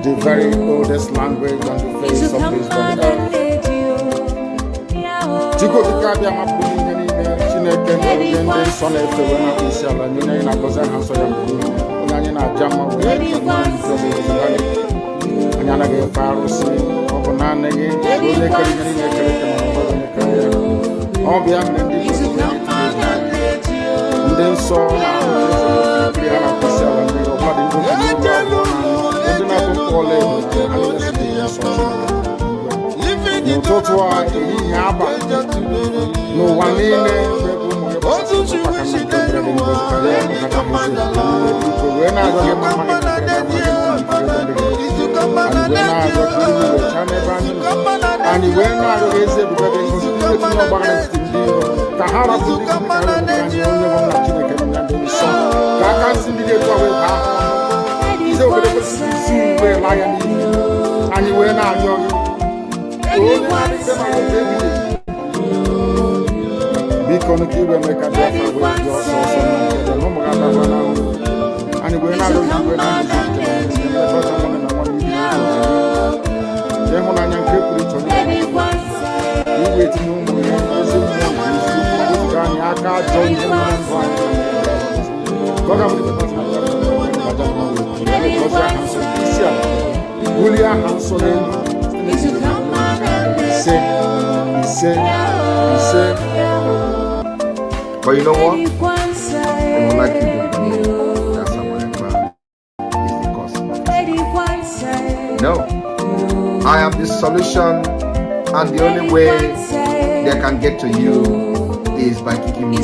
the very oldest language on the face of this earth. Chico di Cabia Mapuni, Chineke, and son of the Isala, Nina Cosa Hanso, Nana Jama, Nana Faros, Obanana, all the and then saw no one in and he went out of his but you know what? They would like you to believe that someone is the cause of it. No. I am the solution, and the only way they can get to you is by kicking me out,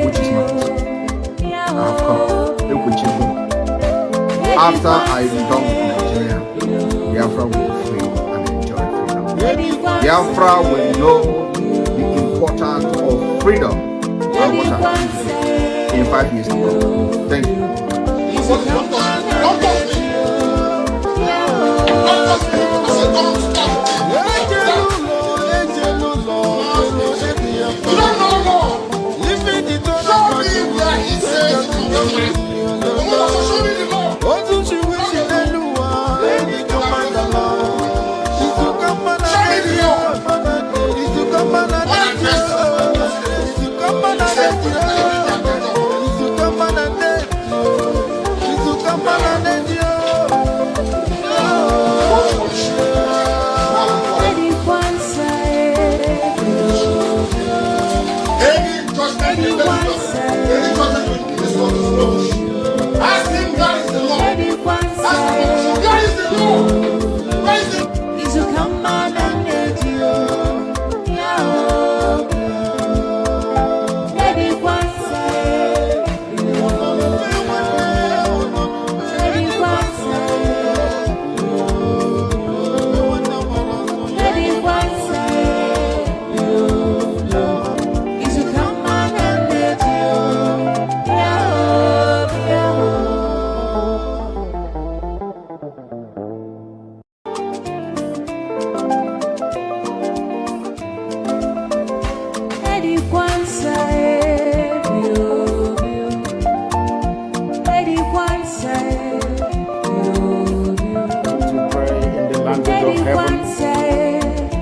which is not possible. I have come. Look what you do. After I am done with Nigeria, Biafra will be free and enjoy freedom. Biafra will know the importance of freedom and what happens in 5 years to come. Thank you.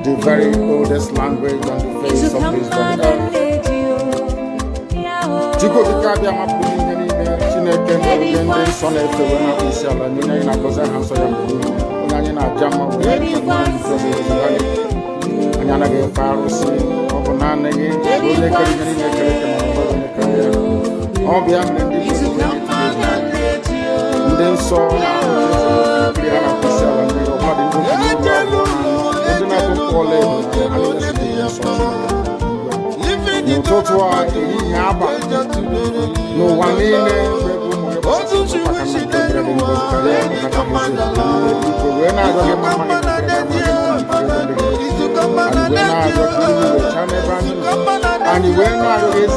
The very oldest language on the face of this earth. Chico di Cabia Mapuni, Chineke, and son of the Isala, Nina Cosa Hanso, Nana Jama, Nana Faros, Obanana, all the and then saw no one in and he went out of his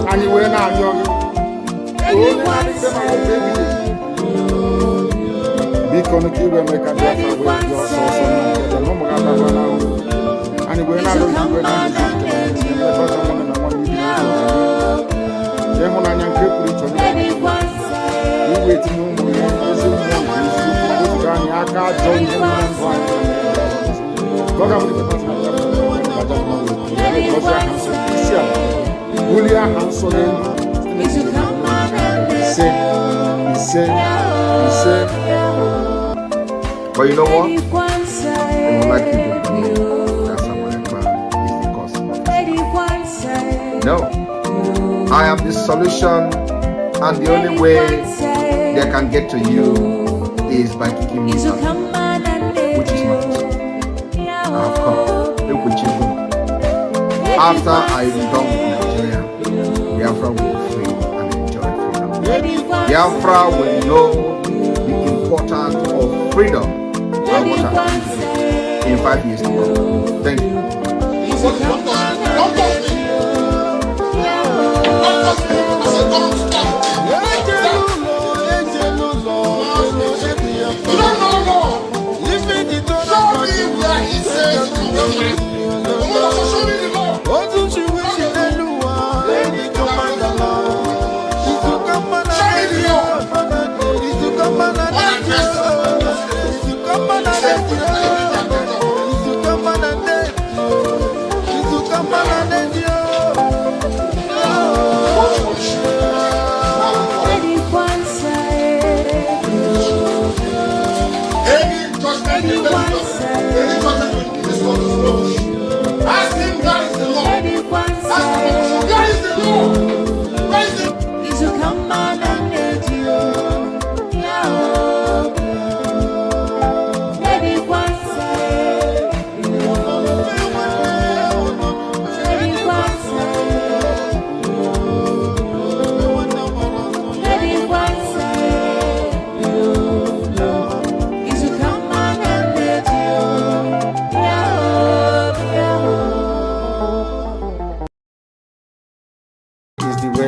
and you were not young. Be connected and make a difference with your source. But you know what? They would like you to believe that Samarekpa is the cause of it. No. I am the solution, and the only way they can get to you is by kicking me out, which is not possible. I have come. Look with you. After I am done with Nigeria, Biafra will be free and enjoy freedom. Biafra will know the importance of freedom and what I can do in 5 years to come. Thank you.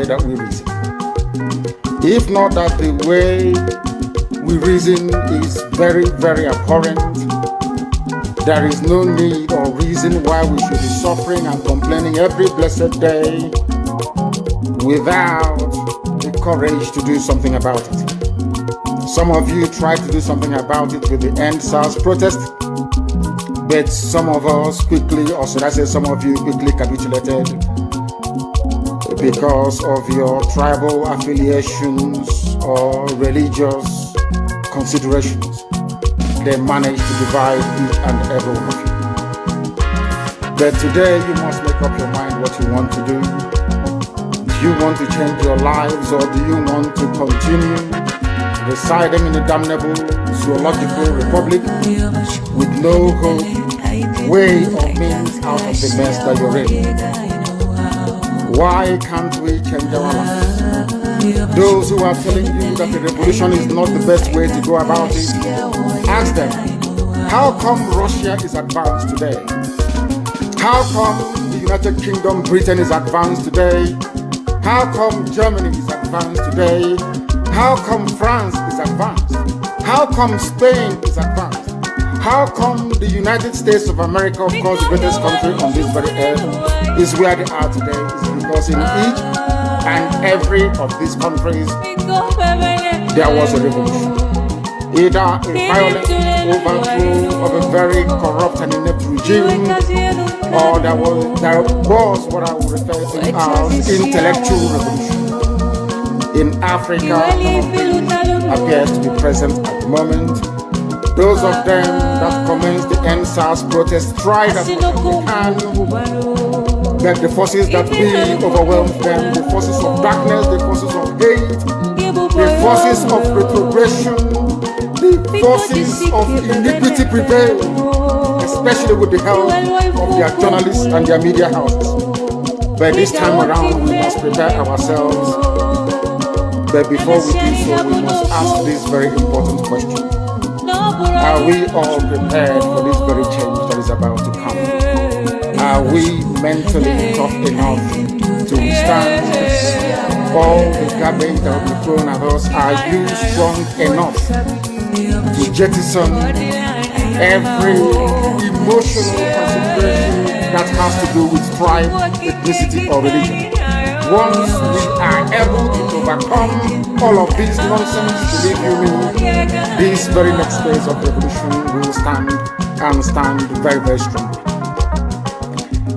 That we reason. If not that the way we reason is very, very abhorrent, there is no need or reason why we should be suffering and complaining every blessed day without the courage to do something about it. Some of you tried to do something about it with the End SARS protest, but some of us quickly, or should I say some of you quickly capitulated because of your tribal affiliations or religious considerations. They managed to divide each and every one of you. But today you must make up your mind what you want to do. Do you want to change your lives, or do you want to continue residing in a damnable zoological republic with no hope, way, or means out of the mess that you're in? Why can't we change our lives? Those who are telling you that the revolution is not the best way to go about it, ask them, how come Russia is advanced today? How come the United Kingdom, Britain is advanced today? How come Germany is advanced today? How come France is advanced? How come Spain is advanced? How come the United States of America, of course the greatest country on this very earth, is where they are today? It's because in each and every of these countries there was a revolution. Either a violent overthrow of a very corrupt and inept regime, or there was what I would refer to as intellectual revolution. In Africa, none of these appears to be present at the moment. Those of them that commenced the End SARS protest tried as much as they can, that the forces that be overwhelmed them, the forces of darkness, the forces of hate, the forces of retrogression, the forces of iniquity prevailed, especially with the help of their journalists and their media houses. But this time around, we must prepare ourselves. But before we do so, we must ask this very important question. Are we all prepared for this very change that is about to come? Are we mentally tough enough to withstand all the garbage that will be thrown at us? Are you strong enough to jettison every emotional consideration that has to do with tribe, ethnicity, or religion? Once we are able to overcome all of this nonsense, believe you me, this very next phase of revolution will stand and stand very, very strongly.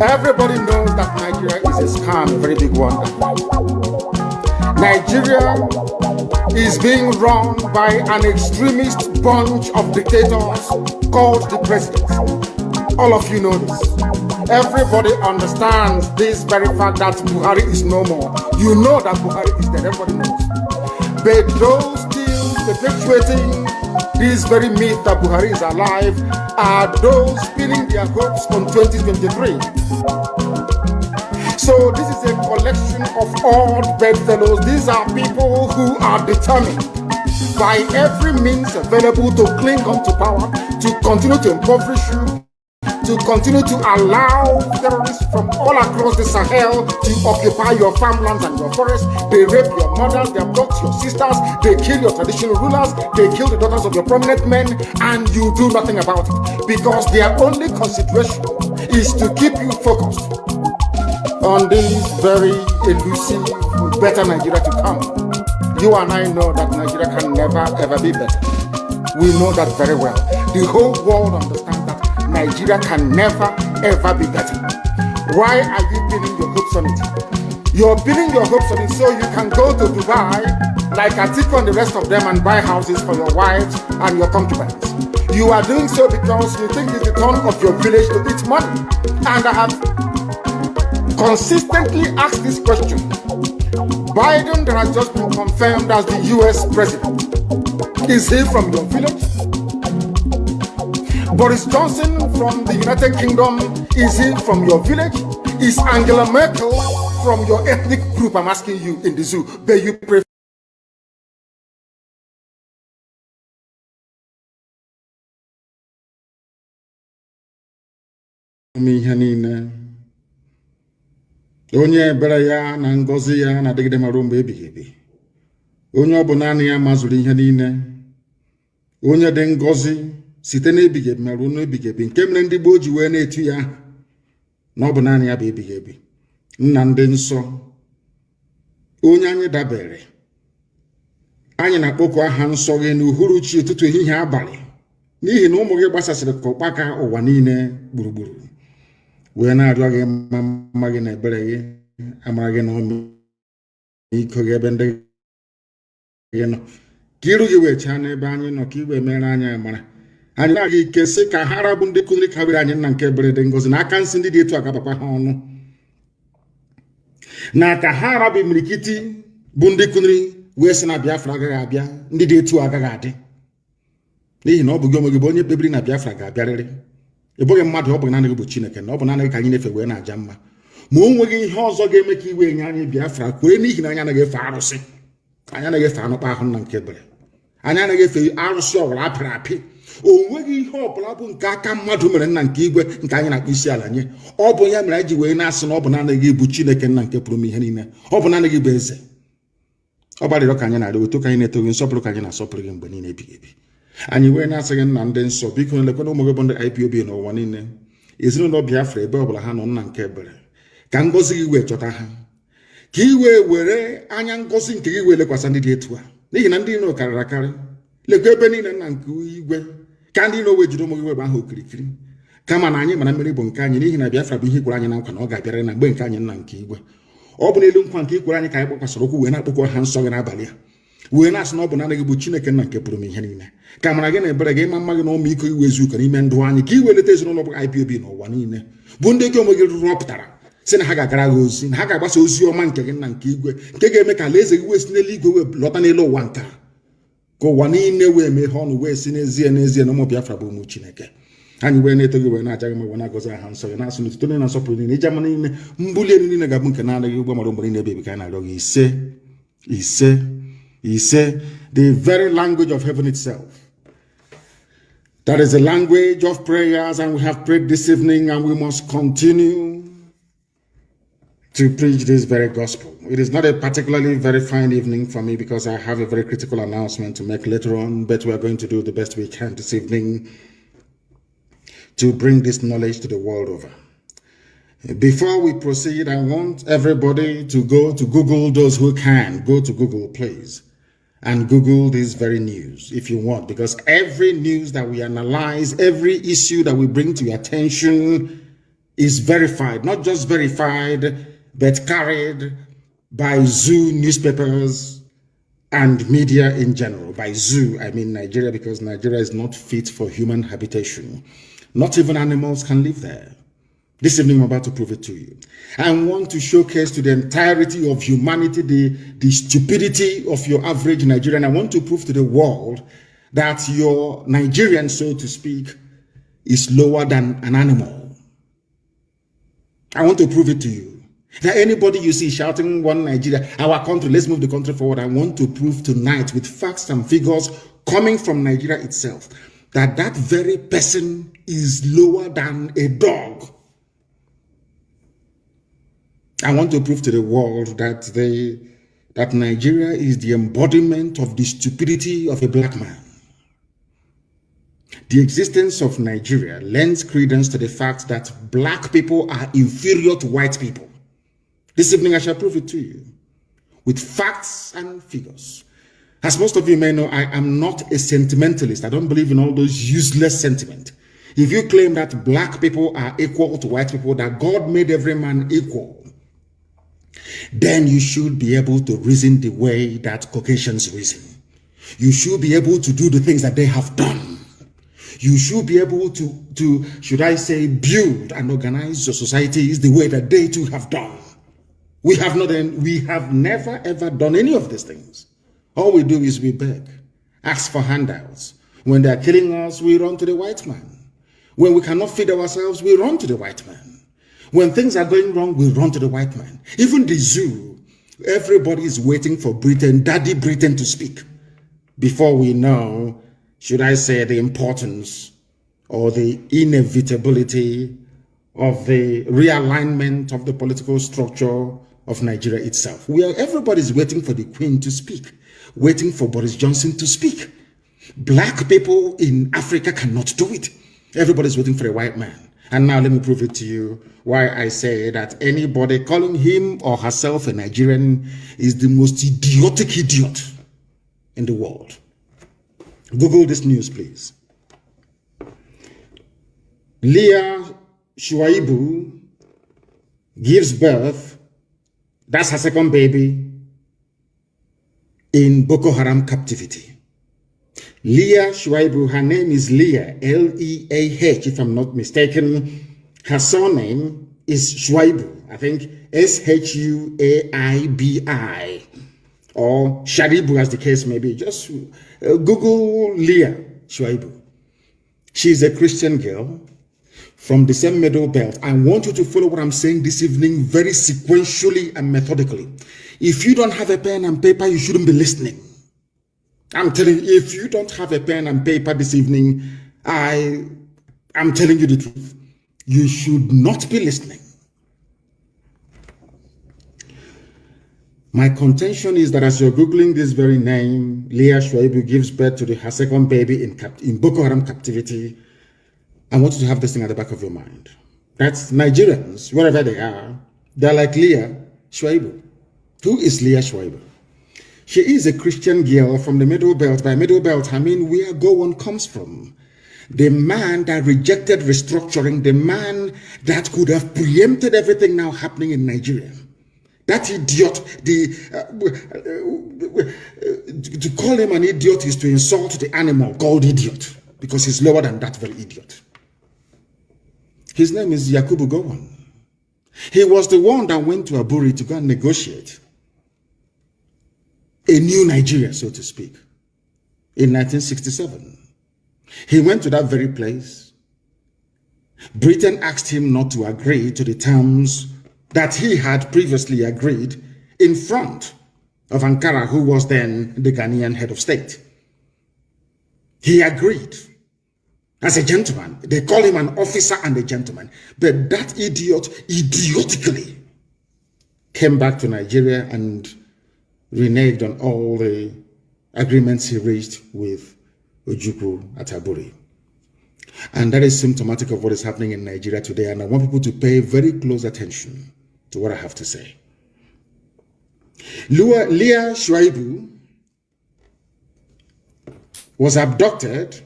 Everybody knows that Nigeria is a scam, a very big one. Nigeria is being run by an extremist bunch of dictators called the president. All of you know this. Everybody understands this very fact that Buhari is no more. You know that Buhari is dead, everybody knows. But those still perpetuating this very myth that Buhari is alive are those pinning their hopes on 2023. So this is a collection of odd bedfellows. These are people who are determined by every means available to cling on to power, to continue to impoverish you, to continue to allow terrorists from all across the Sahel to occupy your farmlands and your forests. They rape your mothers, they abduct your sisters, they kill your traditional rulers, they kill the daughters of your prominent men, and you do nothing about it because their only consideration is to keep you focused on this very elusive, better Nigeria to come. You and I know that Nigeria can never ever be better. We know that very well. The whole world understands that Nigeria can never ever be better. Why are you pinning your hopes on it? You're pinning your hopes on it so you can go to Dubai like Atiku and the rest of them and buy houses for your wives and your concubines. You are doing so because you think it's the turn of your village to eat money. And I have consistently asked this question. Biden, that has just been confirmed as the US president, is he from your village? Boris Johnson from the United Kingdom, is he from your village? Is Angela Merkel from your ethnic group? I'm asking you in the zoo. But you prefer onye bere ya na ngozi ya na degide marụ mgbe ebighị ebi. Onye ọ bụ naanị ya mazụrụ ihe niile. Onye dị ngozi site na ebighị ebi marụ n'ebighị ebi, nke mere ndị Igbo ji wee na-etu ya na ọ bụ naanị ya bụ ebighị ebi. Nna ndị nsọ, onye anyị dabere, anyị na-akpọku aha nsọ gị n'uhuruchi ụtụtụ ehihie abalị, n'ihi na ụmụ gị gbasasịrị ka ụkpaka ụwa niile gburugburu. Wee na-arịọ gị mma gị na ebere gị, amara gị na ọmịiko gị ebe ndị gị nọ, ka iru gị wee chaa n'ebe anyị nọ, ka i wee mere anyị amara. Anyị na-aga ike sị ka ha rabụ ndị kụziri kabiri anyị nna nke ebere dị ngọzi, na aka nsị ndị dị etu agabakwa ha ọnụ, na ka ha rabụ imirikiti bụ ndị kụziri wee sị na Biafra agaghị abịa, ndị dị etu agaghị adị, n'ihi na ọ bụ gị onwe gị bụ onye kpebiri na Biafra ga-abịarịrị. Ị bụghị mmadụ, ọ bụ naanị gị bụ Chineke, na ọ bụ naanị gị ka anyị na-efe wee na-aja mma. Ma o nweghị ihe ọzọ ga-eme ka iwe nye anyị Biafra kwere, n'ihi na anyị anaghị efe arụsị, anyị anaghị efe anụkpa ahụ nna nke ebere, anyị anaghị efe arụsị ọbụla apịrị apị. O nweghị ihe ọbụla bụ nke aka mmadụ mere nna nke igwe nke anyị na-akpọ isi ala nye. Ọ bụ ya mere anyị ji wee na-asị na ọ bụ naanị gị bụ Chineke nna nke pụrụ m ihe niile, ọ bụ naanị gị bụ eze. Ọ gbalịrị ka anyị na-arịọ otu ka anyị na-eto gị, nsọpụrụ ka anyị na-asọpụrụ gị mgbe niile ebighị ebi. Anyị wee na-asị gị nna ndị nsọ, biko lekwana ụmụ gị bụ ndị IPOB n'ụwa niile, ezinụlọ Biafra ebe ọbụla ha nọ, nna nke ebere, ka ngọzi gị wee chọta ha, ka i wee were anya ngọzi nke gị wee lekwasị ndị dị etu a, n'ihi na ndị iro karịrị akarị. Lekwa ebe niile nna nke igwe, ka ndị iro wee jiri ụmụ gị webe ahụ okirikiri, kama na anyị mara mmeri bụ nke anyị, n'ihi na Biafra bụ ihe kwere anyị na nkwa na ọ ga-abịara na mgbe nke anyị nna nke igwe. Ọ bụ n'elu nkwa nke ikwere anyị ka anyị gbakwasịrị ụkwụ wee na-akpọkọ ha nsọ gị n'abalị a, wee na-asị na ọ bụ naanị gị bụ Chineke nna nke pụrụ m ihe niile. Ka mara gị na ebere gị, ịma mma gị na ọmịiko gị wee zuo n'ime ndụ anyị, ka i wee leta ezinụlọ bụ IPOB n'ụwa niile, bụ ndị gị onwe gị rụpụtara sị na ha ga-agara gị ozi, na ha ga-agbasa ozi ọma nke gị nna nke igwe, nke ga-eme ka alaeze gị wee si n'eluigwe wee lọta n'elu ụwa nka, ka ụwa niile wee mee ọnụ wee si n'ezie n'ezie na ụmụ Biafra bụ ụmụ Chineke. Anyị wee na-eto gị wee na-aja gị ma wee na-agọzi aha nsọ gị, na-asụ n'otuto niile na nsọpụrụ niile, ije ama niile, mbuli elu niile ga-abụ nke na-adịghị ụgbọ mara mgbe niile ebi ka anyị na-arịọ gị ise ise ise. The very language of heaven itself. That is the language of prayers, and we have prayed this evening, and we must continue to preach this very gospel. It is not a particularly very fine evening for me because I have a very critical announcement to make later on, but we are going to do the best we can this evening to bring this knowledge to the world over. Before we proceed, I want everybody to go to Google. Those who can, go to Google, please, and Google this very news if you want, because every news that we analyze, every issue that we bring to your attention is verified, not just verified, but carried by zoo newspapers and media in general. By zoo, I mean Nigeria, because Nigeria is not fit for human habitation. Not even animals can live there. This evening, I'm about to prove it to you. I want to showcase to the entirety of humanity the stupidity of your average Nigerian. I want to prove to the world that your Nigerian, so to speak, is lower than an animal. I want to prove it to you. That anybody you see shouting one Nigeria, our country, let's move the country forward. I want to prove tonight with facts and figures coming from Nigeria itself that that very person is lower than a dog. I want to prove to the world that Nigeria is the embodiment of the stupidity of a black man. The existence of Nigeria lends credence to the fact that black people are inferior to white people. This evening I shall prove it to you with facts and figures. As most of you may know, I am not a sentimentalist. I don't believe in all those useless sentiment. If you claim that black people are equal to white people, that God made every man equal, then you should be able to reason the way that Caucasians reason. You should be able to do the things that they have done. You should be able to should I say, build and organize your societies the way that they too have done. We have never ever done any of these things. All we do is we beg, ask for handouts. When they are killing us, we run to the white man. When we cannot feed ourselves, we run to the white man. When things are going wrong, we run to the white man. Even the zoo, everybody is waiting for Britain, Daddy Britain, to speak before we know, should I say, the importance or the inevitability of the realignment of the political structure of Nigeria itself. Everybody's waiting for the Queen to speak, waiting for Boris Johnson to speak. Black people in Africa cannot do it. Everybody's waiting for a white man. And now let me prove it to you why I say that anybody calling him or herself a Nigerian is the most idiotic idiot in the world. Google this news, please. Leah Shuaibu gives birth, that's her second baby, in Boko Haram captivity. Leah Shuaibu, her name is Leah, L-E-A-H, if I'm not mistaken. Her surname is Shuaibu, I think S-H-U-A-I-B-I, or Sharibu as the case may be. Just Google Leah Shuaibu. She's a Christian girl from the same Middle Belt. I want you to follow what I'm saying this evening very sequentially and methodically. If you don't have a pen and paper, you shouldn't be listening. I'm telling you, if you don't have a pen and paper this evening, I'm telling you the truth. You should not be listening. My contention is that as you're Googling this very name, Leah Shuaibu gives birth to her second baby in Boko Haram captivity, I want you to have this thing at the back of your mind. That's Nigerians, wherever they are, they're like Leah Shuaibu. Who is Leah Shuaibu? She is a Christian girl from the Middle Belt. By Middle Belt, I mean where Gowon comes from. The man that rejected restructuring, the man that could have preempted everything now happening in Nigeria. That idiot, to call him an idiot is to insult the animal called idiot, because he's lower than that very idiot. His name is Yakubu Gowon. He was the one that went to Aburi to go and negotiate a new Nigeria, so to speak, in 1967. He went to that very place. Britain asked him not to agree to the terms that he had previously agreed in front of Ankara, who was then the Ghanaian head of state. He agreed as a gentleman. They call him an officer and a gentleman. But that idiot idiotically came back to Nigeria and reneged on all the agreements he reached with Ojukwu at Aburi. And that is symptomatic of what is happening in Nigeria today. And I want people to pay very close attention to what I have to say. Leah Shuaibu was abducted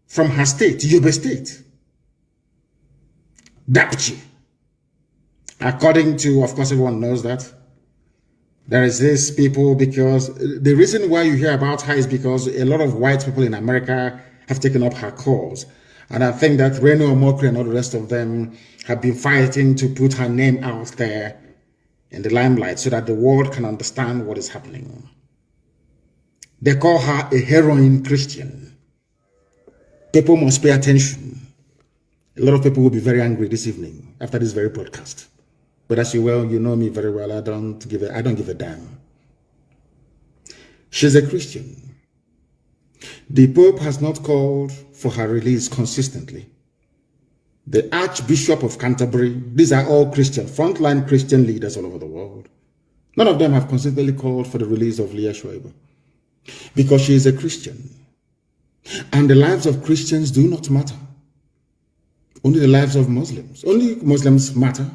from her state, Yobe State, Dapchi. According to, of course, everyone knows that. There is this people, because the reason why you hear about her is because a lot of white people in America have taken up her cause. And I think that Reno Omokri and all the rest of them have been fighting to put her name out there in the limelight so that the world can understand what is happening. They call her a heroin Christian. People must pay attention. A lot of people will be very angry this evening after this very broadcast. But as you know me very well, I don't give a damn. She's a Christian. The Pope has not called for her release consistently. The Archbishop of Canterbury, these are all Christian, frontline Christian leaders all over the world. None of them have consistently called for the release of Leah Shoaibu because she is a Christian. And the lives of Christians do not matter. Only the lives of Muslims. Only Muslims matter.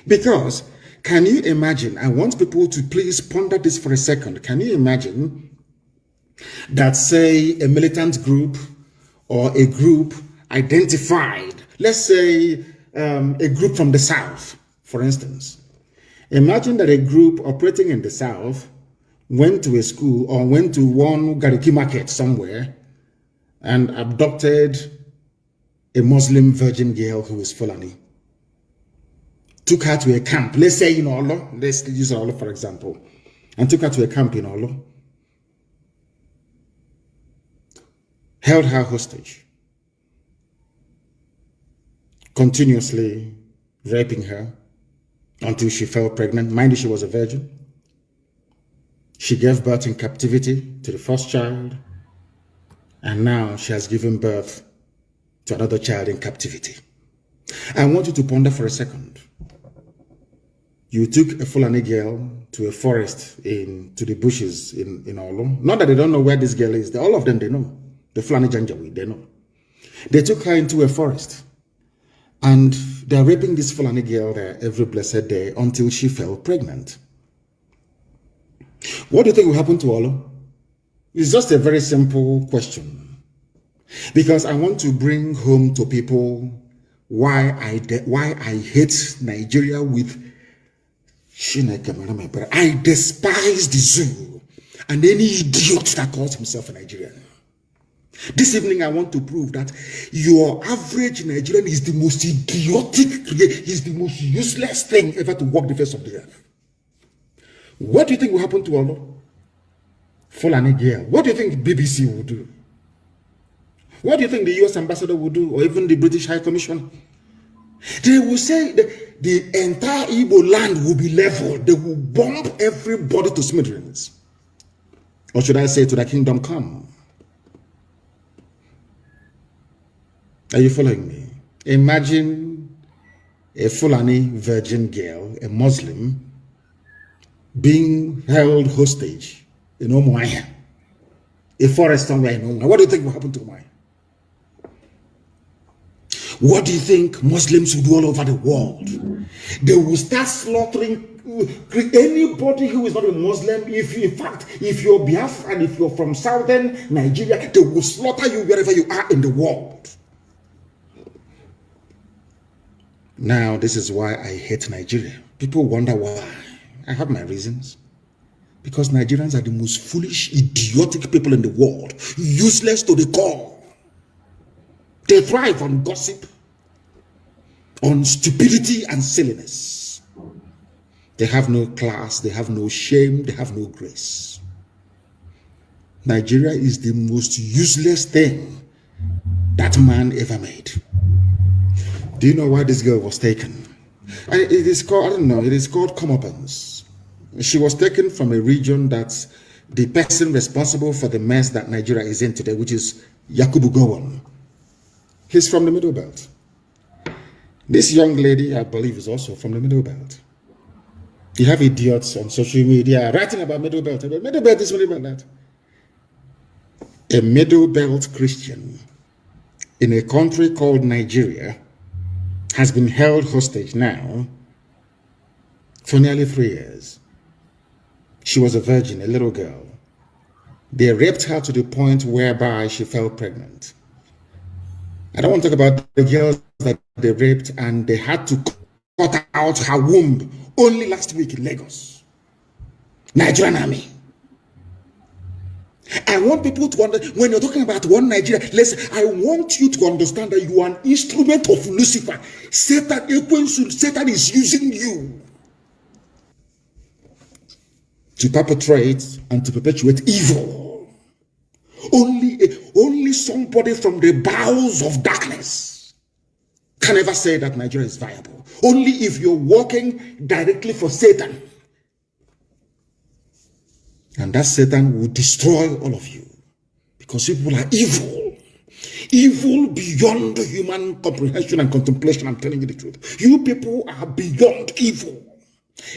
Because, can you imagine, I want people to please ponder this for a second. Can you imagine that, say, a militant group or a group identified, let's say a group from the South, for instance. Imagine that a group operating in the South went to a school or went to one Gariki market somewhere and abducted a Muslim virgin girl who is Fulani. Took her to a camp, let's say in Olo, let's use Olo for example, and took her to a camp in Olo, held her hostage, continuously raping her until she fell pregnant. Mind you, she was a virgin. She gave birth in captivity to the first child, and now she has given birth to another child in captivity. I want you to ponder for a second. You took a Fulani girl to a forest, to the bushes in Olo. Not that they don't know where this girl is. All of them, they know. The Fulani Janjaweed, they know. They took her into a forest. And they're raping this Fulani girl there every blessed day until she fell pregnant. What do you think will happen to Olo? It's just a very simple question. Because I want to bring home to people why I hate Nigeria with I despise the zoo and any idiot that calls himself a Nigerian. This evening I want to prove that your average Nigerian is the most idiotic, is the most useless thing ever to walk the face of the earth. What do you think will happen to Olo? Fulani girl. What do you think BBC will do? What do you think the US ambassador will do, or even the British High Commission? They will say that the entire Igbo land will be leveled. They will bomb everybody to smithereens. Or should I say, to the kingdom come? Are you following me? Imagine a Fulani virgin girl, a Muslim, being held hostage in Umuahia, a forest somewhere in Umuahia. What do you think will happen to Umuahia? What do you think Muslims will do all over the world? They will start slaughtering anybody who is not a Muslim. If you're Biafran, if you're from southern Nigeria, they will slaughter you wherever you are in the world. Now, this is why I hate Nigeria. People wonder why. I have my reasons. Because Nigerians are the most foolish, idiotic people in the world. Useless to the core. They thrive on gossip, on stupidity and silliness. They have no class, they have no shame, they have no grace. Nigeria is the most useless thing that man ever made. Do you know why this girl was taken? And it is called, I don't know, it is called comeuppance. She was taken from a region that's the person responsible for the mess that Nigeria is in today, which is Yakubu Gowon. He's from the Middle Belt. This young lady, I believe, is also from the Middle Belt. You have idiots on social media writing about Middle Belt. Middle Belt this, Middle Belt that. A Middle Belt Christian in a country called Nigeria has been held hostage now for nearly 3 years. She was a virgin, a little girl. They raped her to the point whereby she fell pregnant. I don't want to talk about the girls that they raped and they had to cut out her womb only last week in Lagos. Nigerian army. I want people to understand, when you're talking about one Nigeria, listen, I want you to understand that you are an instrument of Lucifer. Satan is using you to perpetrate and to perpetuate evil. Only somebody from the bowels of darkness can ever say that Nigeria is viable. Only if you're working directly for Satan. And that Satan will destroy all of you. Because people are evil. Evil beyond human comprehension and contemplation. I'm telling you the truth. You people are beyond evil.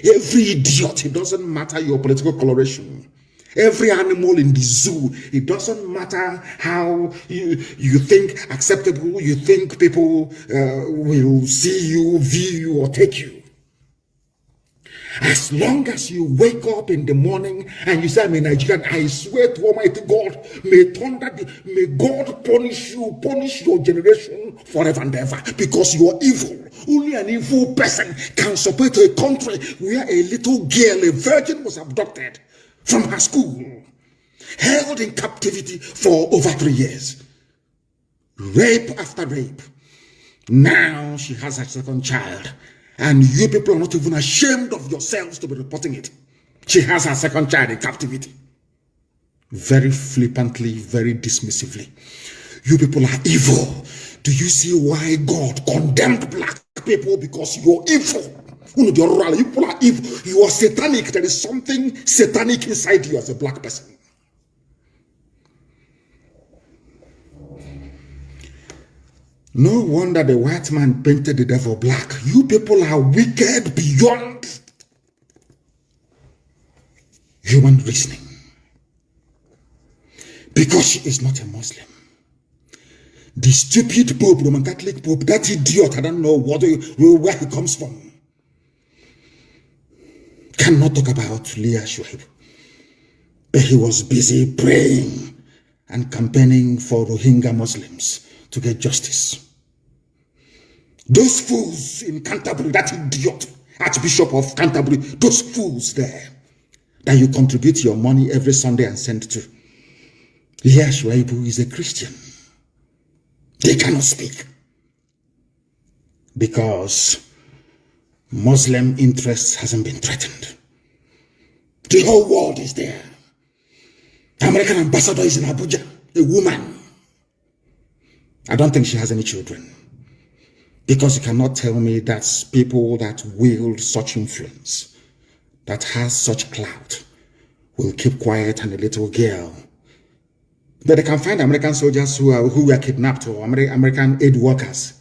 Every idiot, it doesn't matter your political coloration. Every animal in the zoo, it doesn't matter how you think acceptable, you think people will see you, view you, or take you. As long as you wake up in the morning and you say, I'm a Nigerian, I swear to Almighty God, may God punish you, punish your generation forever and ever, because you are evil. Only an evil person can support a country where a little girl, a virgin, was abducted from her school, held in captivity for over 3 years. Rape after rape. Now she has her second child. And you people are not even ashamed of yourselves to be reporting it. She has her second child in captivity. Very flippantly, very dismissively. You people are evil. Do you see why God condemned black people? Because you're evil. You people are evil. You are satanic. There is something satanic inside you as a black person. No wonder the white man painted the devil black. You people are wicked beyond human reasoning. Because she is not a Muslim. The stupid Pope, Roman Catholic Pope, that idiot, I don't know where he comes from, cannot talk about Leah Shuaib. But he was busy praying and campaigning for Rohingya Muslims to get justice. Those fools in Canterbury, that idiot, Archbishop of Canterbury, those fools there, that you contribute your money every Sunday and send to. Leah Shuaibu is a Christian. They cannot speak. Because Muslim interests hasn't been threatened. The whole world is there. The American ambassador is in Abuja, a woman. I don't think she has any children. Because you cannot tell me that people that wield such influence, that has such clout, will keep quiet and a little girl. But they can find American soldiers who were kidnapped, or American aid workers.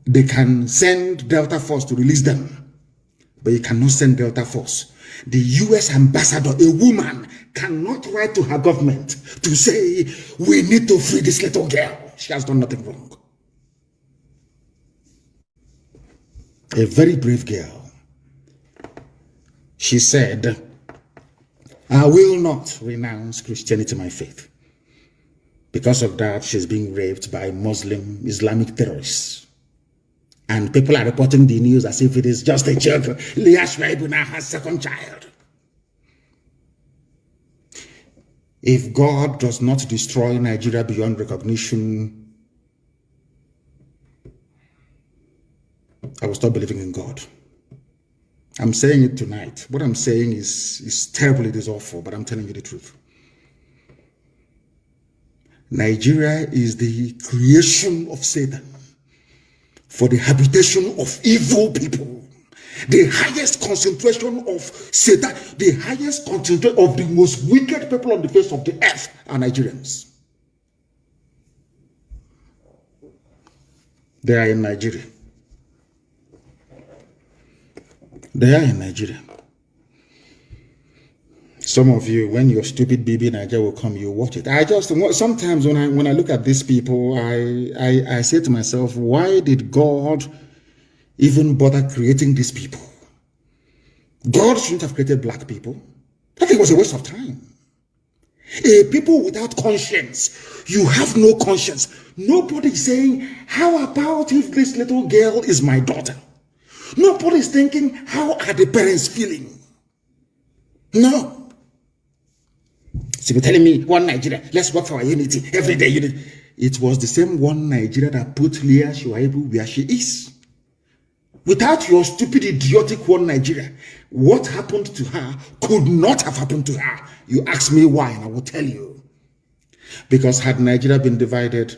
They can send Delta Force to release them. But you cannot send Delta Force. The US ambassador, a woman, cannot write to her government to say, we need to free this little girl. She has done nothing wrong. A very brave girl. She said, I will not renounce Christianity, my faith. Because of that, she's being raped by Muslim Islamic terrorists. And people are reporting the news as if it is just a joke. Leah Shuaibu now has second child. If God does not destroy Nigeria beyond recognition, I will stop believing in God. I'm saying it tonight. What I'm saying is terrible, it is awful, but I'm telling you the truth. Nigeria is the creation of Satan for the habitation of evil people. The highest concentration of Satan, the highest concentration of the most wicked people on the face of the earth are Nigerians. They are in Nigeria. They are in Nigeria. Some of you, when your stupid baby Nigeria will come, you watch it. Sometimes when I look at these people, I say to myself, why did God even bother creating these people? God shouldn't have created black people. I think it was a waste of time. A people without conscience. You have no conscience. Nobody is saying, how about if this little girl is my daughter? Nobody is thinking, how are the parents feeling? No. So you're telling me, one Nigeria, let's work for our unity, everyday unity. It was the same one Nigeria that put Leah Shuaibu where she is. Without your stupid, idiotic one Nigeria, what happened to her could not have happened to her. You ask me why, and I will tell you. Because had Nigeria been divided,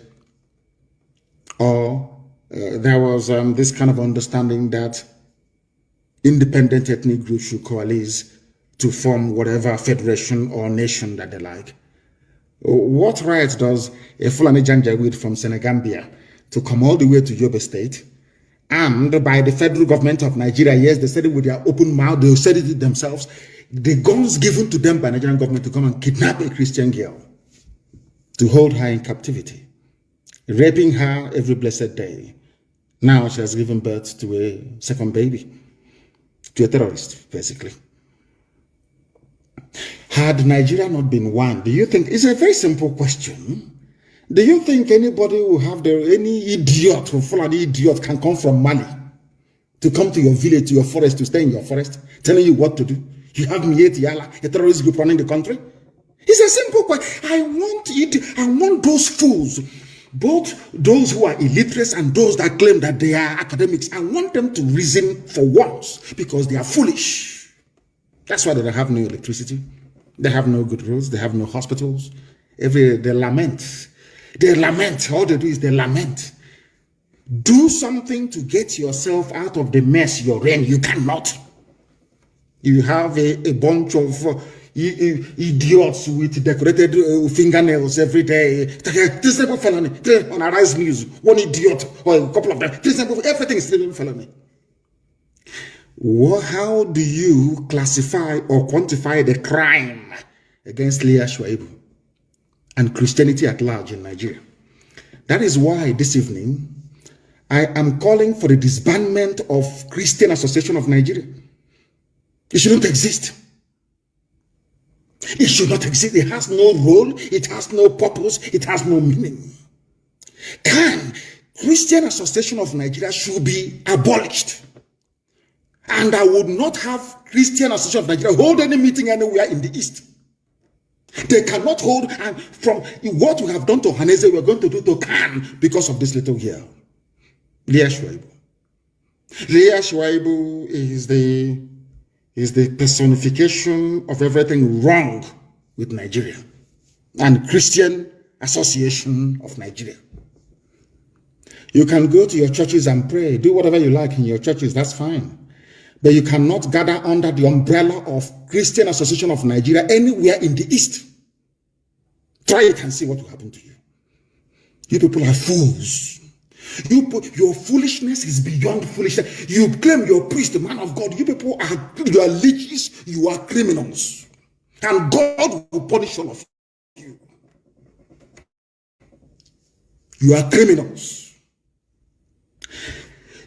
or there was this kind of understanding that independent ethnic groups should coalesce to form whatever federation or nation that they like. What right does a Fulani Janjaweed from Senegambia to come all the way to Yobe State, and by the federal government of Nigeria? Yes, they said it with their open mouth, they said it themselves. The guns given to them by Nigerian government to come and kidnap a Christian girl, to hold her in captivity, raping her every blessed day. Now she has given birth to a second baby, to a terrorist, basically. Had Nigeria not been one, do you think, it's a very simple question, do you think anybody will have any idiot or Fulani idiot can come from Mali to come to your village, to your forest, to stay in your forest, telling you what to do? You have Mieti Yala, a terrorist group running the country? It's a simple question. I want those fools, both those who are illiterate and those that claim that they are academics, I want them to reason for once, because they are foolish. That's why they have no electricity. They have no good roads. They have no hospitals. They lament. They lament. All they do is they lament. Do something to get yourself out of the mess you're in. You cannot. You have a bunch of idiots with decorated fingernails every day. On a Rise News, one idiot or a couple of them. Everything is still felony. How do you classify or quantify the crime against Leah Shuaibu and Christianity at large in Nigeria? That is why this evening I am calling for the disbandment of Christian Association of Nigeria. It shouldn't exist. It should not exist. It has no role. It has no purpose. It has no meaning. Christian Association of Nigeria should be abolished. And I would not have Christian Association of Nigeria hold any meeting anywhere in the East. They cannot hold, and from what we have done to Hanese, we're going to do to Khan because of this little girl. Leah Shuaibu. Leah Shuaibu is the personification of everything wrong with Nigeria and Christian Association of Nigeria. You can go to your churches and pray, do whatever you like in your churches, that's fine. But you cannot gather under the umbrella of Christian Association of Nigeria anywhere in the East. Try it and see what will happen to you. You people are fools. Your foolishness is beyond foolishness. You claim you're a priest, the man of God. You are leeches, you are criminals. And God will punish all of you. You are criminals.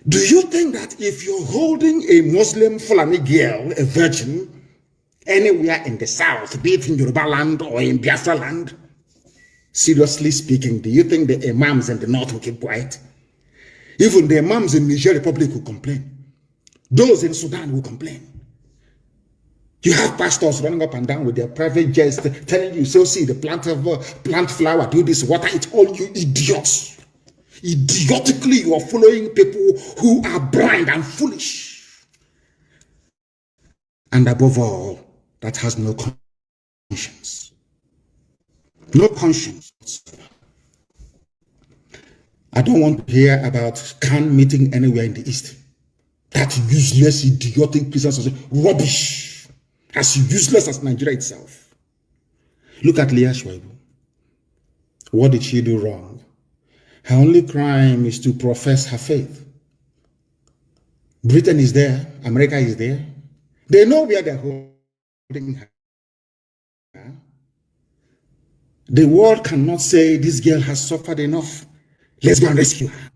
Do you think that if you're holding a Muslim Fulani girl, a virgin, anywhere in the south, be it in Yoruba land or in Biafra land, seriously speaking, do you think the imams in the north will keep quiet? Even the imams in Niger Republic will complain. Those in Sudan will complain. You have pastors running up and down with their private jets telling you, so see the plant flower, do this, water it, all you idiots. Idiotically, you are following people who are blind and foolish. And above all, that has no conscience. No conscience. I don't want to hear about Khan meeting anywhere in the East. That useless, idiotic piece of rubbish. As useless as Nigeria itself. Look at Leah Shuaibu. What did she do wrong? Her only crime is to profess her faith. Britain is there. America is there. They know where they're holding her. The world cannot say this girl has suffered enough. Let's go and rescue her.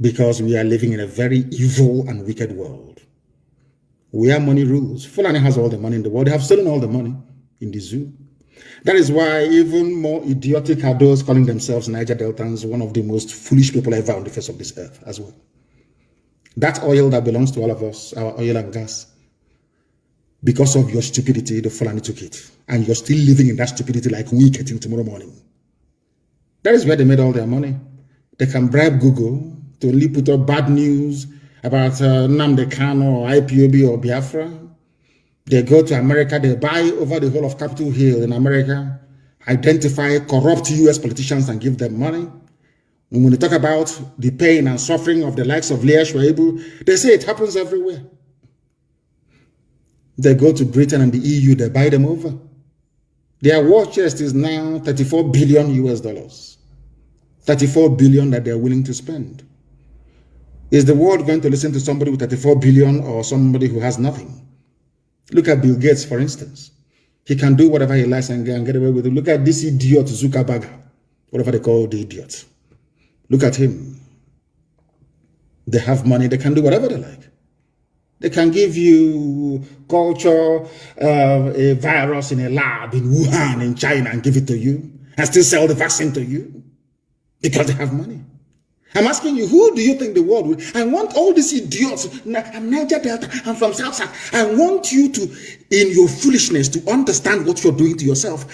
Because we are living in a very evil and wicked world. Where money rules. Fulani has all the money in the world. They have stolen all the money in the zoo. That is why even more idiotic are those calling themselves Niger Deltans, one of the most foolish people ever on the face of this earth as well. That oil that belongs to all of us, our oil and gas, because of your stupidity, the Fulani took it. And you're still living in that stupidity like we get in tomorrow morning. That is where they made all their money. They can bribe Google to only put up bad news about Nnamdi Kanu or IPOB or Biafra. They go to America, they buy over the whole of Capitol Hill in America, identify corrupt US politicians and give them money. And when they talk about the pain and suffering of the likes of Leah Shwaibu, they say it happens everywhere. They go to Britain and the EU, they buy them over. Their war chest is now 34 billion US dollars. 34 billion that they're willing to spend. Is the world going to listen to somebody with 34 billion or somebody who has nothing? Look at Bill Gates, for instance. He can do whatever he likes and get away with it. Look at this idiot Zuckerberg, whatever they call the idiot. Look at him. They have money, they can do whatever they like. They can give you culture, a virus in a lab in Wuhan in China and give it to you and still sell the vaccine to you because they have money. I'm asking you, who do you think the world will? I want all these idiots. I'm Niger Delta. I'm from South South. I want you to, in your foolishness, to understand what you're doing to yourself.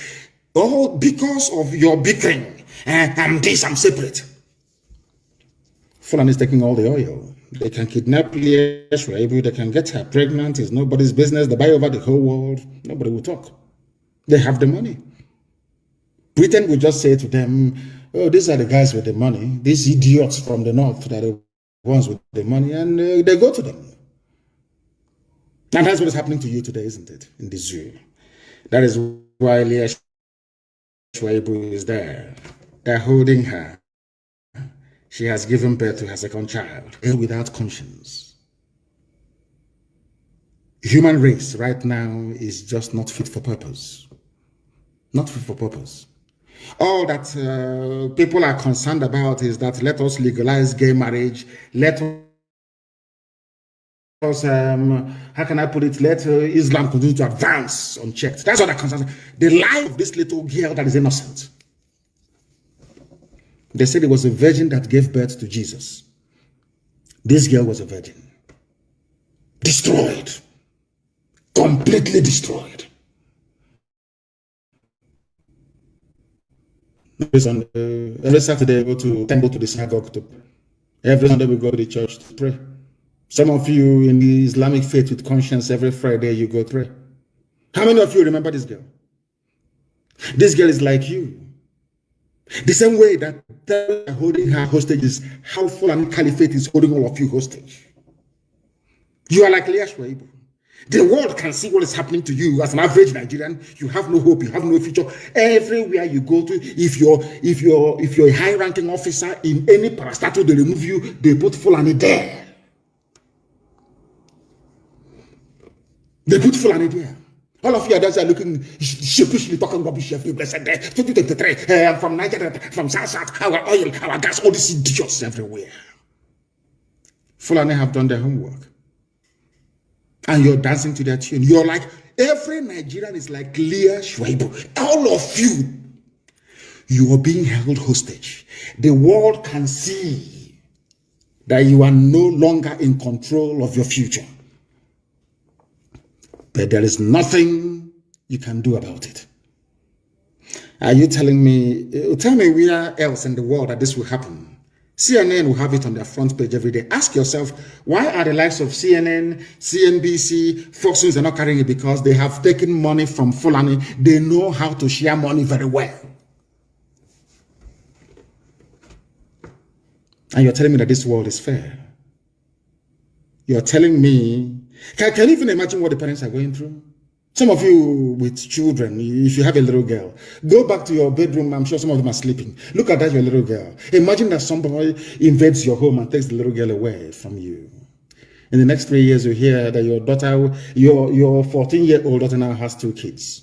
All because of your bickering. I'm this, I'm separate. Fulani is taking all the oil. They can kidnap Leah Shwaibu. They can get her pregnant. It's nobody's business. They buy over the whole world. Nobody will talk. They have the money. Britain will just say to them, oh, these are the guys with the money. These idiots from the north that are the ones with the money. And they go to them. And that's what is happening to you today, isn't it? In the zoo. That is why Leah Shwaibu is there. They're holding her. She has given birth to her second child, without conscience. Human race right now is just not fit for purpose. Not fit for purpose. All that people are concerned about is that let us legalize gay marriage. Let us, how can I put it? Let Islam continue to advance unchecked. That's what I'm concerned. The life of this little girl that is innocent. They said it was a virgin that gave birth to Jesus. This girl was a virgin. Destroyed. Completely destroyed. Every Saturday we go to temple to the synagogue to pray. Every Sunday we go to the church to pray. Some of you in the Islamic faith with conscience, every Friday you go pray. How many of you remember this girl? This girl is like you. The same way that they're holding her hostage is how Fulani Caliphate is holding all of you hostage. You are like Leah Shwaibu. The world can see what is happening to you as an average Nigerian. You have no hope, you have no future. Everywhere you go to, if you're a high-ranking officer in any parastatal, they remove you, they put Fulani there. They put Fulani there. All of you others are looking sheepishly talking rubbish every blessed day. 2023, I'm from Nigeria, from South South, our oil, our gas, all these idiots everywhere. Fulani have done their homework. And you're dancing to their tune. You're like, every Nigerian is like Leah Shwaibu. All of you, you are being held hostage. The world can see that you are no longer in control of your future. But there is nothing you can do about it. Are you telling me, tell me where else in the world that this will happen? CNN will have it on their front page every day. Ask yourself, why are the likes of CNN, CNBC, Fox News are not carrying it? Because they have taken money from Fulani. They know how to share money very well. And you're telling me that this world is fair. You're telling me, can you even imagine what the parents are going through? Some of you with children, if you have a little girl, go back to your bedroom. I'm sure some of them are sleeping. Look at that, your little girl. Imagine that somebody invades your home and takes the little girl away from you. In the next 3 years, you hear that your daughter, your 14-year-old daughter now has 2 kids.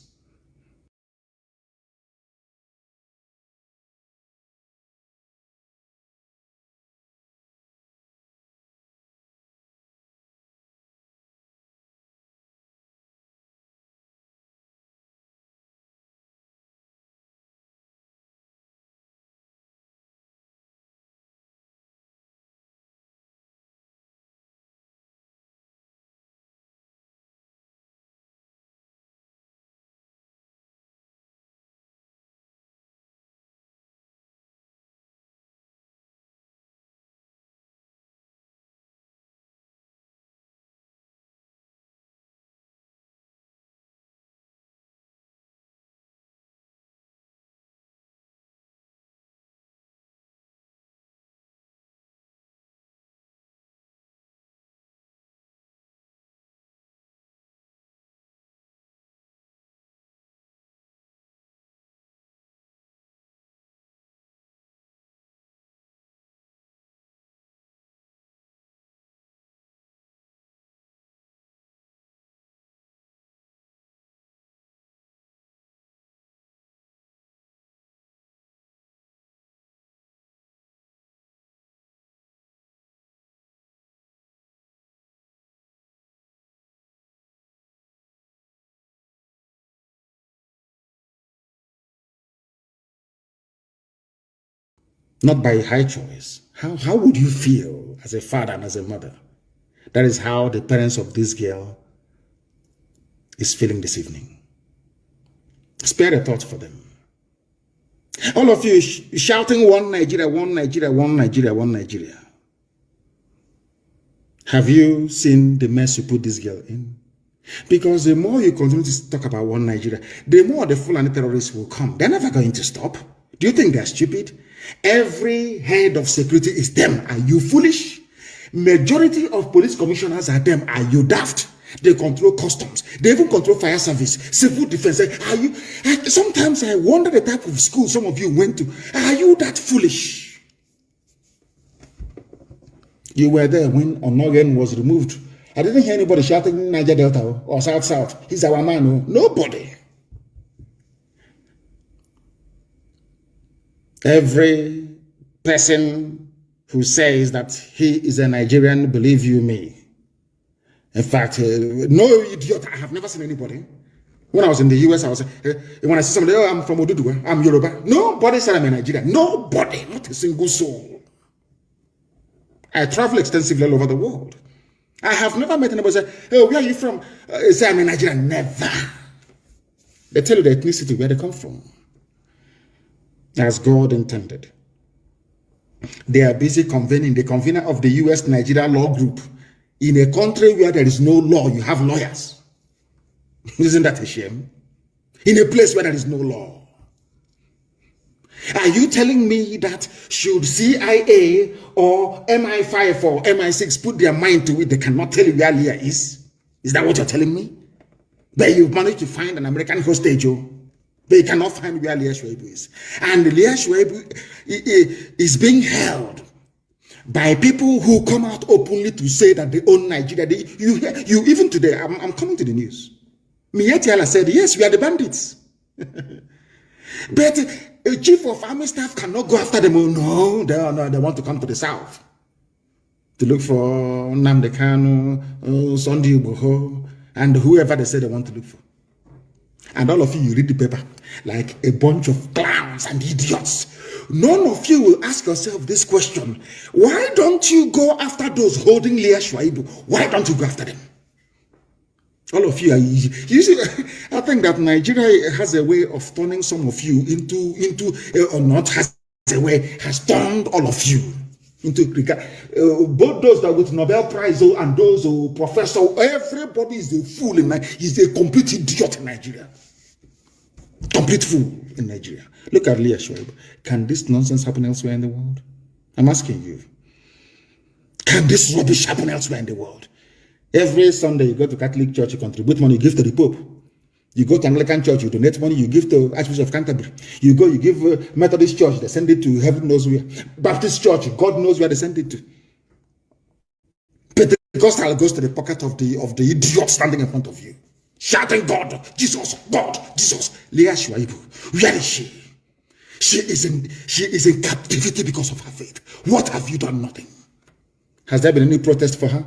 not by high choice. How would you feel as a father and as a mother? That is how the parents of this girl is feeling this evening. Spare a thought for them. All of you shouting one Nigeria, one Nigeria, one Nigeria, one Nigeria. Have you seen the mess you put this girl in? Because the more you continue to talk about one Nigeria, the more the Fulani terrorists will come. They're never going to stop. Do you think they're stupid? Every head of security is them. Are you foolish? Majority of police commissioners are them. Are you daft? They control customs. They even control fire service, civil defense. Are you? Sometimes I wonder the type of school some of you went to. Are you that foolish? You were there when Onogen was removed. I didn't hear anybody shouting Niger Delta or South South. He's our man. No. Nobody. Every person who says that he is a Nigerian, believe you me. In fact, no idiot, I have never seen anybody. When I was in the US, I was when I see somebody, oh, I'm from Oduduwa, I'm Yoruba. Nobody said I'm a Nigerian. Nobody, not a single soul. I travel extensively all over the world. I have never met anybody say, oh, where are you from? Say I'm a Nigerian. Never. They tell you the ethnicity, where they come from. As God intended. They are busy convening, the convener of the US Nigeria Law Group. In a country where there is no law, you have lawyers. Isn't that a shame? In a place where there is no law. Are you telling me that should CIA or MI5 or MI6 put their mind to it, they cannot tell you where Leah is? Is that what you're telling me? But you've managed to find an American hostage, but you cannot find where Leah Shwaibu is. And Leah Shwaibu is being held by people who come out openly to say that they own Nigeria. You even today, I'm coming to the news. Mietiala said, yes, we are the bandits. But a chief of army staff cannot go after them. Oh, no, they want to come to the south to look for Nnamdi Kanu, Sunday Igbo, and whoever they say they want to look for. And all of you read the paper like a bunch of clowns and idiots. None of you will ask yourself this question. Why don't you go after those holding Leah Shwaibu? Why don't you go after them? All of you are easy. You see, I think that Nigeria has a way of turning some of you into or not has a way, has turned all of you into both those that with Nobel Prize and those who professor, everybody is a fool in Nigeria. He's a complete idiot in Nigeria. Complete fool in Nigeria. Look at Leah Shwaibu. Can this nonsense happen elsewhere in the world? I'm asking you. Can this rubbish happen elsewhere in the world? Every Sunday you go to Catholic Church, you contribute money, you give to the Pope. You go to Anglican Church, you donate money, you give to Archbishop of Canterbury. You go, you give Methodist Church, they send it to heaven knows where. Baptist Church, God knows where they send it to. Pentecostal goes to the pocket of the idiot standing in front of you, shouting, God, Jesus, God, Jesus. Leah Shwaibu, where is she? She is in captivity because of her faith. What have you done? Nothing. Has there been any protest for her?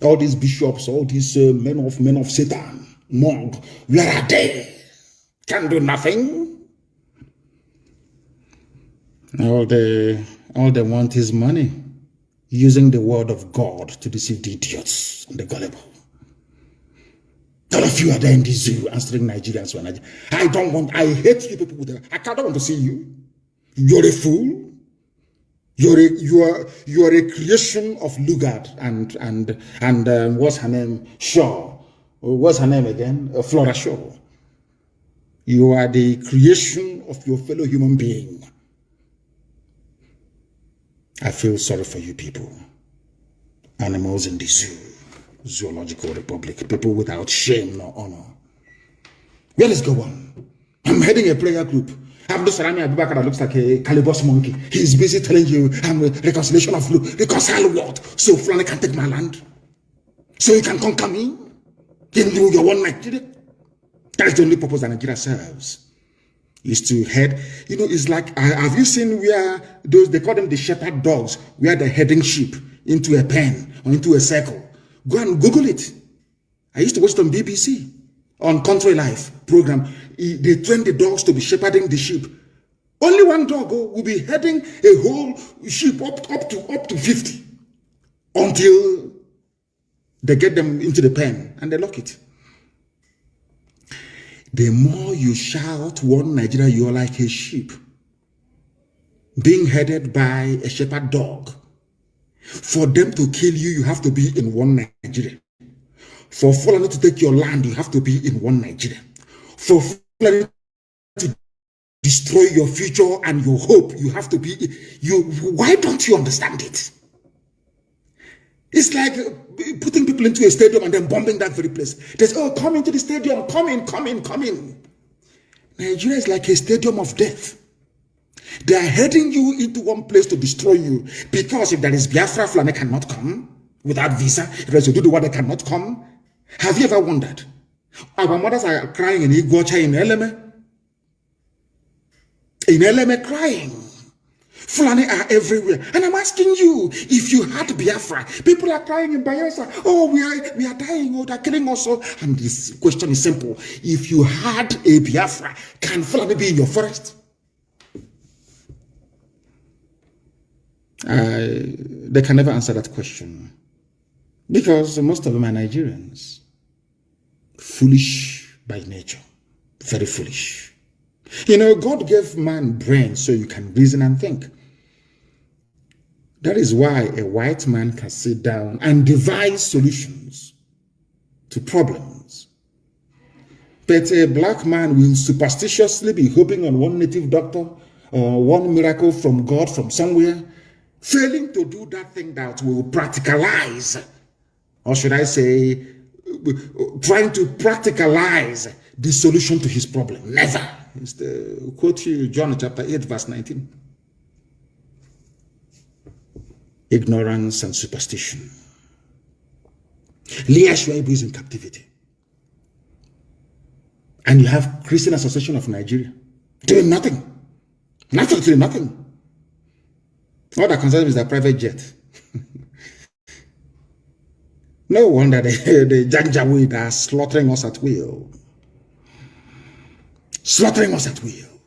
All these bishops, all these men of Satan, monk, where are they? Can do nothing. All they want is money, using the word of God to deceive the idiots and the gullible. All of you are there in the zoo answering Nigerians. I hate you people with them. I don't want to see you. You're a fool. You are a creation of Lugard and what's her name? Shaw. What's her name again? Flora Shaw. You are the creation of your fellow human being. I feel sorry for you people. Animals in the zoo. Zoological Republic. People without shame nor honor. Well, let's go on. I'm heading a prayer group. Abdul Salami Abubakar looks like a Calibos monkey. He's busy telling you I'm a reconciliation of law. Reconcile what? So Fulani can take my land? So you can conquer me? Then do your one Nigeria? That is the only purpose that Nigeria serves. Is to head, it's like, have you seen where those, they call them the shepherd dogs, where they're heading sheep into a pen or into a circle? Go and Google it. I used to watch it on BBC, on Country Life program. They train the dogs to be shepherding the sheep. Only one dog will be heading a whole sheep up to 50 until they get them into the pen and they lock it. The more you shout one Nigeria, you're like a sheep being headed by a shepherd dog. For them to kill you, you have to be in one Nigeria. For Fulani to take your land, you have to be in one Nigeria. For Fulani to destroy your future and your hope, you have to be. Why don't you understand it? It's like putting people into a stadium and then bombing that very place. There's, oh, come into the stadium, come in. Nigeria is like a stadium of death. They are heading you into one place to destroy you. Because if there is Biafra, Fulani cannot come without visa. If there's Oduduwa, they cannot come. Have you ever wondered? Our mothers are crying in Igbo, in Eleme. In Eleme crying. Fulani are everywhere. And I'm asking you, if you had Biafra, people are crying in Bayelsa. Oh, we are dying. Oh, they're killing us. And this question is simple. If you had a Biafra, can Fulani be in your forest? They can never answer that question. Because most of them are Nigerians. Foolish by nature. Very foolish. You know, God gave man brains so you can reason and think. That is why a white man can sit down and devise solutions to problems. But a black man will superstitiously be hoping on one native doctor or one miracle from God from somewhere, failing to do that thing that will practicalize, or should I say, trying to practicalize the solution to his problem. Never. It's the quote you, John chapter 8, verse 19. Ignorance and superstition. Leah Shuaibu is in captivity. And you have Christian Association of Nigeria doing nothing. Absolutely nothing. All that concerns is their private jet. No wonder the Janjaweed are slaughtering us at will. Slaughtering us at will.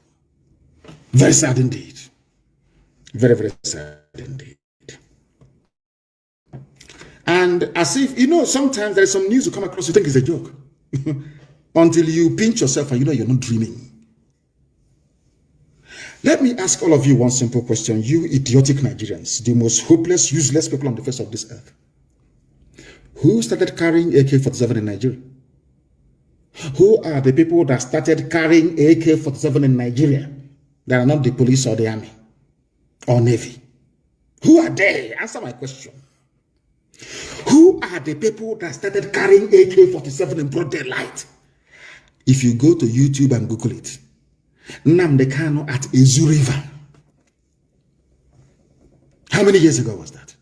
Very sad indeed. Very, very sad indeed. And as if, you know, sometimes there is some news you come across, you think it's a joke. Until you pinch yourself and you know you're not dreaming. Let me ask all of you one simple question. You idiotic Nigerians, the most hopeless, useless people on the face of this earth. Who started carrying AK-47 in Nigeria? Who are the people that started carrying AK-47 in Nigeria that are not the police or the army or navy? Who are they? Answer my question. Who are the people that started carrying AK-47 in broad daylight? If you go to YouTube and Google it, Nnamdi Kanu at Izu River. How many years ago was that?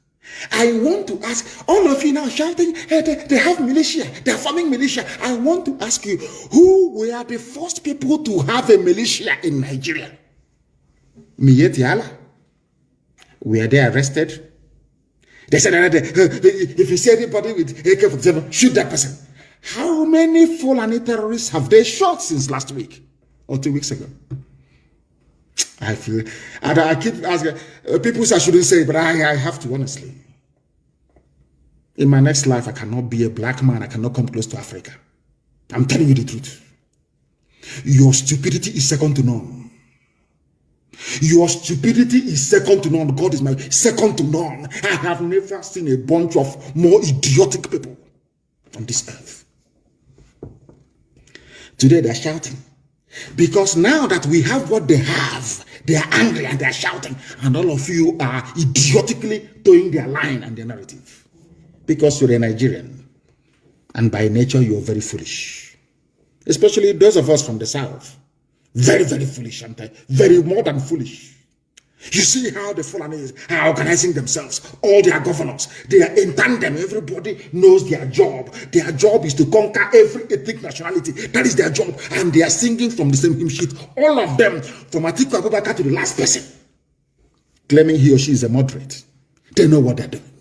I want to ask all of you now shouting, hey, they have militia, they're forming militia. I want to ask you, who were the first people to have a militia in Nigeria? Miyetti Allah. Were they arrested? They said, if you see anybody with AK-47, shoot that person. How many Fulani terrorists have they shot since last week or 2 weeks ago? I feel, and I keep asking, people say I shouldn't say it, but I have to, honestly. In my next life, I cannot be a black man. I cannot come close to Africa. I'm telling you the truth. Your stupidity is second to none. Your stupidity is second to none. God is my second to none. I have never seen a bunch of more idiotic people on this earth. Today they're shouting. Because now that we have what they have, they are angry and they're shouting. And all of you are idiotically towing their line and their narrative. Because you're a Nigerian. And by nature, you're very foolish. Especially those of us from the South. Very, very foolish, aren't they? Very more than foolish. You see how the Fulanis are organizing themselves. All their governors, they are in tandem. Everybody knows their job. Their job is to conquer every ethnic nationality. That is their job. And they are singing from the same hymn sheet. All of them, from Atiku Abubakar to the last person, claiming he or she is a moderate. They know what they're doing.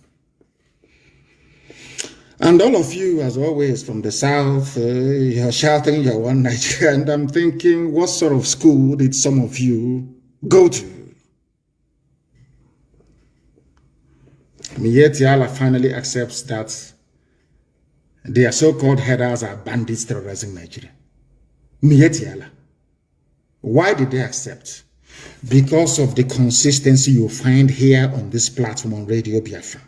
And all of you, as always, from the South, you're shouting, you're one Nigeria. And I'm thinking, what sort of school did some of you go to. Mietiala finally accepts that their so-called headers are bandits terrorizing Nigeria. Mietiala. Why did they accept? Because of the consistency you find here on this platform on Radio Biafra.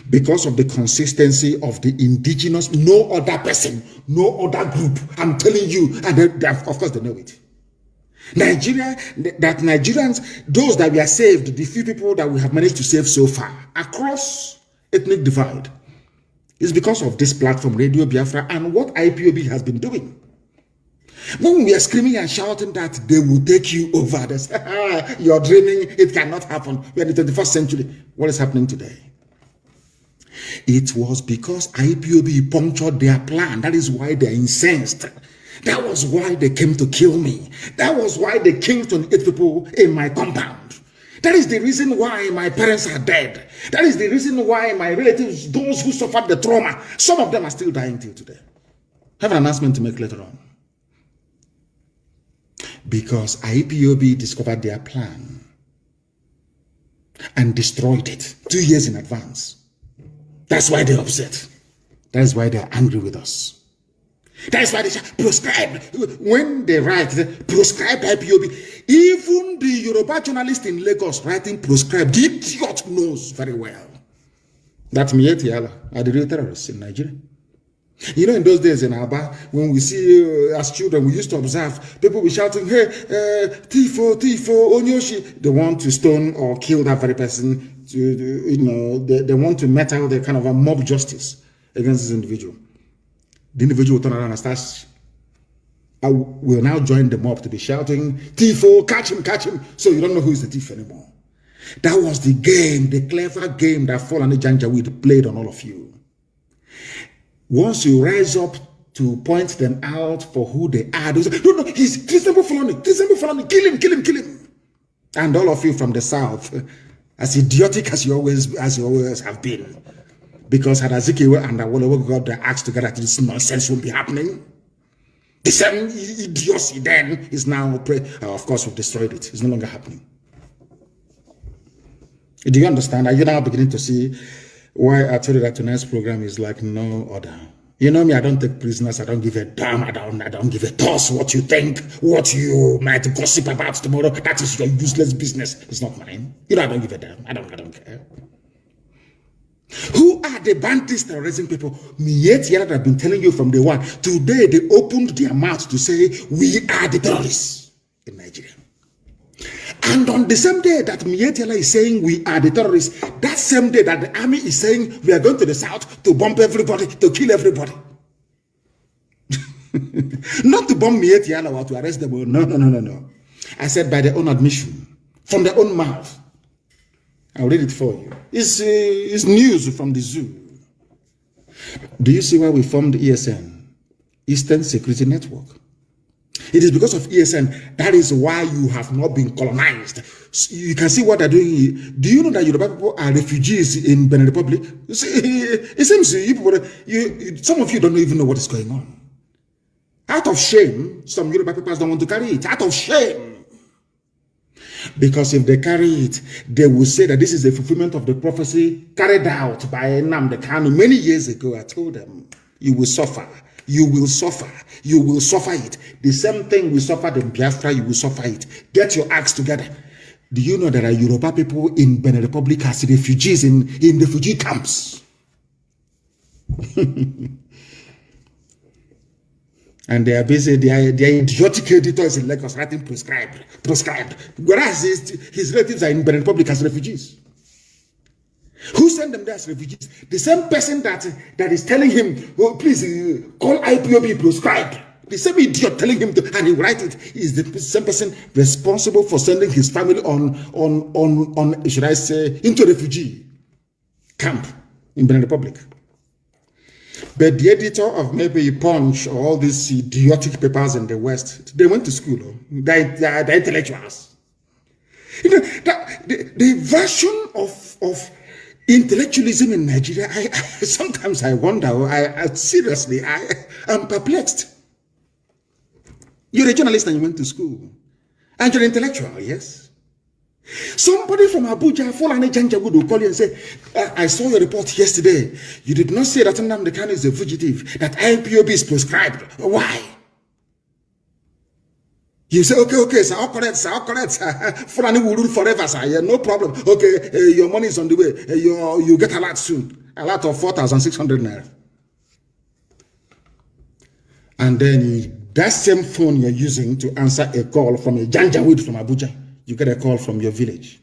Because of the consistency of the indigenous, no other person, no other group. I'm telling you, and of course they know it. Nigeria, that Nigerians, those that we are saved, the few people that we have managed to save so far, across ethnic divide, is because of this platform, Radio Biafra, and what IPOB has been doing. When we are screaming and shouting that they will take you over, they say, you're dreaming, it cannot happen. We are in the 21st century. What is happening today? It was because IPOB punctured their plan. That is why they're incensed. That was why they came to kill me. That was why they killed 28 people in my compound. That is the reason why my parents are dead. That is the reason why my relatives, those who suffered the trauma, some of them are still dying till today. I have an announcement to make later on. Because IPOB discovered their plan and destroyed it 2 years in advance. That's why they're upset. That's why they're angry with us. That's why they say proscribed. When they write proscribed IPOB, even the Yoruba journalist in Lagos writing proscribed, the idiot knows very well that Mietiala are the real terrorists in Nigeria. You know, in those days in Aba, when we see as children, we used to observe people be shouting, hey, Tifo, Onyoshi. They want to stone or kill that very person. They want to mete out the kind of a mob justice against this individual. The individual will turn around and start, will now join the mob to be shouting, Tifo, catch him. So you don't know who is the thief anymore. That was the game, the clever game that Fulani Janjaweed played on all of you. Once you rise up to point them out for who they are, those, no, he's Christopher Fulani, kill him. And all of you from the south, as idiotic as you always have been, because had Azikiwe and Awolowo got their acts together, this nonsense won't be happening. The same idiocy then is now, of course, we've destroyed it. It's no longer happening. Do you understand? Are you now beginning to see why I told you that tonight's program is like no other? You know me, I don't take prisoners. I don't give a damn. I don't give a toss what you think, what you might gossip about tomorrow. That is your useless business. It's not mine. You know, I don't give a damn. I don't care. Who are the bandits terrorizing people? Mietiala have been telling you from day one. Today they opened their mouth to say we are the terrorists in Nigeria. And on the same day that Mietiala is saying we are the terrorists, that same day that the army is saying we are going to the south to bomb everybody, to kill everybody. Not to bomb Mietiala or to arrest them. No. I said by their own admission, from their own mouth. I'll read it for you. It's news from the zoo. Do you see why we formed ESN? Eastern Security Network. It is because of ESN. That is why you have not been colonized. You can see what they're doing. Do you know that Yoruba people are refugees in Benin Republic? It seems some of you don't even know what is going on. Out of shame, some Yoruba people don't want to carry it. Out of shame. Because if they carry it, they will say that this is a fulfillment of the prophecy carried out by Nnamdi Kanu many years ago. I told them, you will suffer. You will suffer. You will suffer it. The same thing we suffered in Biafra, you will suffer it. Get your acts together. Do you know there are Yoruba people in Benin Republic as refugees in refugee camps? And they are busy, they are idiotic editors in Lagos writing proscribed. Whereas his relatives are in Benin Republic as refugees. Who sent them there as refugees? The same person that is telling him, oh, please call IPOB proscribed. The same idiot telling him to, and he write it, is the same person responsible for sending his family on should I say, into refugee camp in Benin Republic. But the editor of maybe Punch or all these idiotic papers in the West, they went to school. They're intellectuals. You know, the version of intellectualism in Nigeria, sometimes I wonder, seriously, I'm perplexed. You're a journalist and you went to school. And you're an intellectual, yes? Somebody from Abuja, Fulani Janjawood will call you and say, I saw your report yesterday. You did not say that Nnamdi Kanu is a fugitive, that IPOB is prescribed. Why? You say, okay, sir, all correct, sir. Fulani will rule forever, sir. Yeah, no problem. Okay, your money is on the way. You get a lot soon. A lot of 4,600 naira. And then that same phone you're using to answer a call from a Janjaweed from Abuja, you get a call from your village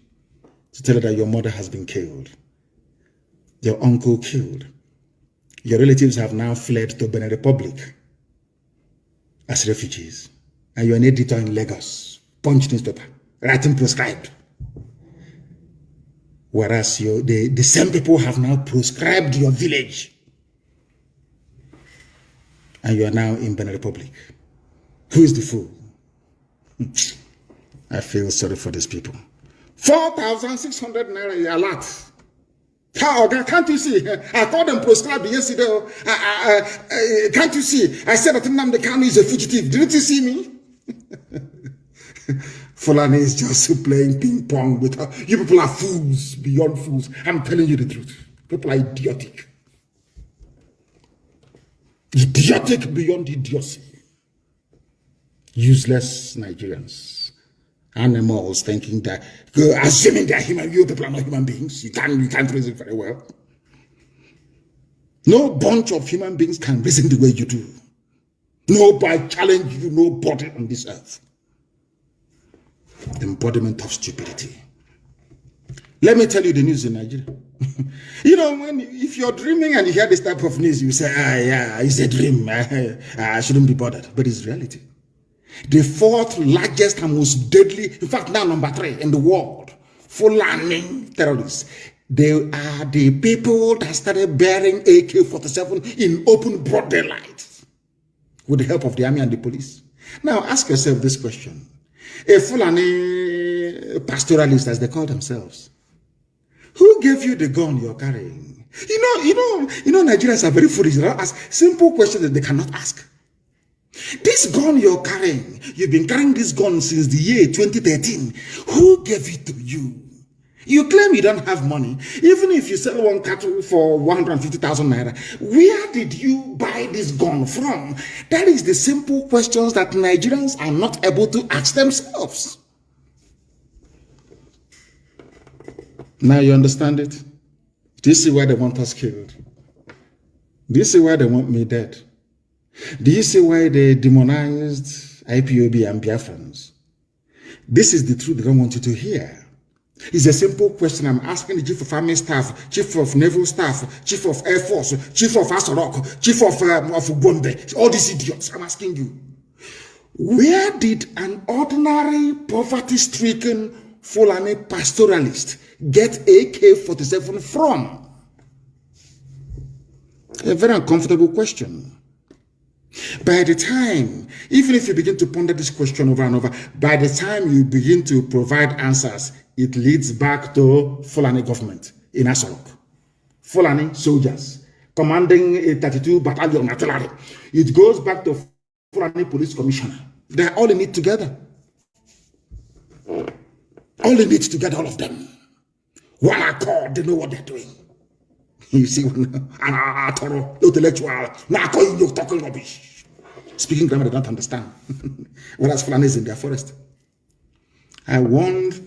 to tell you that your mother has been killed, your uncle killed. Your relatives have now fled to Benin Republic as refugees. And you're an editor in Lagos, Punch newspaper, writing prescribed. Whereas the same people have now proscribed your village. And you are now in Benin Republic. Who is the fool? I feel sorry for these people. 4,600 naira a lot. Can't you see? I called them proscribed yesterday. Can't you see? I said that Nnamdi Kanu is a fugitive. Didn't you see me? Fulani is just playing ping pong with her. You people are fools beyond fools. I'm telling you the truth. People are idiotic. Idiotic beyond idiocy. Useless Nigerians. Animals thinking that, assuming they're human, you people are not human beings. You can't reason very well. No bunch of human beings can reason the way you do. Nobody challenge you, nobody on this earth. Embodiment of stupidity. Let me tell you the news in Nigeria. You know, if you're dreaming and you hear this type of news, you say, yeah, it's a dream. I shouldn't be bothered. But it's reality. The fourth largest and most deadly, in fact, now number 3 in the world, Fulani terrorists. They are the people that started bearing AK-47 in open broad daylight with the help of the army and the police. Now ask yourself this question. A Fulani pastoralist, as they call themselves, who gave you the gun you're carrying? You know, Nigerians are very foolish. They don't ask simple questions that they cannot ask. This gun you're carrying, you've been carrying this gun since the year 2013. Who gave it to you? You claim you don't have money. Even if you sell one cattle for 150,000 naira, where did you buy this gun from? That is the simple questions that Nigerians are not able to ask themselves. Now you understand it? Do you see why they want us killed? Do you see why they want me dead? Do you see why they demonized IPOB and Biafrans? This is the truth they don't want you to hear. It's a simple question I'm asking the Chief of Army Staff, Chief of Naval Staff, Chief of Air Force, Chief of Asorok, Chief of Gombe, all these idiots. I'm asking you, where did an ordinary poverty-stricken Fulani pastoralist get AK-47 from? A very uncomfortable question. By the time, even if you begin to ponder this question over and over, by the time you begin to provide answers, it leads back to Fulani government in Asorok. Fulani soldiers commanding a 32 battalion artillery. It goes back to Fulani police commissioner. They're all in it together. All in it together, all of them. One accord, they know what they're doing. You see, intellectual, you're talking rubbish. Speaking grammar, they don't understand. Whereas Fulani is in their forest. I warned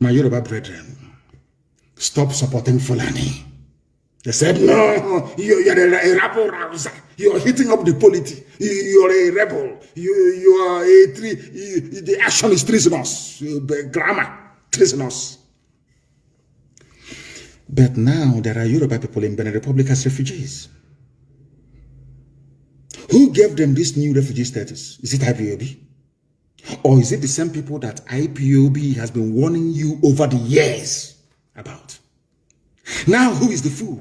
my Yoruba brethren, stop supporting Fulani. They said, no, you're a rabble rouser. You're hitting up the polity. You're a rebel. You are the action is treasonous. Grammar, treasonous. But now there are Yoruba people in Benin Republic as refugees. Who gave them this new refugee status? Is it IPOB? Or is it the same people that IPOB has been warning you over the years about? Now who is the fool?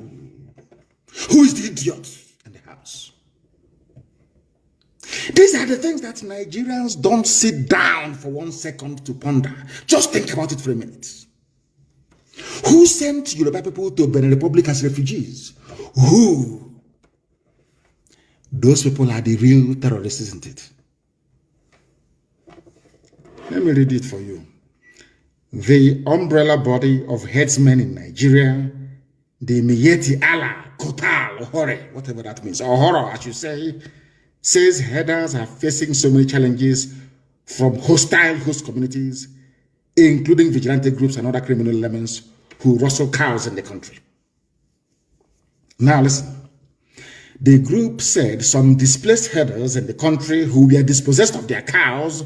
Who is the idiot in the house? These are the things that Nigerians don't sit down for 1 second to ponder. Just think about it for a minute. Who sent Yoruba people to Benin Republic as refugees? Who? Those people are the real terrorists, isn't it? Let me read it for you. the umbrella body of headsmen in Nigeria, the Miyetti Allah, Kotal, Hore, whatever that means, or horror, I should say, says headers are facing so many challenges from hostile host communities, including vigilante groups and other criminal elements who rustle cows in the country. Now listen. The group said some displaced herders in the country who were dispossessed of their cows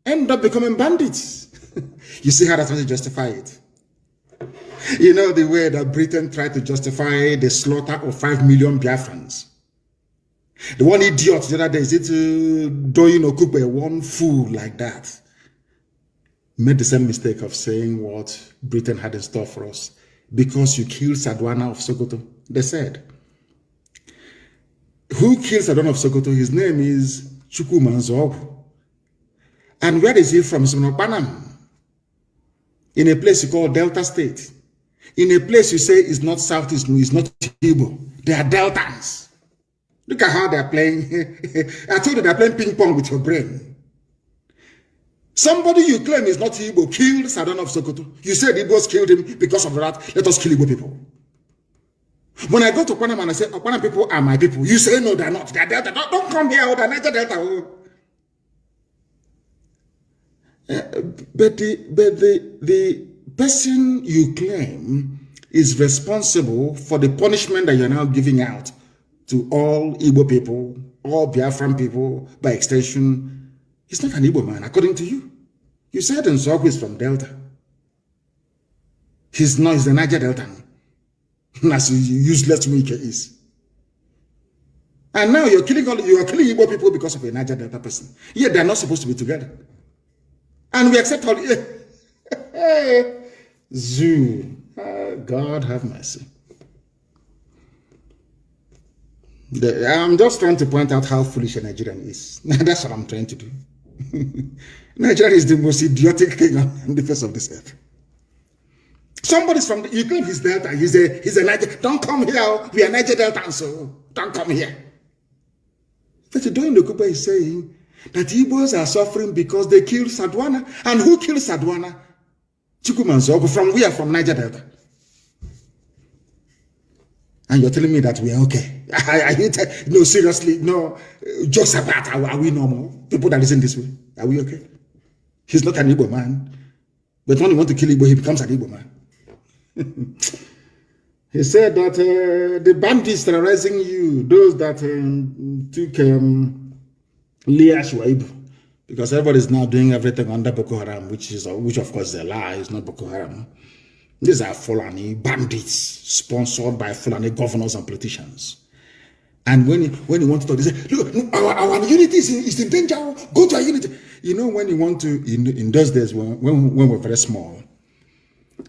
end up becoming bandits. You see how that's going to justify it? You know the way that Britain tried to justify the slaughter of 5 million Biafrans. The one idiot the other day, is it Doyin Okupe, one fool like that, made the same mistake of saying what Britain had in store for us. Because you killed Sadwana of Sokoto, they said. Who killed Sadwana of Sokoto? His name is Chukwumanzogu. And where is he from? He's from Panama. In a place you call Delta State. In a place you say is not Southeast, is not Igbo. They are Deltans. Look at how they're playing. I told you they're playing ping pong with your brain. Somebody you claim is not Igbo killed Sadwana of Sokoto. You said Igbos killed him because of that. Let us kill Igbo people. When I go to Panama and I say, Panama people are my people, you say, no, they're not. They're Delta. Don't come here. They're Niger Delta. But the person you claim is responsible for the punishment that you're now giving out to all Igbo people, all Biafran people, by extension, he's not an Igbo man, according to you. You said Nsogu is from Delta. He's not, he's the Niger Delta. As useless Wike is. And now you are killing Igbo people because of a Niger Delta person. Yet they're not supposed to be together. And we accept all. Zoo. God have mercy. I'm just trying to point out how foolish a Nigerian is. That's what I'm trying to do. Nigeria is the most idiotic thing on the face of this earth. Somebody's from you claim he's Delta. He's a Niger. Don't come here. We are Niger Delta, so don't come here. But Doyin Okupe is saying that Igbos are suffering because they killed Sadwana. And who killed Sadwana? Chukwumanzogu. From where? From Niger Delta. And you're telling me that we are okay. No, seriously, no. Jokes about, are we normal? People that listen this way, are we okay? He's not an Igbo man. But when you want to kill Igbo, he becomes an Igbo man. He said that the bandits terrorizing you, those that took Leah Shuaibu, because everybody is now doing everything under Boko Haram, which of course is a lie. It's not Boko Haram. These are Fulani bandits sponsored by Fulani governors and politicians. And when you want to talk, they say, look, our unity is in danger. Go to our unity. You know, when you want to, in those days when we're very small,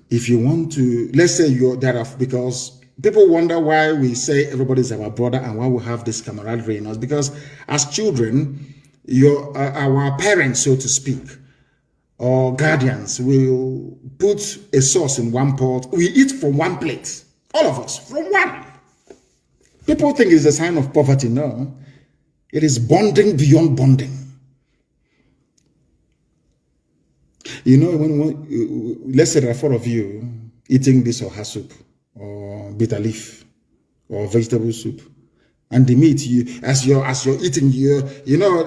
if you want to, let's say you're there, because people wonder why we say everybody's our brother and why we have this camaraderie in us. Because as children, our parents, so to speak, or guardians will put a sauce in one pot. We eat from one plate. All of us, from one. People think it's a sign of poverty. No. It is bonding beyond bonding. You know, when let's say there are 4 of you eating this oha soup, or bitter leaf, or vegetable soup, and the meat, as you're eating, you know,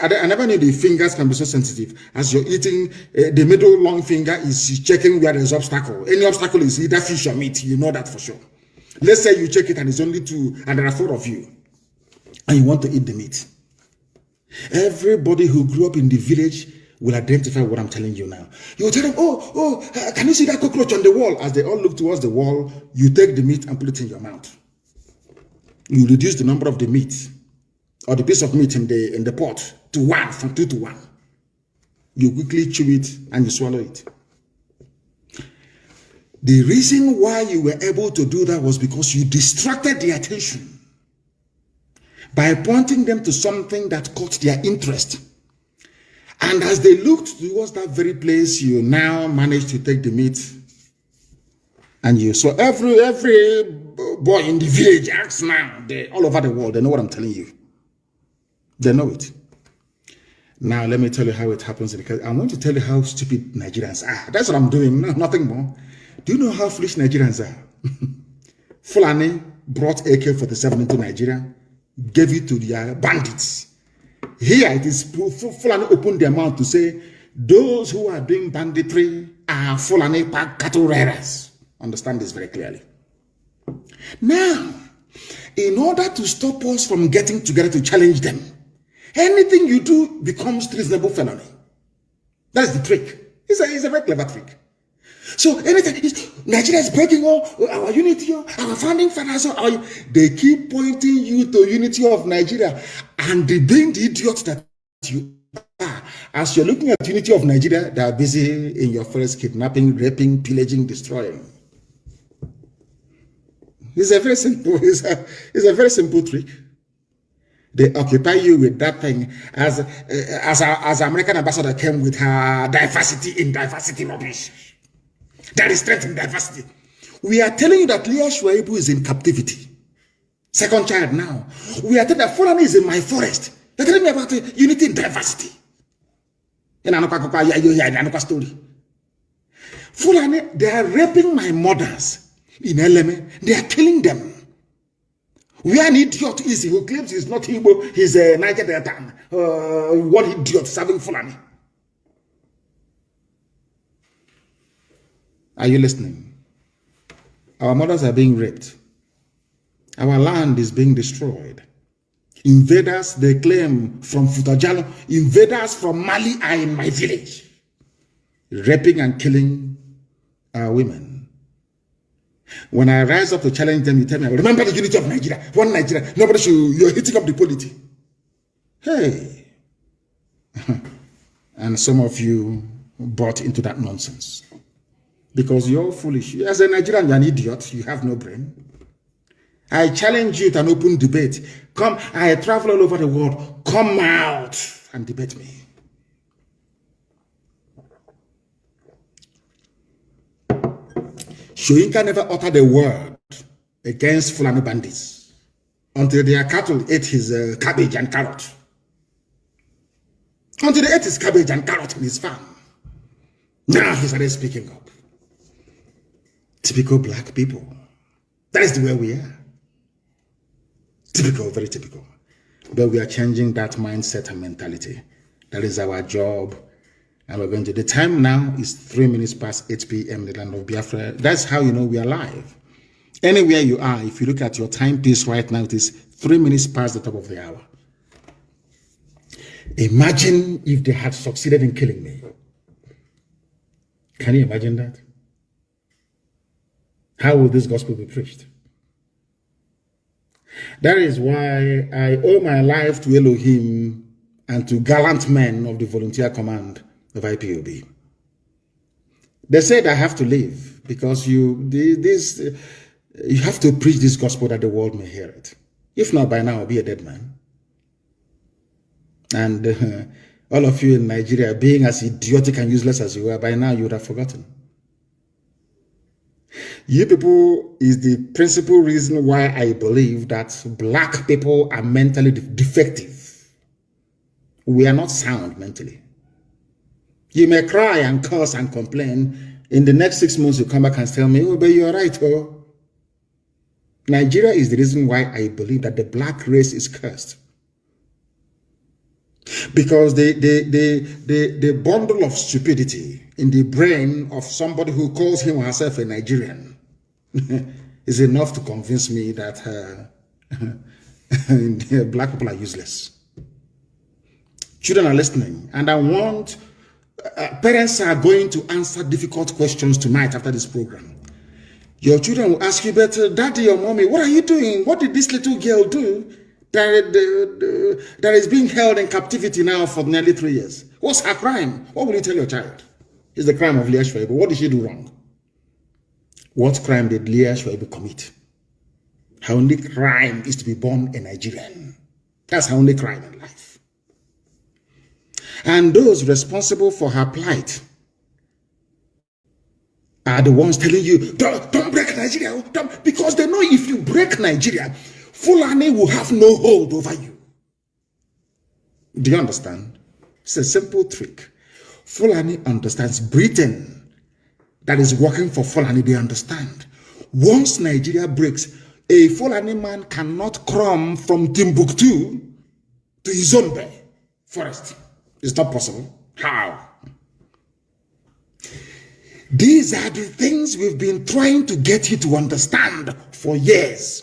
I never knew the fingers can be so sensitive. As you're eating, the middle long finger is checking where there's obstacle. Any obstacle is either fish or meat. You know that for sure. Let's say you check it and it's only 2, and there are 4 of you, and you want to eat the meat. Everybody who grew up in the village will identify what I'm telling you now. You tell them, oh, can you see that cockroach on the wall? As they all look towards the wall, you take the meat and put it in your mouth. You reduce the number of the meat or the piece of meat in the pot to 1, from 2 to 1. You quickly chew it and you swallow it. The reason why you were able to do that was because you distracted their attention by pointing them to something that caught their interest. And as they looked towards that very place, you now managed to take the meat. And you saw every boy in the village acts now, all over the world, they know what I'm telling you. They know it. Now, let me tell you how it happens. Because I want to tell you how stupid Nigerians are. That's what I'm doing, nothing more. Do you know how foolish Nigerians are? Fulani brought AK-47 into Nigeria, gave it to their bandits. Here it is, Fulani opened their mouth to say, those who are doing banditry are Fulani cattle raiders. Understand this very clearly. Now, in order to stop us from getting together to challenge them, anything you do becomes treasonable felony. That's the trick. It's a very clever trick. So anything, Nigeria is breaking all our unity, our founding fathers, they keep pointing you to unity of Nigeria, and being the idiots that you are, as you're looking at unity of Nigeria, they are busy in your forest kidnapping, raping, pillaging, destroying. It's a very simple trick. They occupy you with that thing as American ambassador came with her diversity in diversity rubbish. There is strength in diversity. We are telling you that Leah Shuaibu is in captivity. Second child now. We are telling that Fulani is in my forest. They're telling me about unity in diversity. In Anoka story. Fulani, they are raping my mothers in Eleme. They are killing them. We are an idiot is who claims he's not Igbo, he's a Niger Delta. What idiot serving Fulani? Are you listening? Our mothers are being raped. Our land is being destroyed. Invaders, they claim from Futajalo, invaders from Mali are in my village, raping and killing our women. When I rise up to challenge them, you tell me, remember the unity of Nigeria, one Nigeria, nobody should, you're hitting up the polity. Hey. And some of you bought into that nonsense. Because you're foolish. As a Nigerian, you're an idiot. You have no brain. I challenge you to an open debate. Come, I travel all over the world. Come out and debate me. Shoyinka never uttered a word against Fulani bandits until their cattle ate his cabbage and carrot. Until they ate his cabbage and carrot in his farm. Now he started speaking up. Typical black people. That is the way we are. Typical, very typical. But we are changing that mindset and mentality. That is our job. And we're going to, the time now is 3 minutes past 8 p.m. in the land of Biafra. That's how you know we are live. Anywhere you are, if you look at your timepiece right now, it is 3 minutes past the top of the hour. Imagine if they had succeeded in killing me. Can you imagine that? How will this gospel be preached? That is why I owe my life to Elohim and to gallant men of the volunteer command of IPOB. They said I have to leave because you have to preach this gospel that the world may hear it. If not, by now I'll be a dead man. And all of you in Nigeria, being as idiotic and useless as you are, by now you would have forgotten. You people is the principal reason why I believe that black people are mentally defective. We are not sound mentally. You may cry and curse and complain. In the next 6 months, you come back and tell me, oh, but you're right, oh. Nigeria is the reason why I believe that the black race is cursed. Because the bundle of stupidity in the brain of somebody who calls him or herself a Nigerian is enough to convince me that black people are useless. Children are listening, and I want parents are going to answer difficult questions tonight after this program. Your children will ask you, but daddy or mommy, what are you doing? What did this little girl do that is being held in captivity now for nearly 3 years? What's her crime? What will you tell your child? It's the crime of Leah Shuaibu. What did she do wrong? What crime did Leah Shuaibu commit? Her only crime is to be born a Nigerian. That's her only crime in life. And those responsible for her plight are the ones telling you, don't break Nigeria, because they know if you break Nigeria, Fulani will have no hold over you. Do you understand? It's a simple trick. Fulani understands. Britain, that is working for Fulani, they understand. Once Nigeria breaks, a Fulani man cannot come from Timbuktu to Izombe forest. It's not possible. How? These are the things we've been trying to get you to understand for years,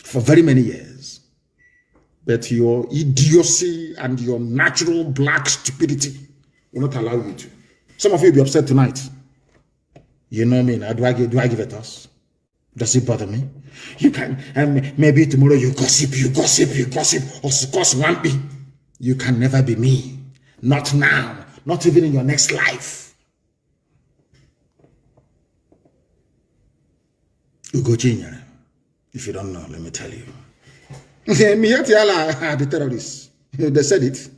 for very many years. But your idiocy and your natural black stupidity will not allow you to. Some of you will be upset tonight. You know me now. Do I give it us? Does it bother me? You can, and maybe tomorrow you gossip, or cause lumpy. You can never be me. Not now. Not even in your next life. Ugo Jr., if you don't know, let me tell you. The terrorists. They said it.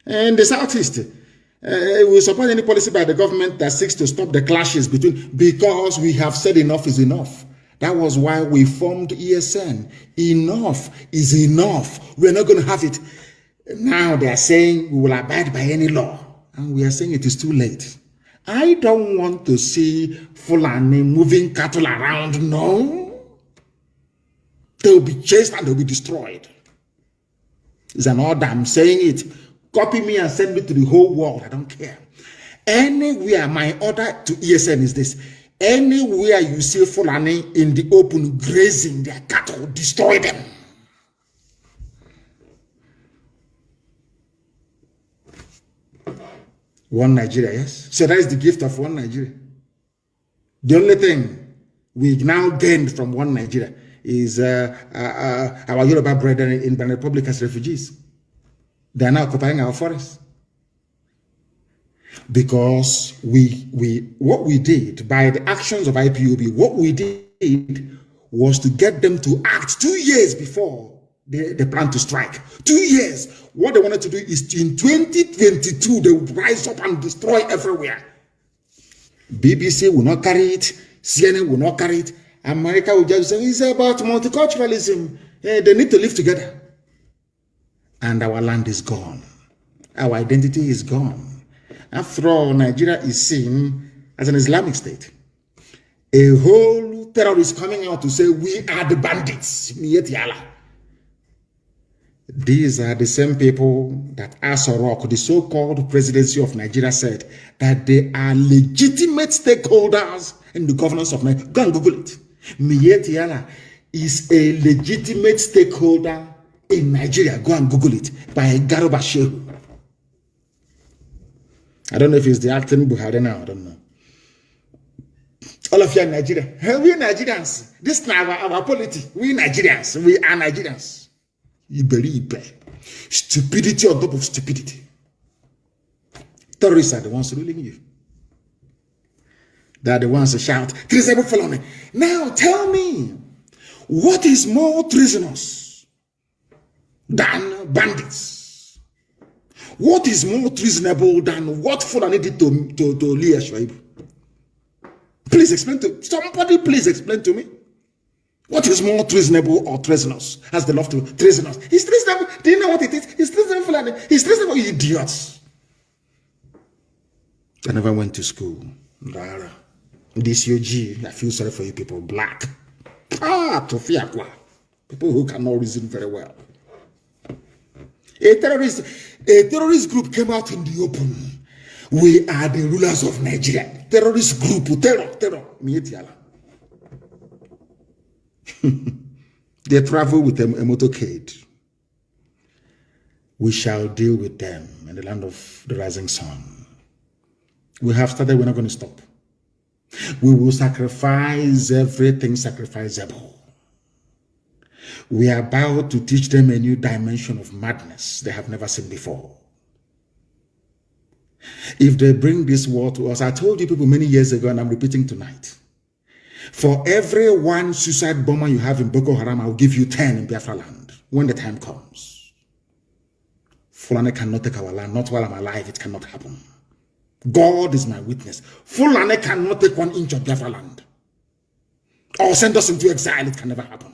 And the Southeast will support any policy by the government that seeks to stop the clashes between, because we have said enough is enough. That was why we formed ESN. Enough is enough. We're not going to have it. Now they are saying we will abide by any law. And we are saying it is too late. I don't want to see Fulani moving cattle around. No. They'll be chased and they'll be destroyed. It's an order. I'm saying it. Copy me and send me to the whole world. I don't care. Anywhere, my order to ESN is this. Anywhere you see Fulani in the open grazing their cattle, destroy them. One Nigeria, yes? So that is the gift of one Nigeria. The only thing we now gained from one Nigeria is our Yoruba brethren in the Republic as refugees. They are now occupying our forests. Because what we did by the actions of IPOB, what we did was to get them to act 2 years before they plan to strike. 2 years. What they wanted to do is in 2022, they would rise up and destroy everywhere. BBC will not carry it. CNN will not carry it. America will just say, it's about multiculturalism. They need to live together. And our land is gone. Our identity is gone. After all, Nigeria is seen as an Islamic state. A whole terrorist coming out to say, we are the bandits. These are the same people that Asorok, the so-called presidency of Nigeria, said that they are legitimate stakeholders in the governance of Nigeria. Go and Google it. Mietiala is a legitimate stakeholder in Nigeria. Go and Google it. By Garuba Shehu. I don't know if it's the acting Buhari now. I don't know. All of you are Nigeria. We Nigerians. This is our polity. We Nigerians. We are Nigerians. Stupidity on top of stupidity. Terrorists are the ones ruling you. They are the ones who shout, treasonable felony. Now tell me, what is more treasonous than bandits? What is more treasonable than what Fulani did to Leah Shuaibu? Please explain to somebody. Please explain to me. What is more treasonable or treasonous? Has the love to treasonous? He's treasonable. Do you know what it is? He's treasonable, Fulani. He's treasonable, you idiots. I never went to school. Rara. This UG, I feel sorry for you people. Black. Tofiakwa. People who cannot reason very well. A terrorist group came out in the open. We are the rulers of Nigeria. Terrorist group, terror. Mietiala. They travel with a motorcade. We shall deal with them in the land of the rising sun. We have started, we're not going to stop. We will sacrifice everything sacrificable. We are about to teach them a new dimension of madness they have never seen before. If they bring this war to us, I told you people many years ago, and I'm repeating tonight, for every one suicide bomber you have in Boko Haram, I'll give you 10 in Biafra land when the time comes. Fulani cannot take our land, not while I'm alive, it cannot happen. God is my witness. Fulani cannot take 1 inch of Biafra land or send us into exile, it can never happen.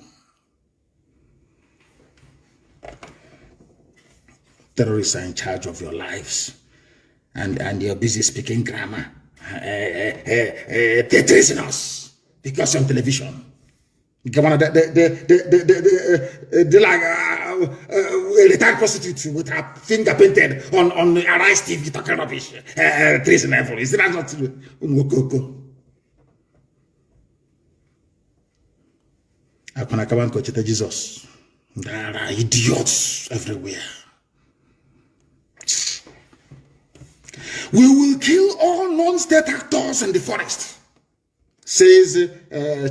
Terrorists are in charge of your lives, and you're busy speaking grammar. They're tracing us because on television. They're like a retired prostitute with her finger painted on Arise TV talking rubbish. Treason level. Is that not true? Jesus. There are idiots everywhere. We will kill all non-state actors in the forest, says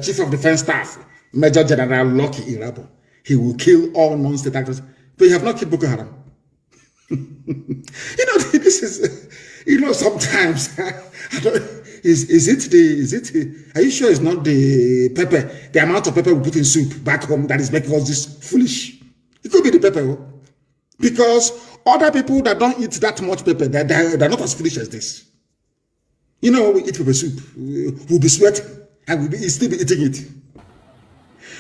Chief of Defense Staff, Major General Lucky Irabo. He will kill all non-state actors. But you have not killed Boko Haram. This is, sometimes, are you sure it's not the pepper, the amount of pepper we put in soup back home that is making us this foolish? It could be the pepper. Because other people that don't eat that much pepper, they're not as foolish as this. We eat pepper soup, we'll be sweating, and we'll still be eating it.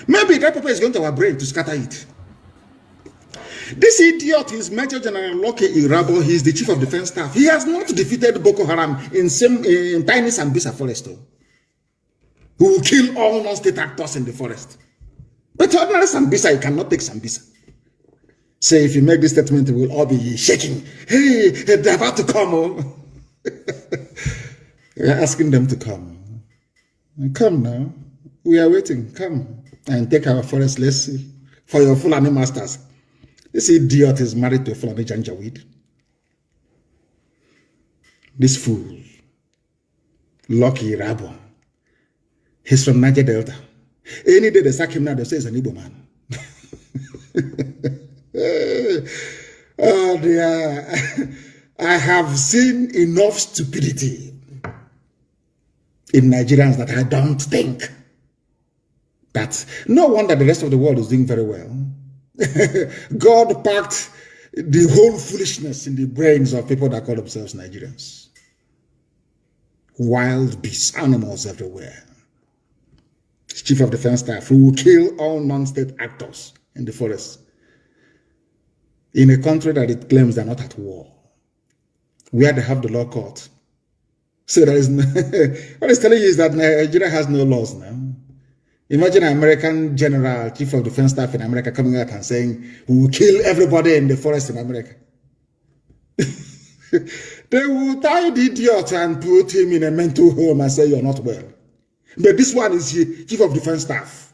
Maybe that pepper is going to our brain to scatter it. This idiot is Major General Lucky Irabo. He is the Chief of Defense Staff. He has not defeated Boko Haram in tiny Sambisa forest. Who will kill all non-state actors in the forest. But ordinary Sambisa, you cannot take Sambisa. Say, if you make this statement, we will all be shaking. Hey, they're about to come. We are asking them to come. Come now. We are waiting. Come and take our forest. Let's see. For your Fulani masters. This idiot is married to a Fulani Janjaweed. This fool, Lucky Rabo, he's from Niger Delta. Any day they sack him now, they say he's an Igbo man. Oh dear. I have seen enough stupidity in Nigerians that I don't think that no wonder the rest of the world is doing very well. God packed the whole foolishness in the brains of people that call themselves Nigerians. Wild beasts, animals everywhere. Chief of Defense Staff who will kill all non-state actors in the forest. In a country that it claims they're not at war. Where they have the law court. So there is no, what it's telling you is that Nigeria has no laws now. Imagine an American general, Chief of Defense Staff in America coming out and saying, we will kill everybody in the forest in America. They will tie the idiot and put him in a mental home and say, you're not well. But this one is the Chief of Defense Staff.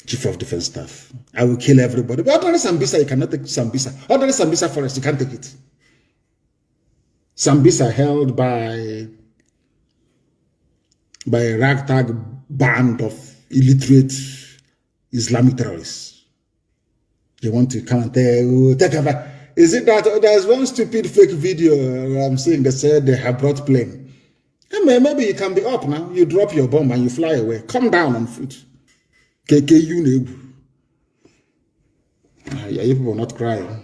Chief of Defense Staff. I will kill everybody. But ordinary Sambisa, you cannot take Sambisa. Ordinary Sambisa forest, you can't take it. Sambisa held by a ragtag band of illiterate Islamic terrorists. They want to come and take over. Is it that there's one stupid fake video I'm seeing that said they have brought plane? Maybe you can be up now. You drop your bomb and you fly away. Come down on foot. KKU. You people not crying.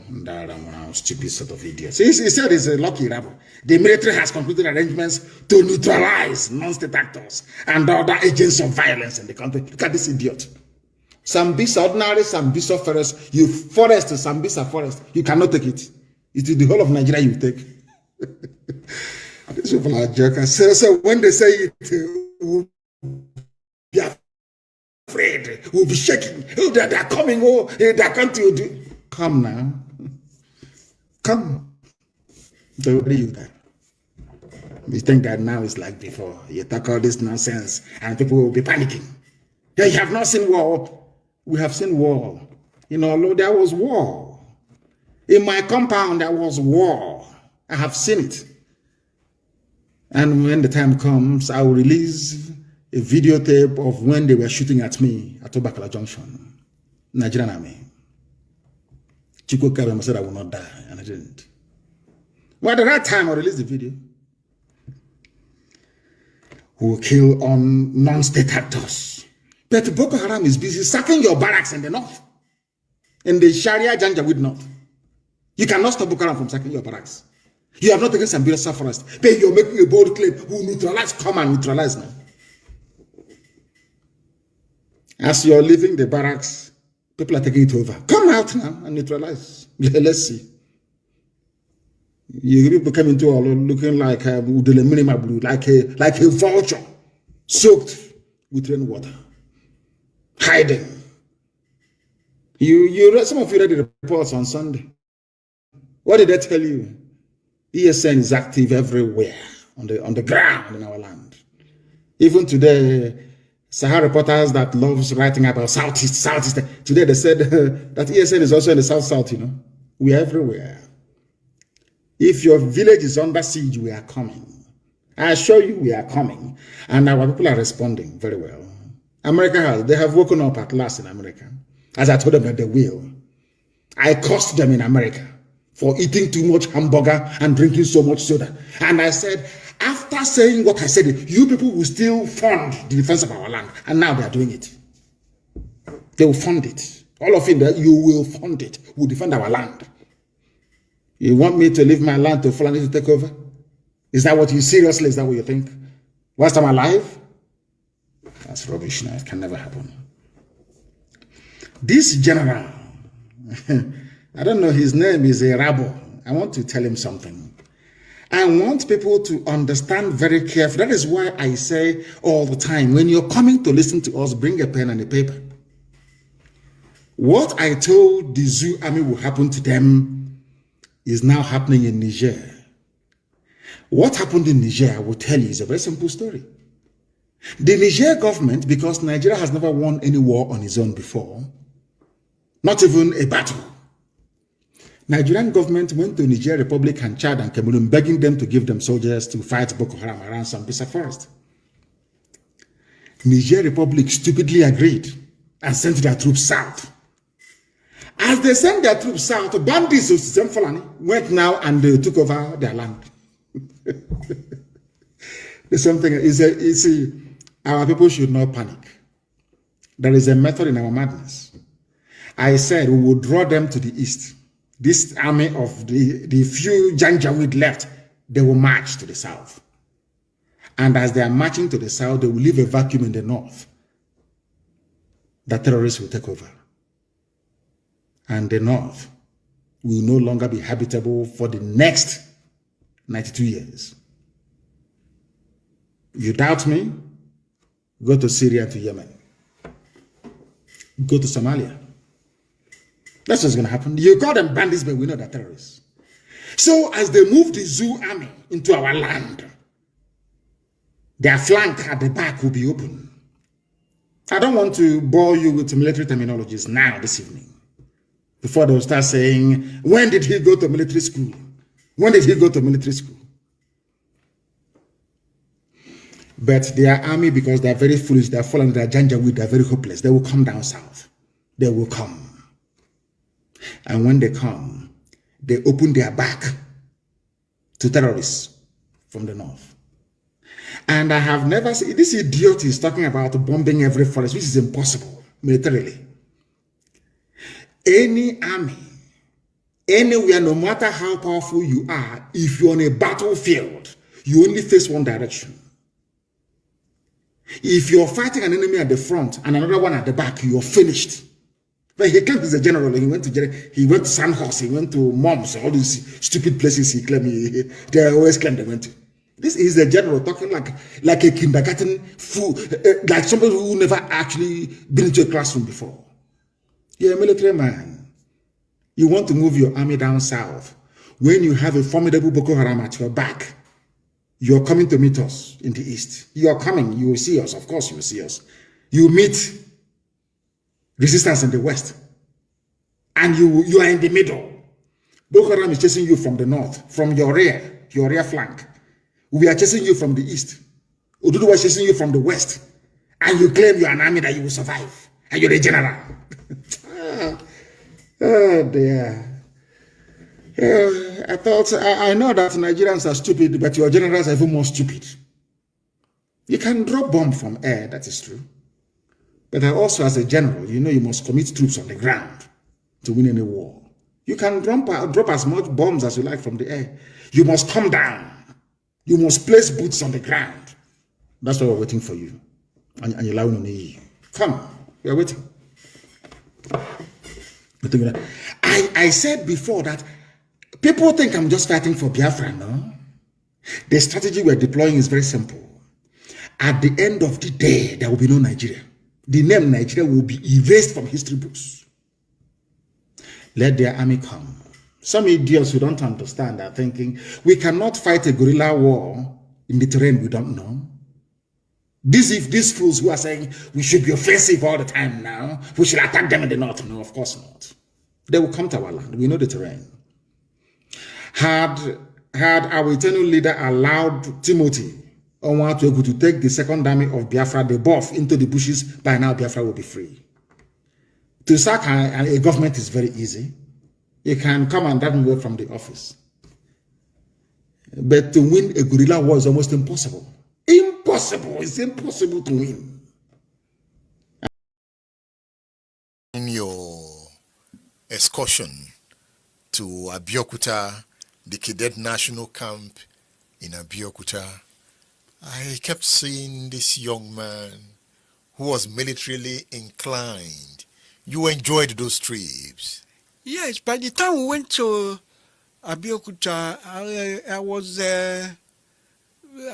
Stupid sort of idiots. He said it's a Lucky Rabo. The military has completed arrangements to neutralize non-state actors and other agents of violence in the country. Look at this idiot. Sambisa, ordinary Sambisa forest, Sambisa forest, you cannot take it. It is the whole of Nigeria you take. These people are jokers. So when they say it, we'll be afraid, we'll be shaking. Oh, they're coming, they're coming to do. Come now. Come. Don't worry you that. You think that now is like before. You talk all this nonsense and people will be panicking. Yeah, you have not seen war. We have seen war. There was war. In my compound, there was war. I have seen it. And when the time comes, I will release a videotape of when they were shooting at me at Obakala Junction, Nigerian Army. Chiko Kabema said I will not die, and I didn't. Well, at the right time, I released the video. Who will kill on non-state actors. But Boko Haram is busy sacking your barracks in the north. In the Sharia Janjaweed north. You cannot stop Boko Haram from sacking your barracks. You have not taken some Sambisa forest. But you're making a bold claim. Who neutralize? Come and neutralize now. As you're leaving the barracks, People are taking it over. Come out now and neutralize. Let's see. You people come into all looking like a vulture soaked with rainwater, hiding. Some of you read the reports on Sunday. What did they tell you? ESN is active everywhere on the ground in our land. Even today, Sahara reporters that loves writing about Southeast. Today they said that ESN is also in the South, We are everywhere. If your village is under siege, we are coming. I assure you we are coming. And our people are responding very well. They have woken up at last in America. As I told them that they will. I cursed them in America for eating too much hamburger and drinking so much soda. And I said, after saying what I said, you people will still fund the defense of our land. And now they are doing it. They will fund it. All of you will fund it. We'll defend our land. You want me to leave my land to Fulani to take over? Is that what you seriously? Is that what you think? Whilst I'm alive? That's rubbish. No, it can never happen. This general, I don't know, his name is Erabo. I want to tell him something. I want people to understand very carefully. That is why I say all the time, when you're coming to listen to us, bring a pen and a paper. What I told the Zoo army will happen to them is now happening in Niger. What happened in Niger, I will tell you, is a very simple story. The Niger government, because Nigeria has never won any war on its own before, not even a battle. Nigerian government went to Niger Republic and Chad and Cameroon begging them to give them soldiers to fight Boko Haram around Sambisa Forest. Niger Republic stupidly agreed and sent their troops south. As they sent their troops south, bandits of Fulani went now and they took over their land. The same thing is, our people should not panic. There is a method in our madness. I said we will draw them to the east. This army of the few Janjaweed left, they will march to the south. And as they are marching to the south, they will leave a vacuum in the north. The terrorists will take over. And the north will no longer be habitable for the next 92 years. You doubt me? Go to Syria and to Yemen. Go to Somalia. That's what's going to happen. You call them bandits, but we know they're terrorists. So as they move the Zoo army into our land, their flank at the back will be open. I don't want to bore you with military terminologies now this evening. Before they'll start saying, when did he go to military school? When did he go to military school? But their army, because they're very foolish, they're fallen, they're Janjaweed, they're very hopeless. They will come down south. They will come. And when they come, they open their back to terrorists from the north. And I have never seen, this idiot is talking about bombing every forest, which is impossible militarily. Any army, anywhere, no matter how powerful you are, if you're on a battlefield, you only face one direction. If you're fighting an enemy at the front and another one at the back, you're finished. But he claimed he's a general. He went to Sandhurst, he went to Moms, all these stupid places he claimed they always claim they went to. This is a general talking like a kindergarten fool, like somebody who never actually been into a classroom before. You're a military man. You want to move your army down south. When you have a formidable Boko Haram at your back, you're coming to meet us in the east. You are coming. You will see us. Of course you will see us. You meet resistance in the west. And you are in the middle. Boko Haram is chasing you from the north, from your rear flank. We are chasing you from the east. Oduduwa is chasing you from the west. And you claim you are an army that you will survive. And you're a general. Oh dear. I know that Nigerians are stupid, but your generals are even more stupid. You can drop bomb from air, that is true. But also as a general, you know you must commit troops on the ground to win any war. You can drop as much bombs as you like from the air. You must come down. You must place boots on the ground. That's why we're waiting for you. And you come, we are waiting. I said before that people think I'm just fighting for Biafra, no? The strategy we're deploying is very simple. At the end of the day, there will be no Nigeria. The name Nigeria will be erased from history books. Let their army come. Some idiots who don't understand are thinking, we cannot fight a guerrilla war in the terrain we don't know. These fools who are saying we should be offensive all the time now, we should attack them in the north. No, of course not. They will come to our land. We know the terrain. Had our eternal leader allowed Timothy Onwatuegu to take the second army of Biafra, the buff, into the bushes, by now Biafra will be free. To sack a government is very easy. You can come and drive away from the office. But to win a guerrilla war is almost impossible. Impossible. It's impossible to win. In your excursion to Abeokuta, the Cadet National Camp in Abeokuta, I kept seeing this young man who was militarily inclined. You enjoyed those trips. Yes, by the time we went to Abeokuta, I was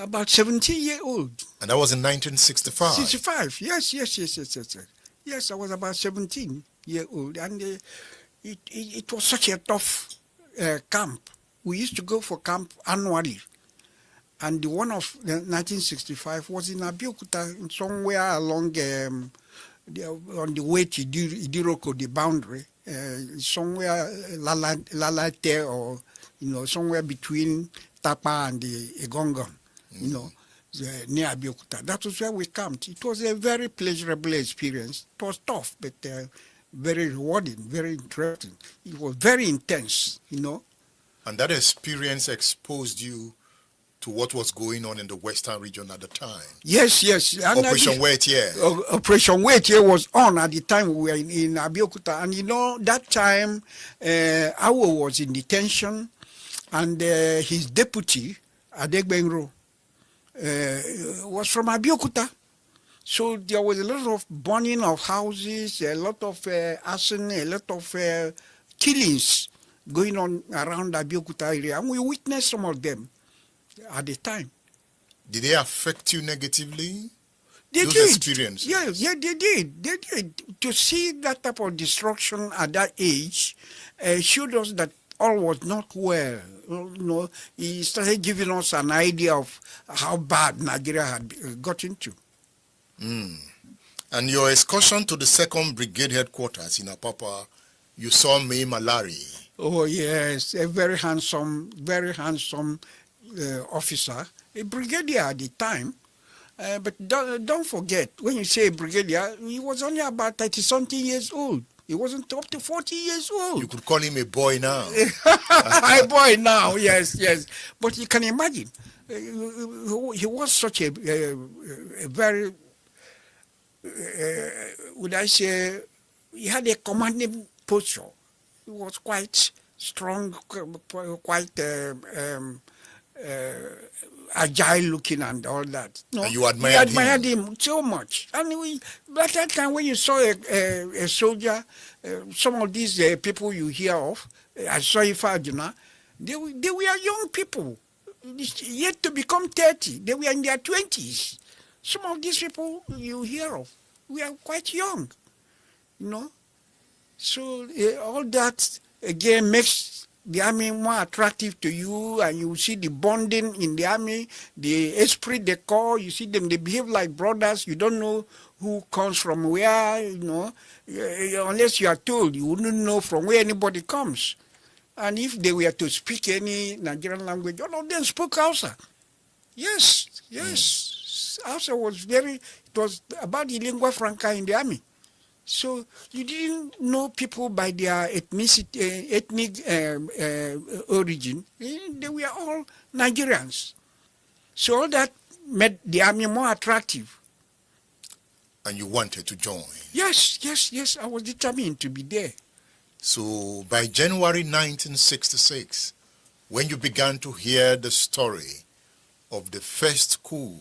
about 17 years old. And that was in 1965. 65, yes. Yes, I was about 17 years old. And it was such a tough camp. We used to go for camp annually. And the one of 1965 was in Abeokuta, somewhere along on the way to Idiroko, the boundary, somewhere Lalate, or somewhere between Tapa and the Egongon, near Abeokuta. That was where we camped. It was a very pleasurable experience. It was tough, but very rewarding, very interesting. It was very intense, And that experience exposed you to what was going on in the Western region at the time. Yes. And Operation Wettier. Operation Wettier was on at the time we were in Abeokuta. And that time, Awo was in detention, and his deputy, Adegbenro, was from Abeokuta. So there was a lot of burning of houses, a lot of arson, a lot of killings going on around Abeokuta area. And we witnessed some of them at the time. Did they affect you negatively? They Those did. experiences? Yeah, they did. They did. To see that type of destruction at that age showed us that all was not well. He started giving us an idea of how bad Nigeria had got into. And your excursion to the 2nd Brigade headquarters in Apapa, you saw May Malari. Oh, yes, a very handsome officer, a brigadier at the time. But don't forget, when you say brigadier, he was only about 30-something years old. He wasn't up to 40 years old. You could call him a boy now. A boy now, yes. But you can imagine, he was such a very, would I say, he had a commanding posture. He was quite strong, quite agile looking and all that. And you admired him so much. And by that time when you saw a soldier, some of these people you hear of, I saw Ifaduna, they were young people, yet to become 30. They were in their 20s. Some of these people you hear of, we are quite young, So all that, again, makes the army more attractive to you, and you see the bonding in the army, the esprit de corps. You see them, they behave like brothers. You don't know who comes from where, unless you are told. You wouldn't know from where anybody comes. And if they were to speak any Nigerian language, all of them spoke Hausa. Yes. Hausa was it was about the lingua franca in the army. So you didn't know people by their ethnicity, ethnic origin. They were all Nigerians. So all that made the army more attractive. And you wanted to join? Yes. I was determined to be there. So by January 1966, when you began to hear the story of the first coup,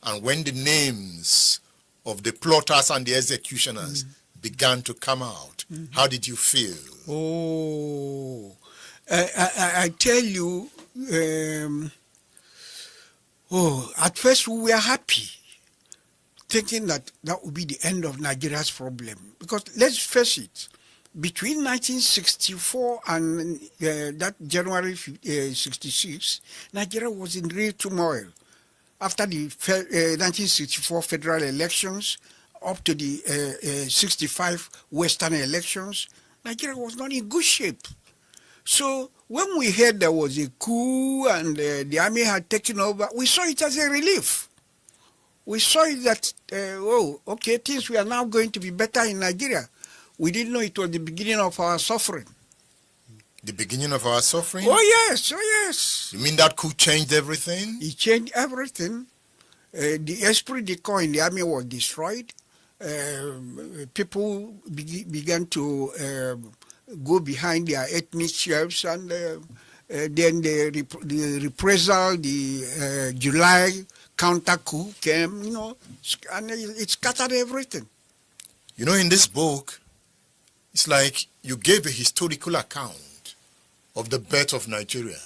and when the names of the plotters and the executioners began to come out, how did you feel? Oh, I tell you, at first we were happy, thinking that that would be the end of Nigeria's problem. Because let's face it, between 1964 and that January 66, Nigeria was in real turmoil. After the 1964 federal elections, up to the 65 Western elections, Nigeria was not in good shape. So when we heard there was a coup and the army had taken over, we saw it as a relief. We saw it that, okay, things were now going to be better in Nigeria. We didn't know it was the beginning of our suffering. The beginning of our suffering? Oh yes, oh yes. You mean that coup changed everything? It changed everything. The esprit de corps in the army was destroyed. People began to go behind their ethnic chiefs, and then the reprisal, the July counter coup came, and it scattered everything. You know, in this book, it's like you gave a historical account of the birth of Nigeria.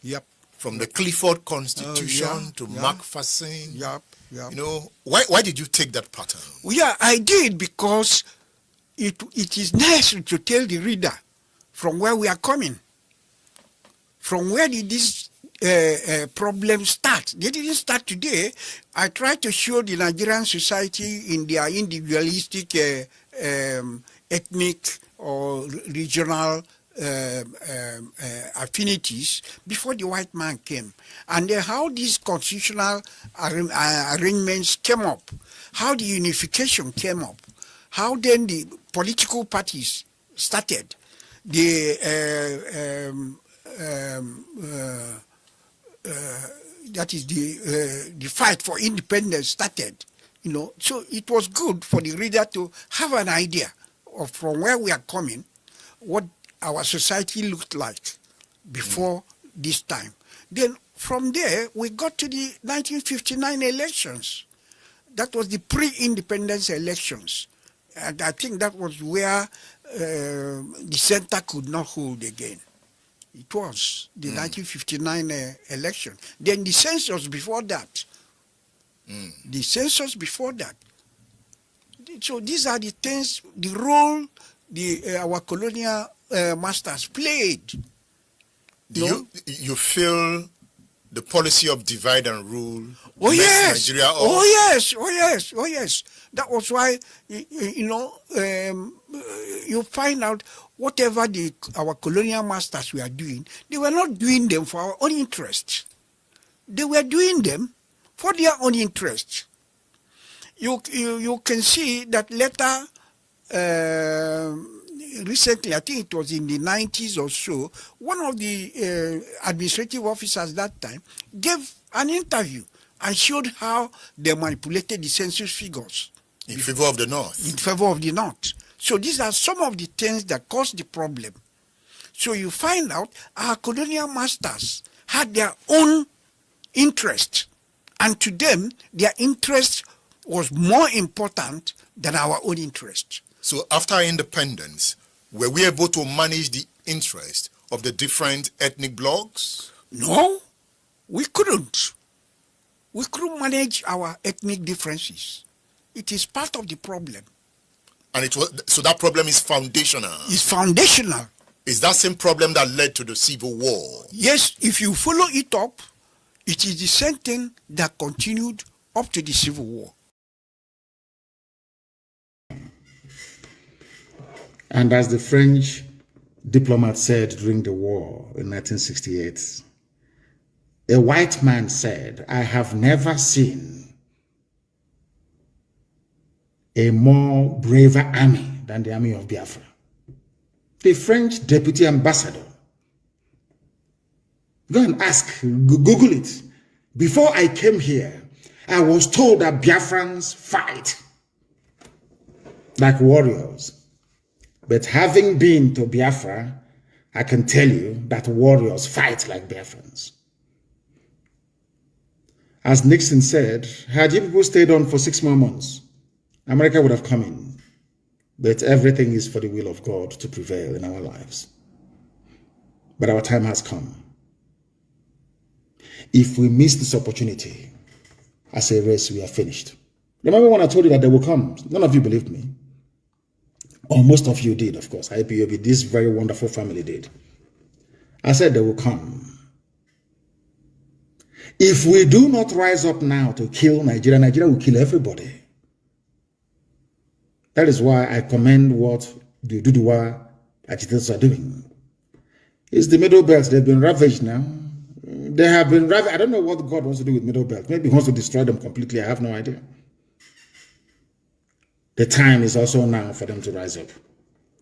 Yep. From the Clifford Constitution to Macpherson. Yep. You know, why did you take that pattern? Yeah, I did because it is necessary to tell the reader from where we are coming. From where did this problem start? They didn't start today. I tried to show the Nigerian society in their individualistic, ethnic or regional affinities before the white man came, and how these constitutional arrangements came up, how the unification came up, how then the political parties started, that is the fight for independence started. So it was good for the reader to have an idea of from where we are coming, what our society looked like before this time. Then from there, we got to the 1959 elections. That was the pre-independence elections. And I think that was where the center could not hold again. It was the 1959 election. Then the census before that. The census before that. So these are the things, the role our colonial masters played. Do you feel the policy of divide and rule messed yes. Nigeria off? Oh yes. That was why, you find out whatever our colonial masters were doing, they were not doing them for our own interest. They were doing them for their own interest. You can see that later, recently, I think it was in the 90s or so, one of the administrative officers that time gave an interview and showed how they manipulated the census figures. In favor of the North. In favor of the North. So these are some of the things that caused the problem. So you find out our colonial masters had their own interest. And to them, their interest was more important than our own interest. So after independence, were we able to manage the interest of the different ethnic blocks? No, we couldn't. We couldn't manage our ethnic differences. It is part of the problem. And so that problem is foundational. It's foundational. Is that same problem that led to the Civil War? Yes, if you follow it up, it is the same thing that continued up to the Civil War. And as the French diplomat said during the war in 1968, a white man said, "I have never seen a more braver army than the army of Biafra." The French deputy ambassador. Go and ask, Google it. Before I came here, I was told that Biafrans fight like warriors. But having been to Biafra, I can tell you that warriors fight like Biafrans. As Nixon said, had you people stayed on for 6 more months, America would have come in. But everything is for the will of God to prevail in our lives. But our time has come. If we miss this opportunity, as a race, we are finished. Remember when I told you that they will come? None of you believed me. Or most of you did, of course. IPOB, this very wonderful family did. I said they will come. If we do not rise up now to kill Nigeria, Nigeria will kill everybody. That is why I commend what the Duduwa agitators are doing. It's the Middle Belt. They've been ravaged now. They have been ravaged. I don't know what God wants to do with Middle Belt. Maybe he wants to destroy them completely. I have no idea. The time is also now for them to rise up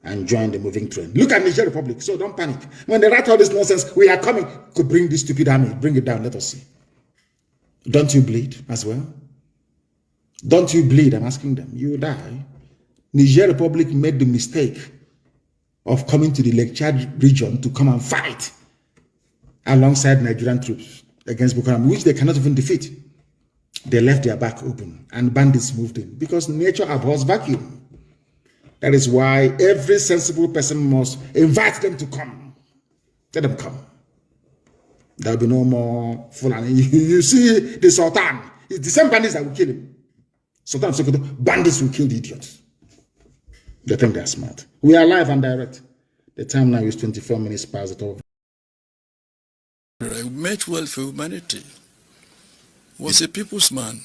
and join the moving train. Look at Niger Republic. So don't panic. When they write all this nonsense, we are coming to bring this stupid army. Bring it down. Let us see. Don't you bleed as well? Don't you bleed? I'm asking them. You die. Niger Republic made the mistake of coming to the Lake Chad region to come and fight alongside Nigerian troops against Boko Haram, which they cannot even defeat. They left their back open and bandits moved in because nature abhors vacuum. That is why every sensible person must invite them to come. Let them come. There will be no more Fulani. You see the Sultan. It's the same bandits that will kill him. Sultan of Sokoto, bandits will kill the idiots. They think they're smart. We are live and direct. The time now is 24 minutes past the top. He meant well for humanity. Was a people's man.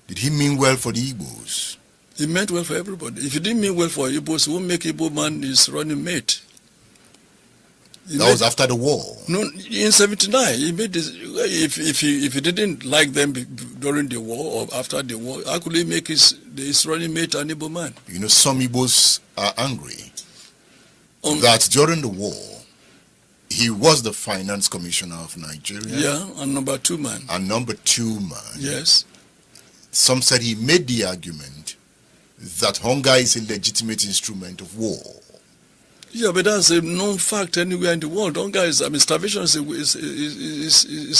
Did he mean well for the Igbos? He meant well for everybody. If he didn't mean well for Igbos, he won't make Igbo man his running mate. That was after the war. No, in 79, he made this. If he didn't like them during the war or after the war, how could he make his running mate an Igbo man? You know, some Igbos are angry that during the war, he was the finance commissioner of Nigeria. Yeah, and number two man. And number two man. Yes. Some said he made the argument that hunger is a legitimate instrument of war. Yeah, but that's a known fact anywhere in the world. Hunger is, starvation is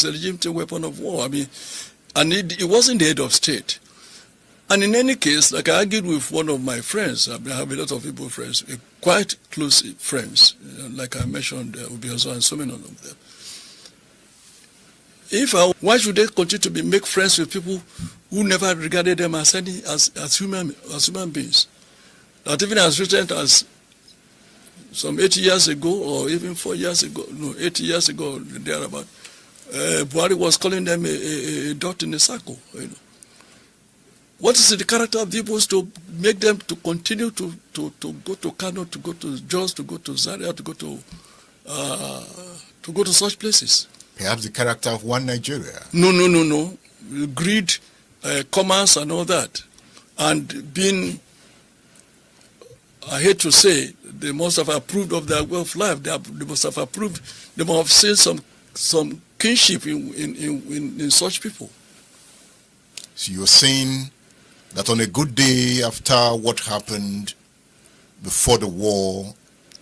a legitimate weapon of war. And it wasn't the head of state. And in any case, like I argued with one of my friends, I have a lot of Igbo friends, quite close friends, like I mentioned, Ubiozo and so many of them. Why should they continue to make friends with people who never regarded them as human beings? That even as recent as some 80 years ago, or even 4 years ago, 80 years ago, thereabout, Buhari was calling them a dot in a circle. You know. What is the character of the Igbos to make them to continue to go to Kano, to go to Jos, to go to Zaria, to go to such places? Perhaps the character of one Nigeria. No. Greed, commerce, and all that, and being. I hate to say, they must have approved of their way of life. They must have approved. They must have seen some kinship in such people. So you're saying that on a good day after what happened before the war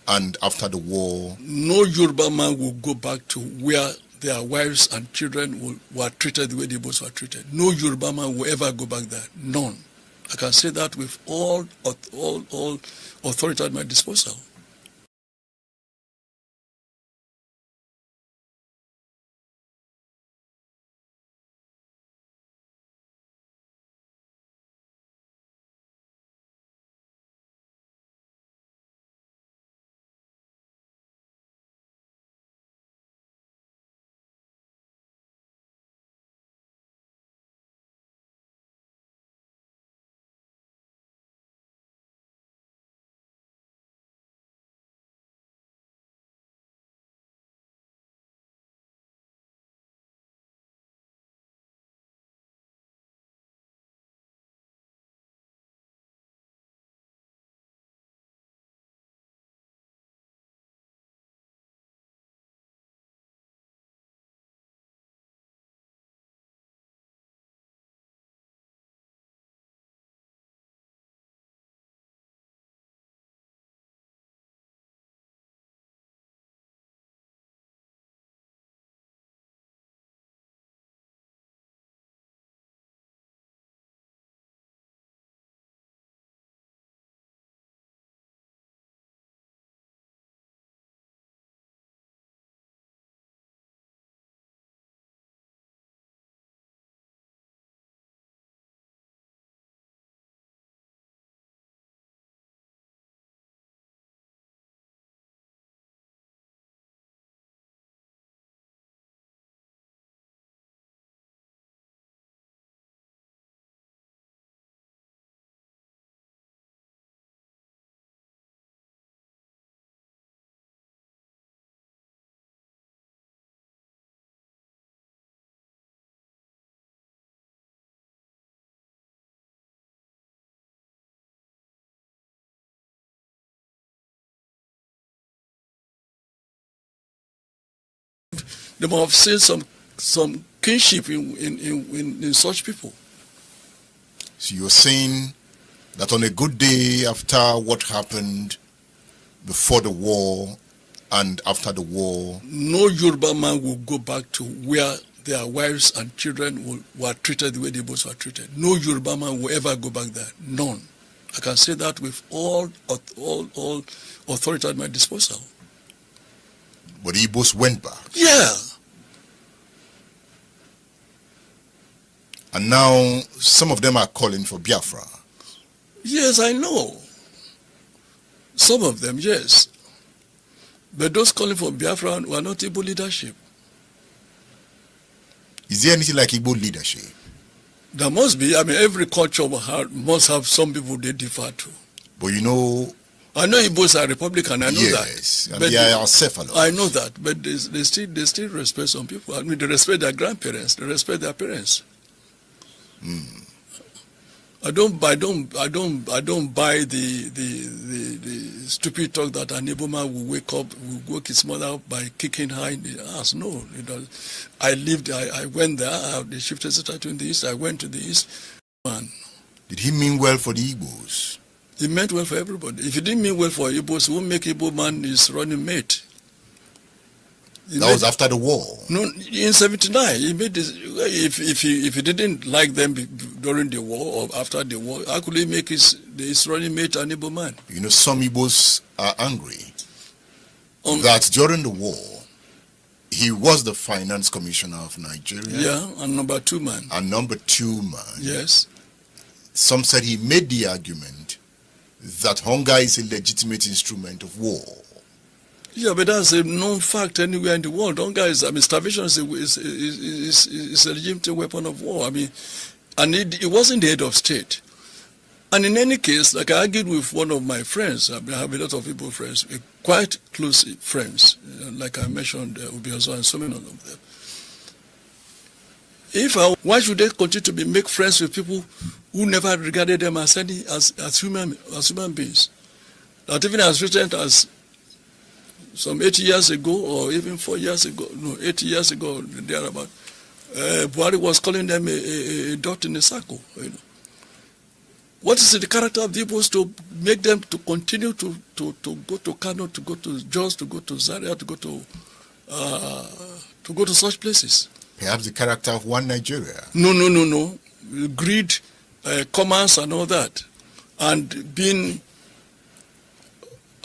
and after the war, no Yoruba man will go back to where their wives and children were treated the way the Igbos were treated. No Yoruba man will ever go back there. None. I can say that with all authority at my disposal. they must have seen some kinship in such people. So you're saying that on a good day after what happened before the war and after the war, no Yoruba man will go back to where their wives and children were treated the way the Igbos were treated. No Yoruba man will ever go back there. None. I can say that with all authority at my disposal. but the Igbos went back. Yeah. And now some of them are calling for Biafra. Yes, I know. Some of them, yes. But those calling for Biafra were not Igbo leadership. Is there anything like Igbo leadership? There must be. I mean, every culture must have some people they defer to. But you know... I know Igbos are Republican, I know that. Yes, and they are cephalous. I know that, but they still respect some people. I mean, they respect their grandparents, they respect their parents. I don't buy the stupid talk that an Igbo man will wake his mother up by kicking her in the ass. No, I went there. They shifted to in the east. I went to the east. Man, did he mean well for the Igbos? He meant well for everybody. If he didn't mean well for Igbos, he won't make Igbo man his running mate. That was after the war. No, in '79, he made this. If he didn't like them during the war or after the war, how could he make his running mate an Igbo man? You know, some Igbos are angry that during the war, he was the finance commissioner of Nigeria. Yeah, and number two man. Yes. Some said he made the argument that hunger is a legitimate instrument of war. Yeah, but that's a known fact anywhere in the world. Starvation is a legitimate weapon of war. I mean, and it wasn't the head of state. And in any case, like I argued with one of my friends, I have a lot of people friends, quite close friends, like I mentioned, Ubiozo and so many of them. Why should they continue to make friends with people who never regarded them as human beings? Not even as recent as some 8 years ago, or even 4 years ago, 8 years ago, thereabout, Buhari was calling them a dot in a circle. You know. What is the character of the Igbos to make them to continue to go to Kano, to go to Jos, to go to Zaria, to go to such places? Perhaps the character of one Nigeria. No. Greed, commerce, and all that, and being.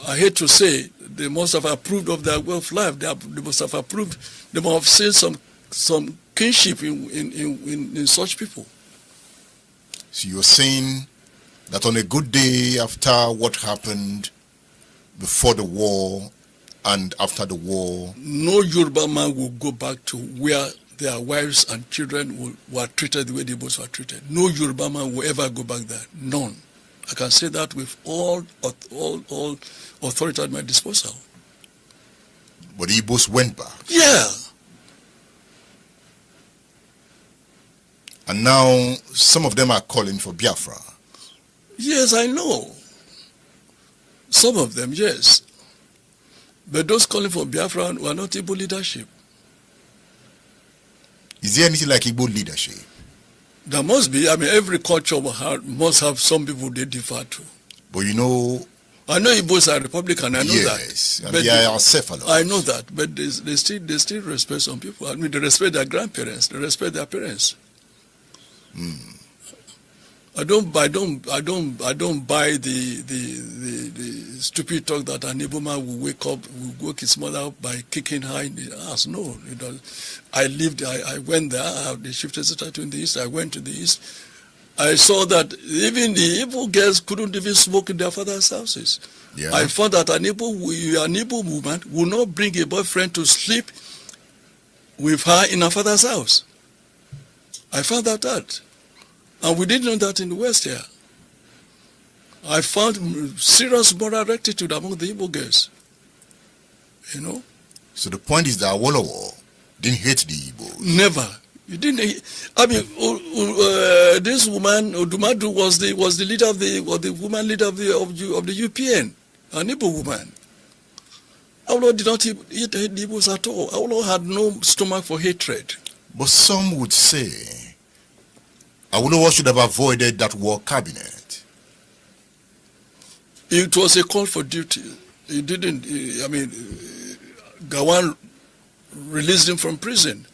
I hate to say, they must have approved of their way of life. They must have approved. They must have seen some kinship in such people. So you're saying that on a good day after what happened before the war and after the war, no Yoruba man will go back to where their wives and children were treated the way the Igbos were treated. No Yoruba man will ever go back there. None. I can say that with all authority at my disposal. but the Igbos went back. Yeah. And now some of them are calling for Biafra. Yes, I know. Some of them, yes. But those calling for Biafra were not Igbo leadership. Is there anything like Igbo leadership? There must be. I mean, every culture must have some people they defer to. But you know... I know Igbos are Republican, I know that. Yes, and they are cephalous. I know that, but they still respect some people. I mean, they respect their grandparents, they respect their parents. I don't buy the stupid talk that an Igbo man will wake his mother up by kicking her in the ass. No, I went there. They shifted to in the east. I went to the east. I saw that even the Igbo girls couldn't even smoke in their father's houses. Yeah. I found that an Igbo woman will not bring a boyfriend to sleep with her in her father's house. I found out that. And we didn't know that in the West here. I found serious moral rectitude among the Igbo girls. You know? So the point is that Awolowo didn't hate the Igbos. Never. You didn't. I mean, this woman, Odumadu, was the leader of the woman leader of the UPN, an Igbo woman. Awolowo did not hate the Igbos at all. Awolowo had no stomach for hatred. But some would say Awolowo should have avoided that war cabinet. It was a call for duty. He didn't, Gawan released him from prison.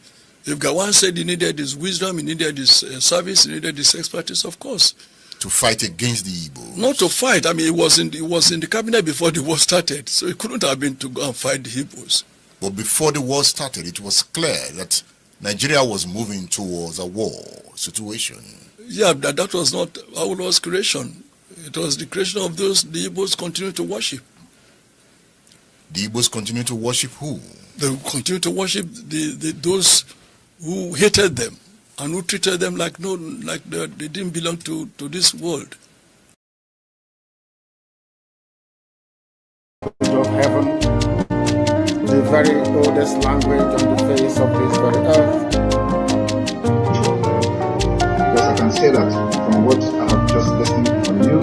If Gawan said he needed his wisdom, he needed his service, he needed his expertise, of course. To fight against the Igbos. Not to fight. He was in the cabinet before the war started, so it couldn't have been to go and fight the Igbos. But before the war started, it was clear that Nigeria was moving towards a war situation. Yeah, that was not Awolowo's creation. It was the creation of those the Igbos continue to worship. The Igbos continue to worship who? They continue to worship those who hated them and who treated them like they didn't belong to this world. Of heaven, the very oldest language on the face of this very earth. Because I can say that from what I have just listened from you,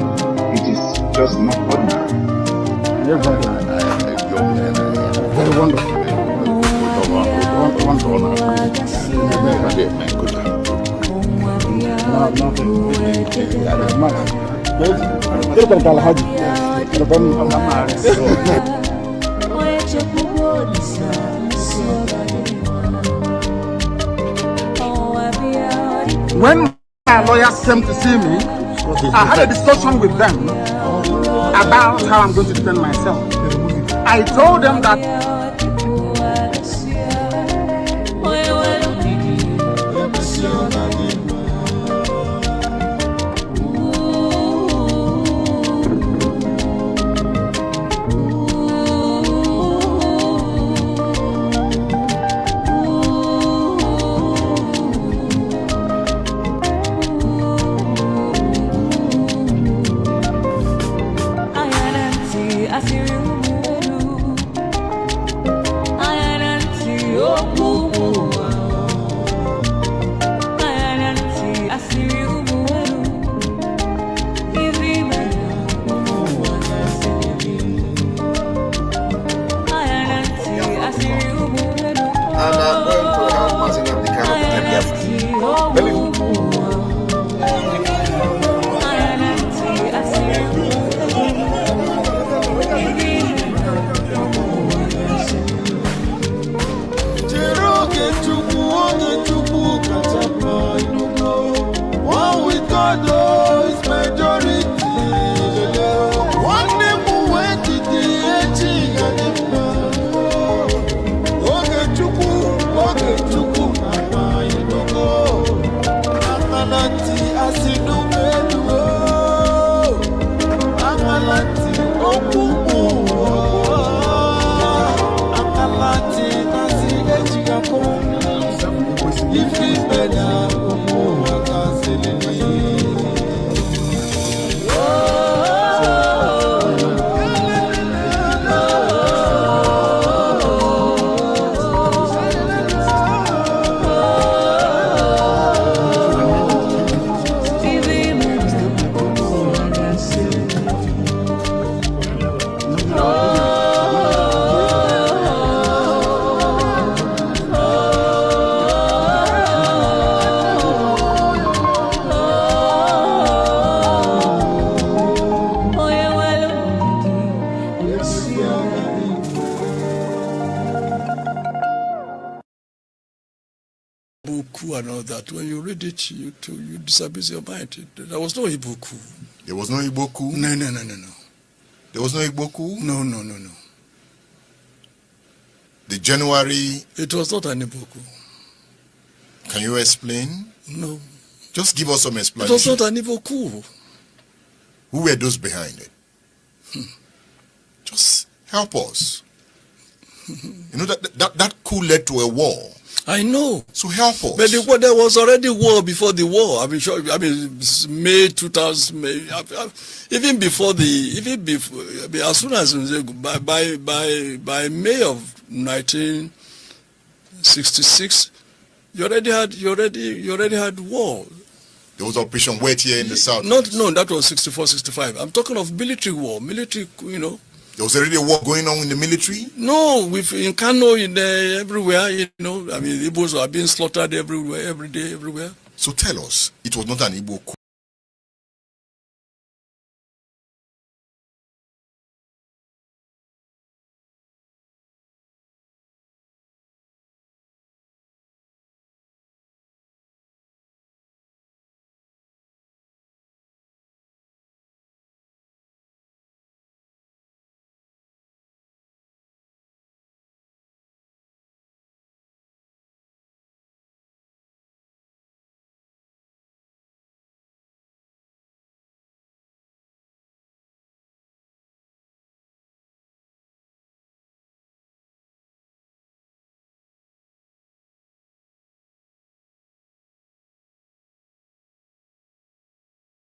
it is just not ordinary. Very wonderful. When my lawyers came to see me, I had a discussion with them about how I'm going to defend myself. I told them that and all that. When you read it, you disabuse your mind. There was no Igbo coup. There was no Igbo coup? No. There was no Igbo coup? No. The January... It was not an Igbo coup. Can you explain? No. Just give us some explanation. It was not an Igbo coup. Who were those behind it? Just help us. You know, that coup led to a war. I know. So help us. But there was already war before the war. May 2000, even before as soon as by May of 1966, you already had war. There was Operation Wet here in the south. No, that was 64, 65. I'm talking of military war, There was already a war going on in the military? No, in Kano, everywhere, I mean, Igbos are being slaughtered everywhere, every day, everywhere. So tell us, it was not an Igbo coup.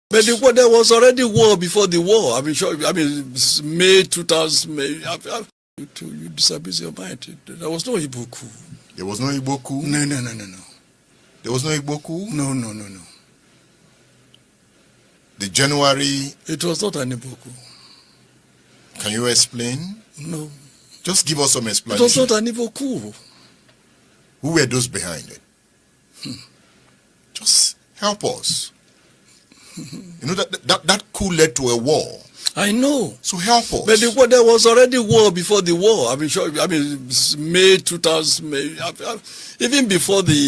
But there was already war before the war. May 2000, you disabuse your mind. There was no Igbo coup. There was no Igbo coup? No. There was no Igbo coup? No. The January... It was not an Igbo coup. Can you explain? No. Just give us some explanation. It was not an Igbo coup. Who were those behind it? Just help us. That coup led to a war. I know. So help us. But there was already war before the war. May 2000, even before the...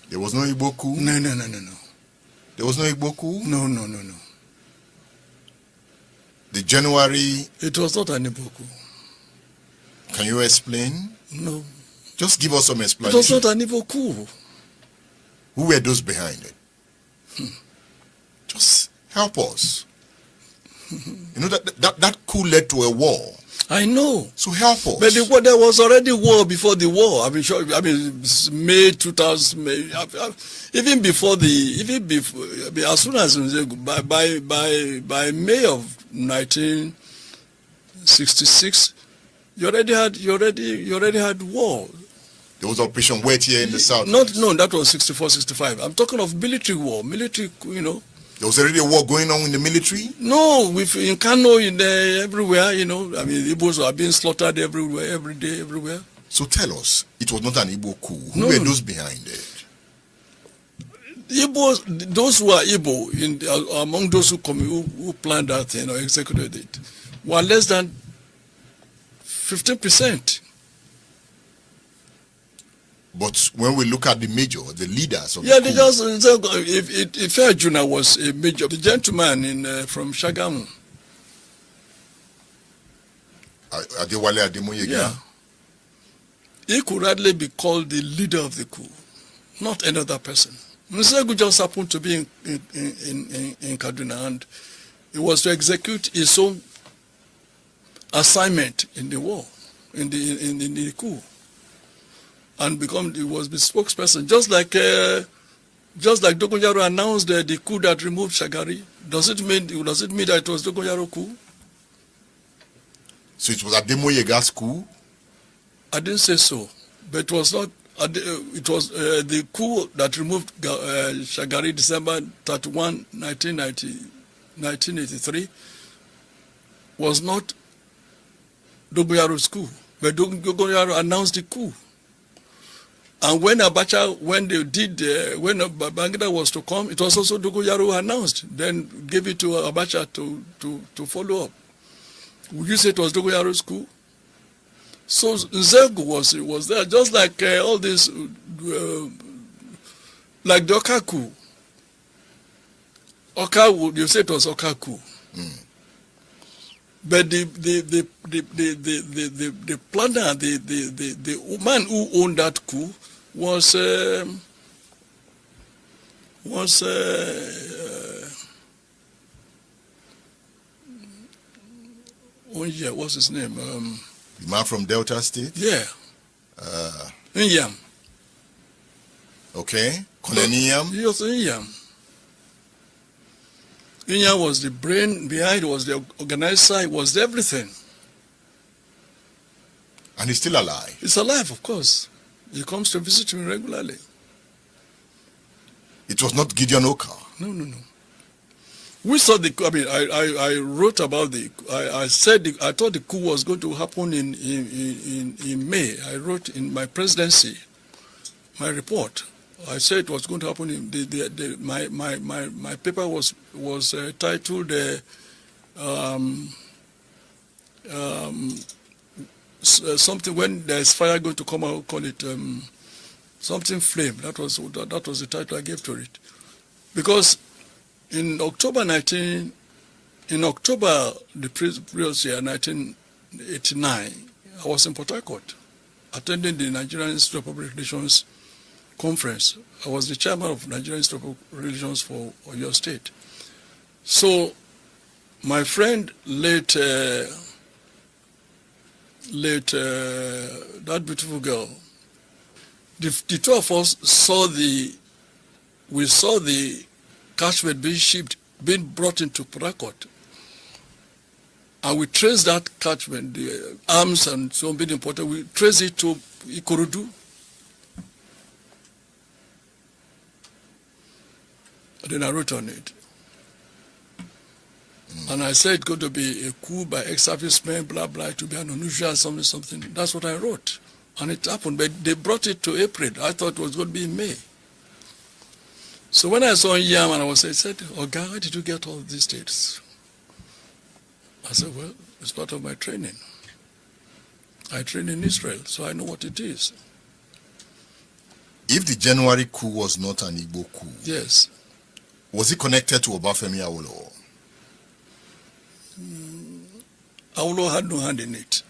There was no Igbo coup? No. There was no Igbo coup? No. The January... It was not an Igbo coup. Can you explain? No. Just give us some It explanation. was not an Igbo coup. Who were those behind it? Just help us. That coup led to a war. I know. So help us. But there was already war before the war. May 2000, even before as soon as by May of 1966, you already had war. There was Operation Wet here in the south. No, that was 64, 65. I'm talking of military war. There was already a war going on in the military? No, in Kano, everywhere, Igbos are being slaughtered everywhere, every day, everywhere. So tell us, it was not an Igbo coup. Who No. were those behind it? Igbos, those who are Igbo, among those who planned that thing or executed it, were less than 15%. But when we look at the leaders of Yeah, the they coup, just, if Juna was a major, the gentleman from Shagamu. Adewale Ademoyega, Yeah. He could hardly be called the leader of the coup, not another person. Msegu just happened to be in Kaduna, and it was to execute his own assignment in the war. in the coup, and he was the spokesperson, just like Dogonjaro announced the coup that removed Shagari. Does it mean that it was Dogonjaro coup? So it was Ademoyega's coup? I didn't say so, but it was not. It was the coup that removed Shagari December 31, 1983 was not Dogonjaro's coup, but Dogonjaro announced the coup. And when Abacha, when Babangida was to come, it was also Dogonjaro who announced, then gave it to Abacha to follow up. Would you say it was Dogonjaro's coup? So Nzegu was there, just like all this, like the Oka coup. Oka, you say it was Oka coup. But the planner, the man who owned that coup was what's his name? The man from Delta State? Yeah. Inyam. Okay. Koleniam? Yes, Inyam. Inyam was the brain behind, was the organizer, was everything. And he's still alive? He's alive, of course. He comes to visit me regularly. It was not Gideon Oka? No. We saw the. I mean, I wrote about the. I said I thought the coup was going to happen in May. I wrote in my presidency, my report. I said it was going to happen in my paper was titled something when there's fire going to come out, call it something flame. That was the title I gave to it, because in October the previous year, 1989, I was in Port Harcourt attending the Nigerian Institute of Public Relations conference. I was the chairman of Nigerian Institute of Public Relations for Oyo State. So my friend late that beautiful girl, the two of us saw the catchment being brought into Port Harcourt. And we traced that catchment, the arms and so on being imported, we traced it to Ikorodu. And then I wrote on it. And I said it's going to be a coup by ex-servicemen, blah, blah, to be an unusual something. That's what I wrote. And it happened, but they brought it to April. I thought it was going to be in May. So when I saw Yam and I said, Oga, where did you get all these dates? I said, well, it's part of my training. I trained in Israel, so I know what it is. If the January coup was not an Igbo coup, yes, was it connected to Obafemi Awolowo? Awolowo had no hand in it.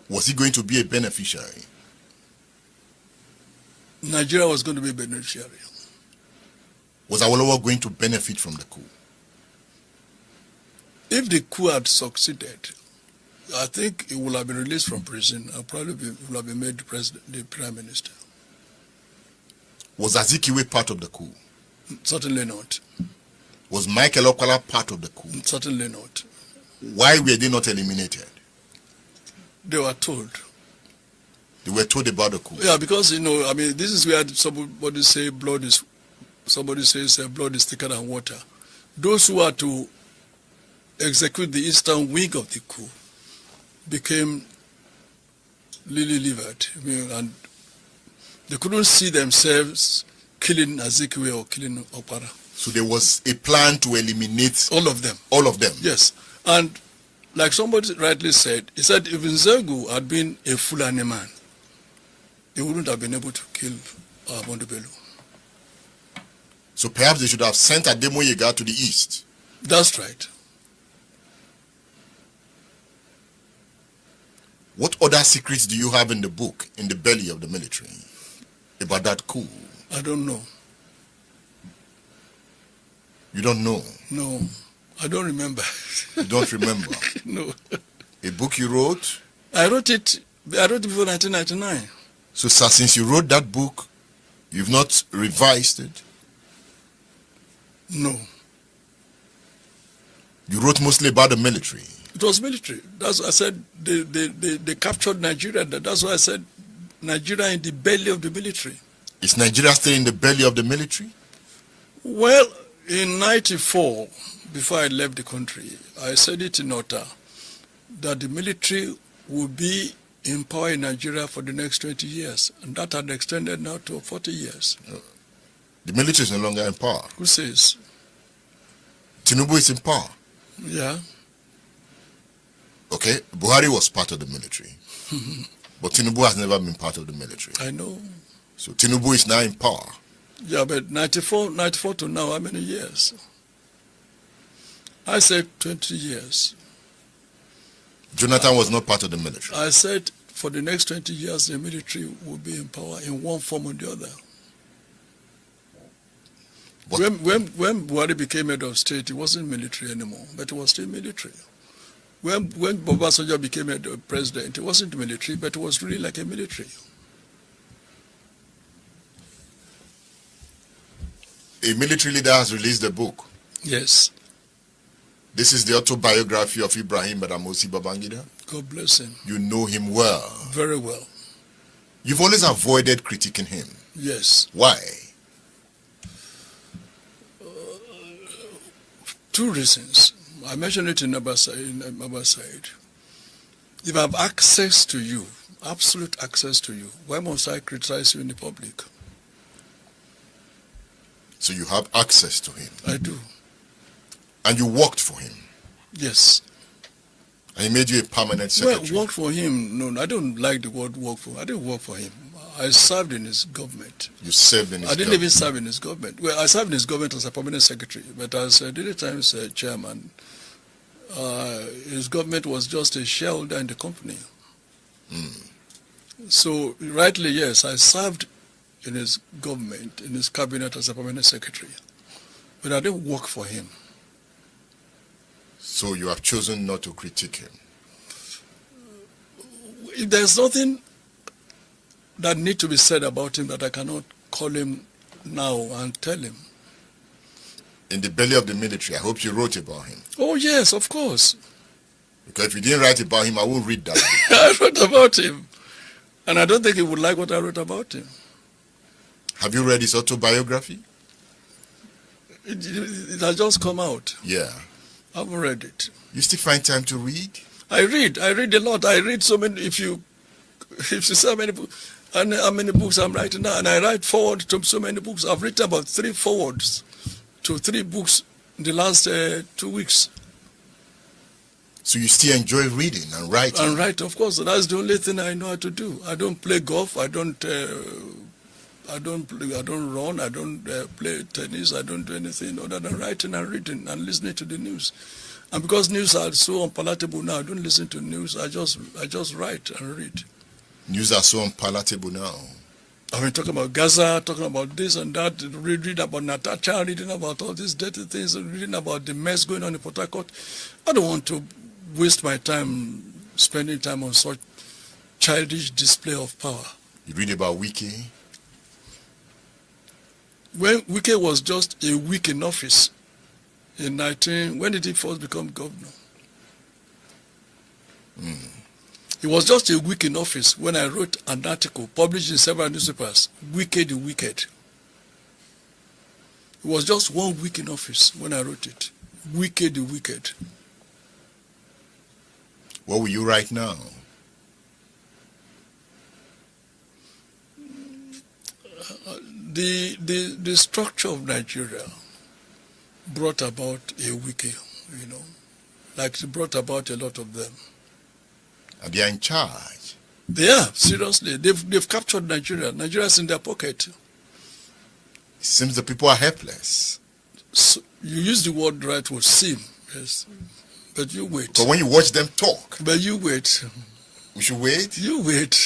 Was he going to be a beneficiary? Nigeria was going to be a beneficiary. Was Awolowo going to benefit from the coup? If the coup had succeeded, I think he would have been released from prison and probably would have been made the prime minister. Was Azikiwe part of the coup? Certainly not. Was Michael Okwala part of the coup? Certainly not. Why were they not eliminated? They were told. They were told about the coup? Yeah, because, I mean, this is where somebody says blood is thicker than water. Those who are to execute the eastern wing of the coup became lily-livered. And they couldn't see themselves killing Azikiwe or killing Okpara. So there was a plan to eliminate all of them. All of them? Yes. And like somebody rightly said, he said if Nzegu had been a Fulani man, he wouldn't have been able to kill Ahmadu Bello. So perhaps they should have sent Ademoyega to the east. That's right. What other secrets do you have in the book, in the belly of the military, about that coup? I don't know. You don't know? No, I don't remember. You don't remember? No. A book you wrote? I wrote it before 1999. So, sir, since you wrote that book, you've not revised it? No. You wrote mostly about the military. It was military. That's why I said they captured Nigeria. That's why I said Nigeria in the belly of the military. Is Nigeria still in the belly of the military? Well, in 94, before I left the country, I said it in Ota that the military would be in power in Nigeria for the next 20 years. And that had extended now to 40 years. The military is no longer in power. Who says? Tinubu is in power. Yeah. Okay, Buhari was part of the military. But Tinubu has never been part of the military. I know. So Tinubu is now in power. Yeah, but 94 to now, how many years? I said 20 years. Jonathan was not part of the military. I said for the next 20 years, the military will be in power in one form or the other. But When Buhari became head of state, it wasn't military anymore, but it was still military. When Obasanjo became head of president, it wasn't military, but it was really like a military. a military leader has released a book. Yes. This is the autobiography of Ibrahim Badamasi Babangida. God bless him. You know him well. Very well. You've always avoided critiquing him. Yes. Why? Two reasons. I mentioned it in Abaside. If I have access to you, absolute access to you, why must I criticize you in the public? So you have access to him. I do. And you worked for him. Yes. And he made you a permanent secretary. Well, work for him, no, I don't like the word work for. I didn't work for him. I served in his government. You served in his I didn't government. even serve in his government. Well, I served in his government as a permanent secretary, but as Daily Times chairman, his government was just a shareholder in the company. So, rightly, yes, I served in his government, in his cabinet as a permanent secretary, but I didn't work for him. So you have chosen not to critique him. If there's nothing that needs to be said about him that I cannot call him now and tell him. In the belly of the military, I hope you wrote about him. Oh, yes, of course. Because if you didn't write about him, I won't read that. I wrote about him. And I don't think he would like what I wrote about him. Have you read his autobiography? It has just come out. Yeah. I haven't read it. You still find time to read? I read a lot. I read so many, if you see how many books, and how many books I'm writing now, and I write forward to so many books. I've written about 3 forwards to 3 books in the last 2 weeks. So you still enjoy reading and writing? And write, of course. That's the only thing I know how to do. I don't play golf. I don't run. I don't play tennis. I don't do anything other than writing and reading and listening to the news. And because news are so unpalatable now, I don't listen to news. I just write and read. News are so unpalatable now. I mean, talking about Gaza, talking about this and that, reading about Natasha, reading about all these dirty things, reading about the mess going on in Port Harcourt. I don't want to waste my time spending time on such childish display of power. You read about Wiki? When Wiki was just a week in office, when did he first become governor? It was just a week in office when I wrote an article published in several newspapers, Wiki the Wicked. It was just 1 week in office when I wrote it, Wiki the Wicked. What will you write now? The structure of Nigeria brought about a wiki, like it brought about a lot of them. And they are in charge. They are, seriously. They've captured Nigeria. Nigeria's in their pocket. It seems the people are helpless. So you use the word right word, seem, yes. But you wait. But when you watch them talk, But you wait. we should wait. You wait.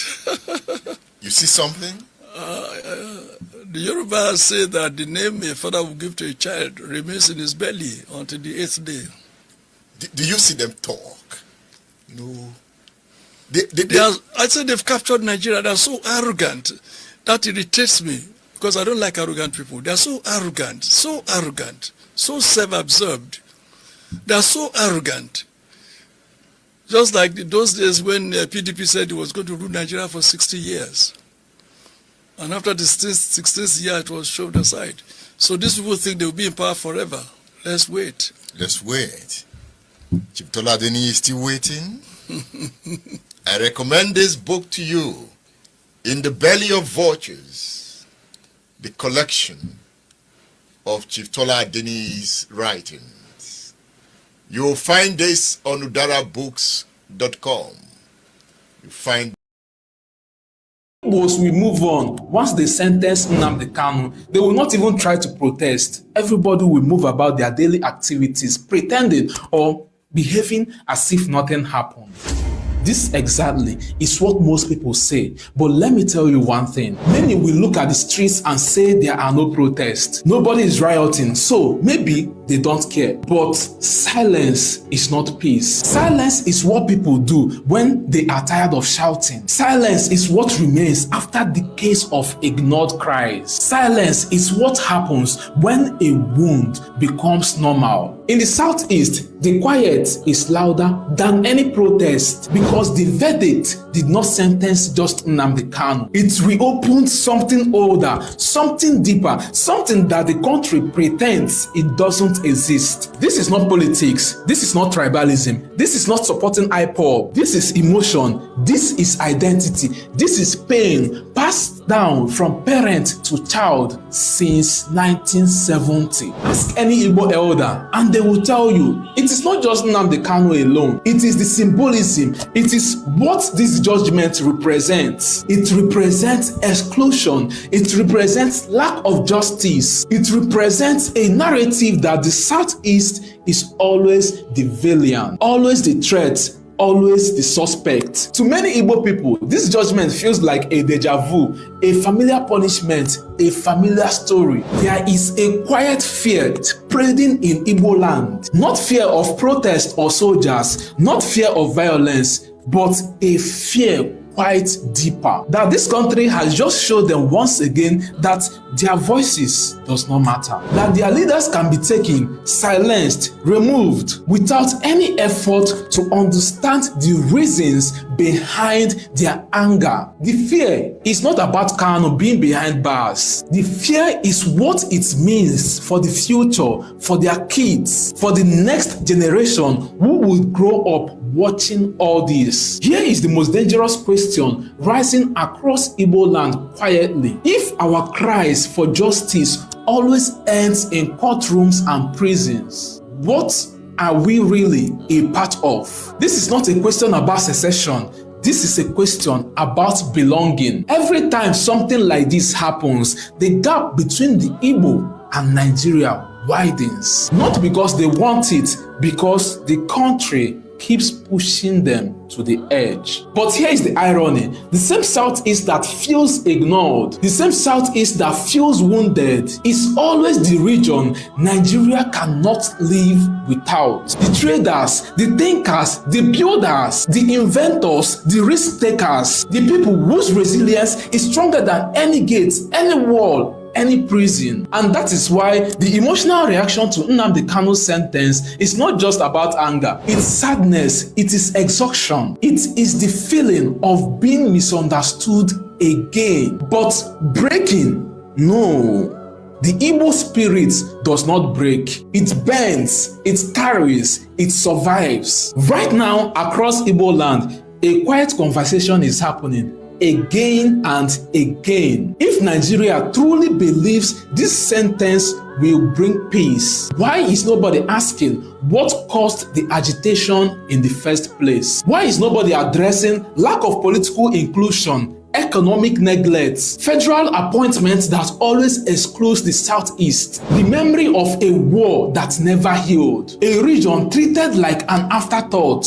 You see something? The Yoruba say that the name a father will give to a child remains in his belly until the 8th day. Do you see them talk? No. I said they've captured Nigeria. They're so arrogant. That irritates me because I don't like arrogant people. They're so arrogant, so self-absorbed. They're so arrogant. Just like those days when PDP said it was going to rule Nigeria for 60 years. And after the 16th year, it was shoved aside. So these people think they'll be in power forever. Let's wait. Let's wait. Chief Tola Adeniyi is still waiting. I recommend this book to you, In the Belly of Vultures, the collection of Chief Tola Adeniyi's writings. You'll find this on udarabooks.com. You find Igbos will move on. Once they sentence Nnamdi Kanu, they will not even try to protest. Everybody will move about their daily activities, pretending or behaving as if nothing happened. This exactly is what most people say. But let me tell you one thing. Many will look at the streets and say there are no protests. Nobody is rioting, so maybe they don't care. But silence is not peace. Silence is what people do when they are tired of shouting. Silence is what remains after decades of ignored cries. Silence is what happens when a wound becomes normal. In the Southeast, the quiet is louder than any protest because the verdict did not sentence just Nnamdi Kanu. It reopened something older, something deeper, something that the country pretends it doesn't exist. This is not politics. This is not tribalism. This is not supporting IPOB. This is emotion. This is identity. This is pain passed down from parent to child since 1970. Ask any Igbo elder and they will tell you it is not just Nnamdi Kanu alone. It is the symbolism. It is what this judgment represents. It represents exclusion. It represents lack of justice. It represents a narrative that the Southeast is always the villain, always the threat, always the suspect. To many Igbo people, this judgment feels like a deja vu, a familiar punishment, a familiar story. There is a quiet fear spreading in Igbo land. Not fear of protest or soldiers, not fear of violence, but a fear quite deeper. That this country has just showed them once again that their voices does not matter. That their leaders can be taken, silenced, removed without any effort to understand the reasons behind their anger. The fear is not about Kanu being behind bars. The fear is what it means for the future, for their kids, for the next generation who will grow up watching all this. Here is the most dangerous question rising across Igbo land quietly. If our cries for justice always ends in courtrooms and prisons, what are we really a part of? This is not a question about secession. This is a question about belonging. Every time something like this happens, the gap between the Igbo and Nigeria widens. Not because they want it, because the country keeps pushing them to the edge. But here is the irony. The same Southeast that feels ignored, the same Southeast that feels wounded, is always the region Nigeria cannot live without. The traders, the thinkers, the builders, the inventors, the risk takers, the people whose resilience is stronger than any gate, any wall, any prison. And that is why the emotional reaction to Nnamdi Kanu's sentence is not just about anger. It's sadness, it is exhaustion, it is the feeling of being misunderstood again. But breaking, no. The Igbo spirit does not break. It bends, it carries, it survives. Right now, across Igbo land, a quiet conversation is happening again and again. If Nigeria truly believes this sentence will bring peace, why is nobody asking what caused the agitation in the first place? Why is nobody addressing lack of political inclusion, economic neglect, federal appointments that always excludes the Southeast, the memory of a war that never healed, a region treated like an afterthought,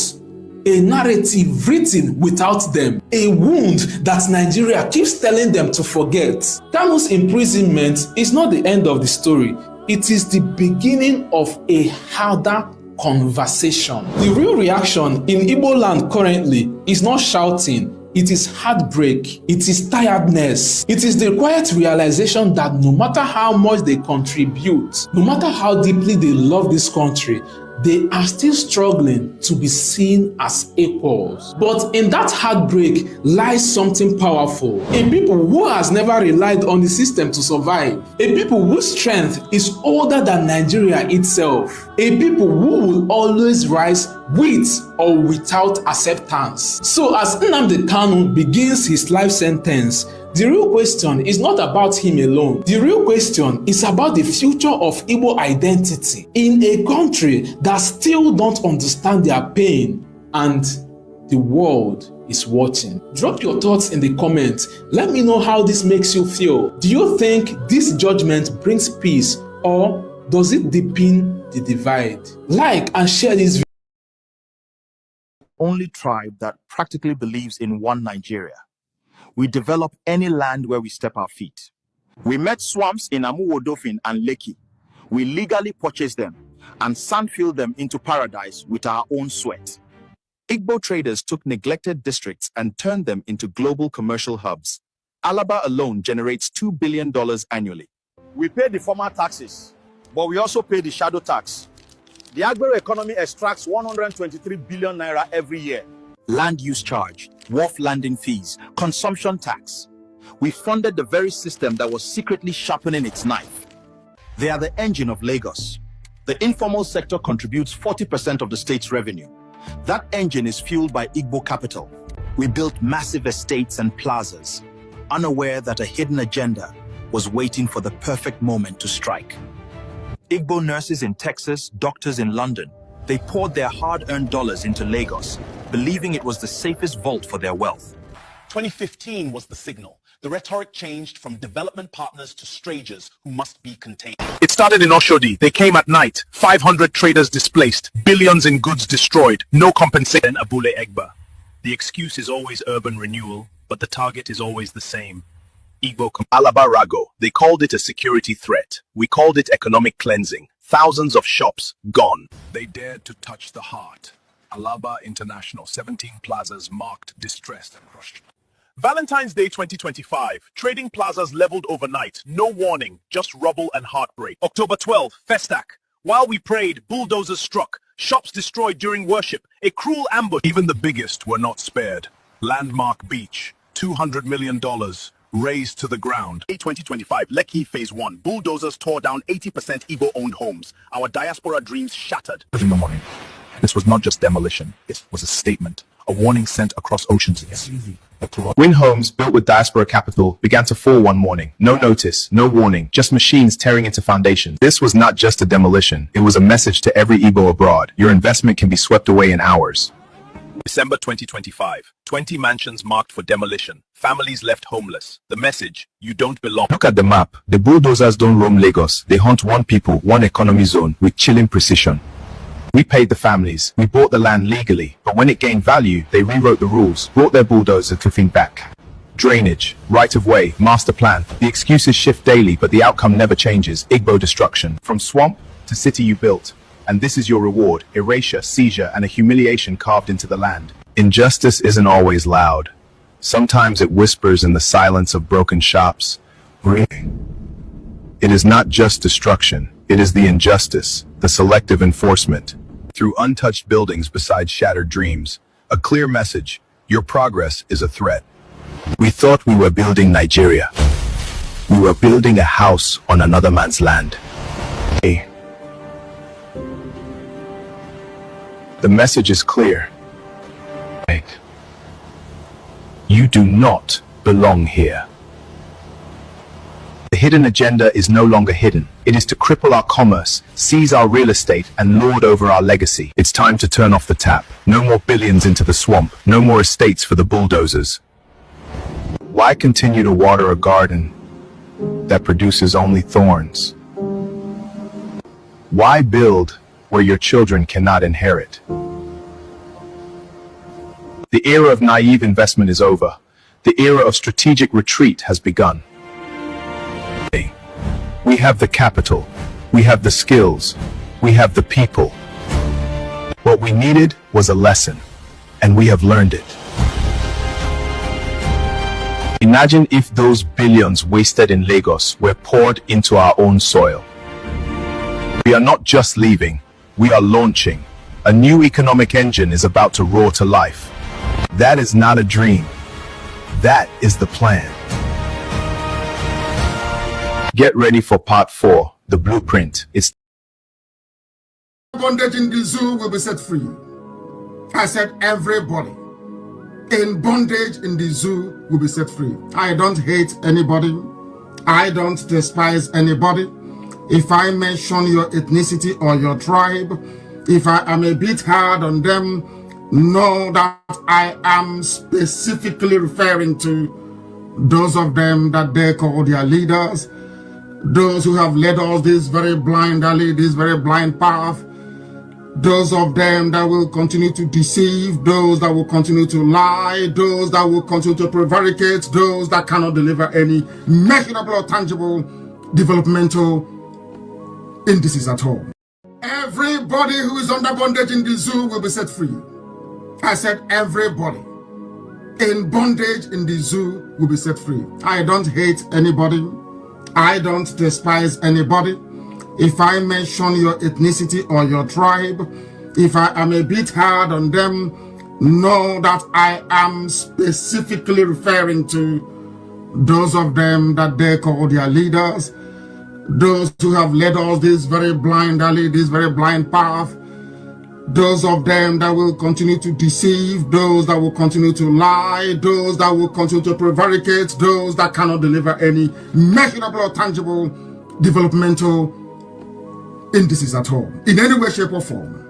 a narrative written without them, a wound that Nigeria keeps telling them to forget. Kanu's imprisonment is not the end of the story. It is the beginning of a harder conversation. The real reaction in Igbo land currently is not shouting, it is heartbreak, it is tiredness, it is the quiet realization that no matter how much they contribute, no matter how deeply they love this country, they are still struggling to be seen as equals. But in that heartbreak lies something powerful. A people who has never relied on the system to survive. A people whose strength is older than Nigeria itself. A people who will always rise with or without acceptance. So as Nnamdi Kanu begins his life sentence, the real question is not about him alone. The real question is about the future of Igbo identity in a country that still don't understand their pain, and the world is watching. Drop your thoughts in the comments. Let me know how this makes you feel. Do you think this judgment brings peace, or does it deepen the divide? Like and share this video. Only tribe that practically believes in one Nigeria. We develop any land where we step our feet. We met swamps in Amuwodofin and Lekki. We legally purchased them and sandfilled them into paradise with our own sweat. Igbo traders took neglected districts and turned them into global commercial hubs. Alaba alone generates $2 billion annually. We pay the formal taxes, but we also pay the shadow tax. The agro economy extracts 123 billion naira every year. Land use charge, wharf landing fees, consumption tax. We funded the very system that was secretly sharpening its knife. They are the engine of Lagos. The informal sector contributes 40% of the state's revenue. That engine is fueled by Igbo capital. We built massive estates and plazas, unaware that a hidden agenda was waiting for the perfect moment to strike. Igbo nurses in Texas, doctors in London, they poured their hard-earned dollars into Lagos, believing it was the safest vault for their wealth. 2015 was the signal. The rhetoric changed from development partners to strangers who must be contained. It started in Oshodi. They came at night. 500 traders displaced. Billions in goods destroyed. No compensation. Abule Egba. The excuse is always urban renewal, but the target is always the same. Igbo Alaba Rago. They called it a security threat. We called it economic cleansing. Thousands of shops gone. They dared to touch the heart. Alaba International, 17 plazas marked, distressed and crushed. Valentine's Day 2025, trading plazas leveled overnight. No warning, just rubble and heartbreak. October 12, Festac. While we prayed, bulldozers struck. Shops destroyed during worship. A cruel ambush. Even the biggest were not spared. Landmark Beach, $200 million. Razed to the ground. 2025, Lekki Phase 1. Bulldozers tore down 80% Igbo-owned homes. Our diaspora dreams shattered. In the morning. This was not just demolition. It was a statement. A warning sent across oceans. Win homes built with diaspora capital began to fall one morning. No notice, no warning, just machines tearing into foundations. This was not just a demolition. It was a message to every Igbo abroad. Your investment can be swept away in hours. December 2025, 20 mansions marked for demolition. Families left homeless. The message, you don't belong. Look at the map. The bulldozers don't roam Lagos. They hunt one people, one economy zone with chilling precision. We paid the families. We bought the land legally. But when it gained value, they rewrote the rules, brought their bulldozer cliffing back. Drainage, right of way, master plan. The excuses shift daily, but the outcome never changes. Igbo destruction. From swamp to city you built. And this is your reward, erasure, seizure, and a humiliation carved into the land. Injustice isn't always loud. Sometimes it whispers in the silence of broken shops. It is not just destruction. It is the injustice, the selective enforcement. Through untouched buildings beside shattered dreams. A clear message. Your progress is a threat. We thought we were building Nigeria. We were building a house on another man's land. Hey. The message is clear. You do not belong here. The hidden agenda is no longer hidden. It is to cripple our commerce, seize our real estate, and lord over our legacy. It's time to turn off the tap. No more billions into the swamp. No more estates for the bulldozers. Why continue to water a garden that produces only thorns? Why build where your children cannot inherit? The era of naive investment is over. The era of strategic retreat has begun. We have the capital, we have the skills, we have the people. What we needed was a lesson, and we have learned it. Imagine if those billions wasted in Lagos were poured into our own soil. We are not just leaving, we are launching. A new economic engine is about to roar to life. That is not a dream. That is the plan. Get ready for part 4, the blueprint. It's bondage in the zoo will be set free. I said everybody in bondage in the zoo will be set free. I don't hate anybody. I don't despise anybody. If I mention your ethnicity or your tribe, if I am a bit hard on them, know that I am specifically referring to those of them that they call their leaders, those who have led us this very blind alley, this very blind path, those of them that will continue to deceive, those that will continue to lie, those that will continue to prevaricate, those that cannot deliver any measurable or tangible developmental indices at all. Everybody who is under bondage in the zoo will be set free. I said everybody in bondage in the zoo will be set free. I don't hate anybody. I don't despise anybody. If I mention your ethnicity or your tribe, if I am a bit hard on them, know that I am specifically referring to those of them that they call their leaders, those who have led us this very blind alley, this very blind path, those of them that will continue to deceive, those that will continue to lie, those that will continue to prevaricate, those that cannot deliver any measurable or tangible developmental indices at all, in any way, shape, or form.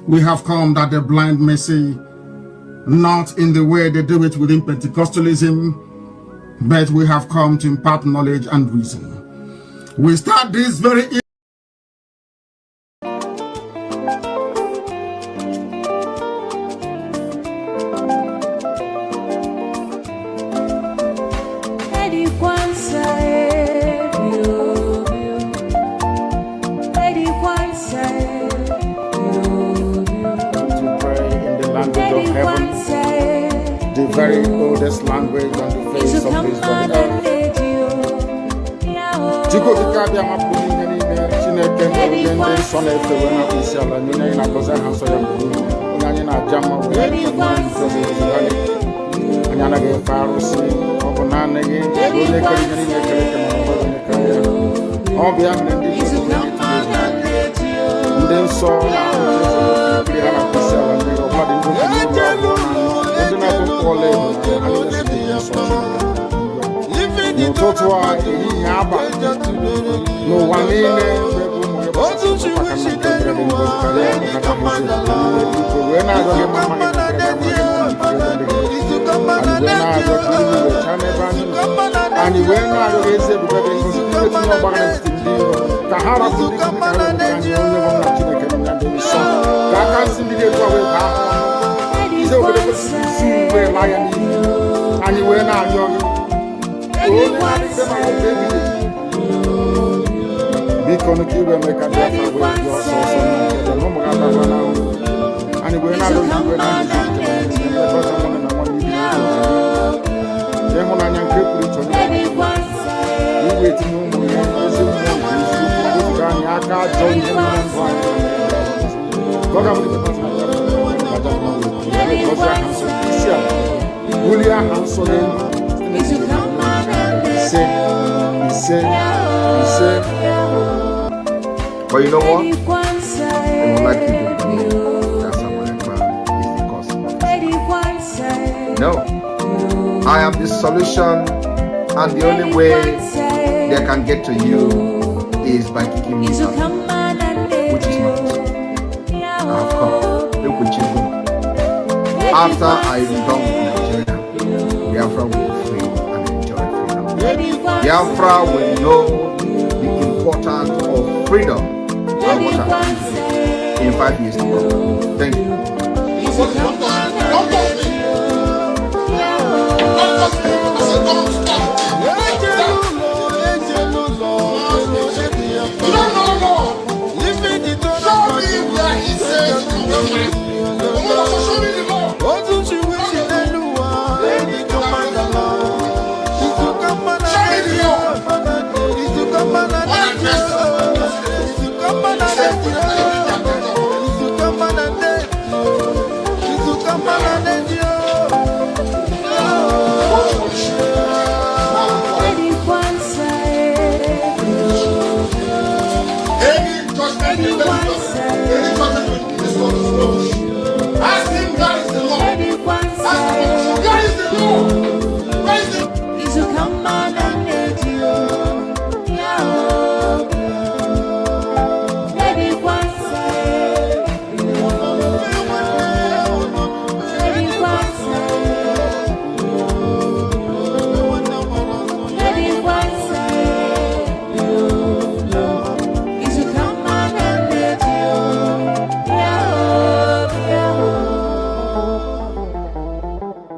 We have come that the blind may see, not in the way they do it within Pentecostalism, but we have come to impart knowledge and reason. We start this very the very oldest language on the face of this very earth. Chico Dikabia Mapuni, Chineke, and Son of the Winner, Isala, Nina, Gozaha, Nana Jama, and Yana Farosi, Obanana, all the other then saw no totua yaba no wanene But you know what? I would like you to believe that someone is because of no. I am the solution, and the only way they can get to you is by kicking me out, which is not. I have come. Look what you do. After I am done with Nigeria, Biafra will be free and enjoy freedom. Biafra will know the importance of freedom and what I have to do in 5 years to come. Thank you.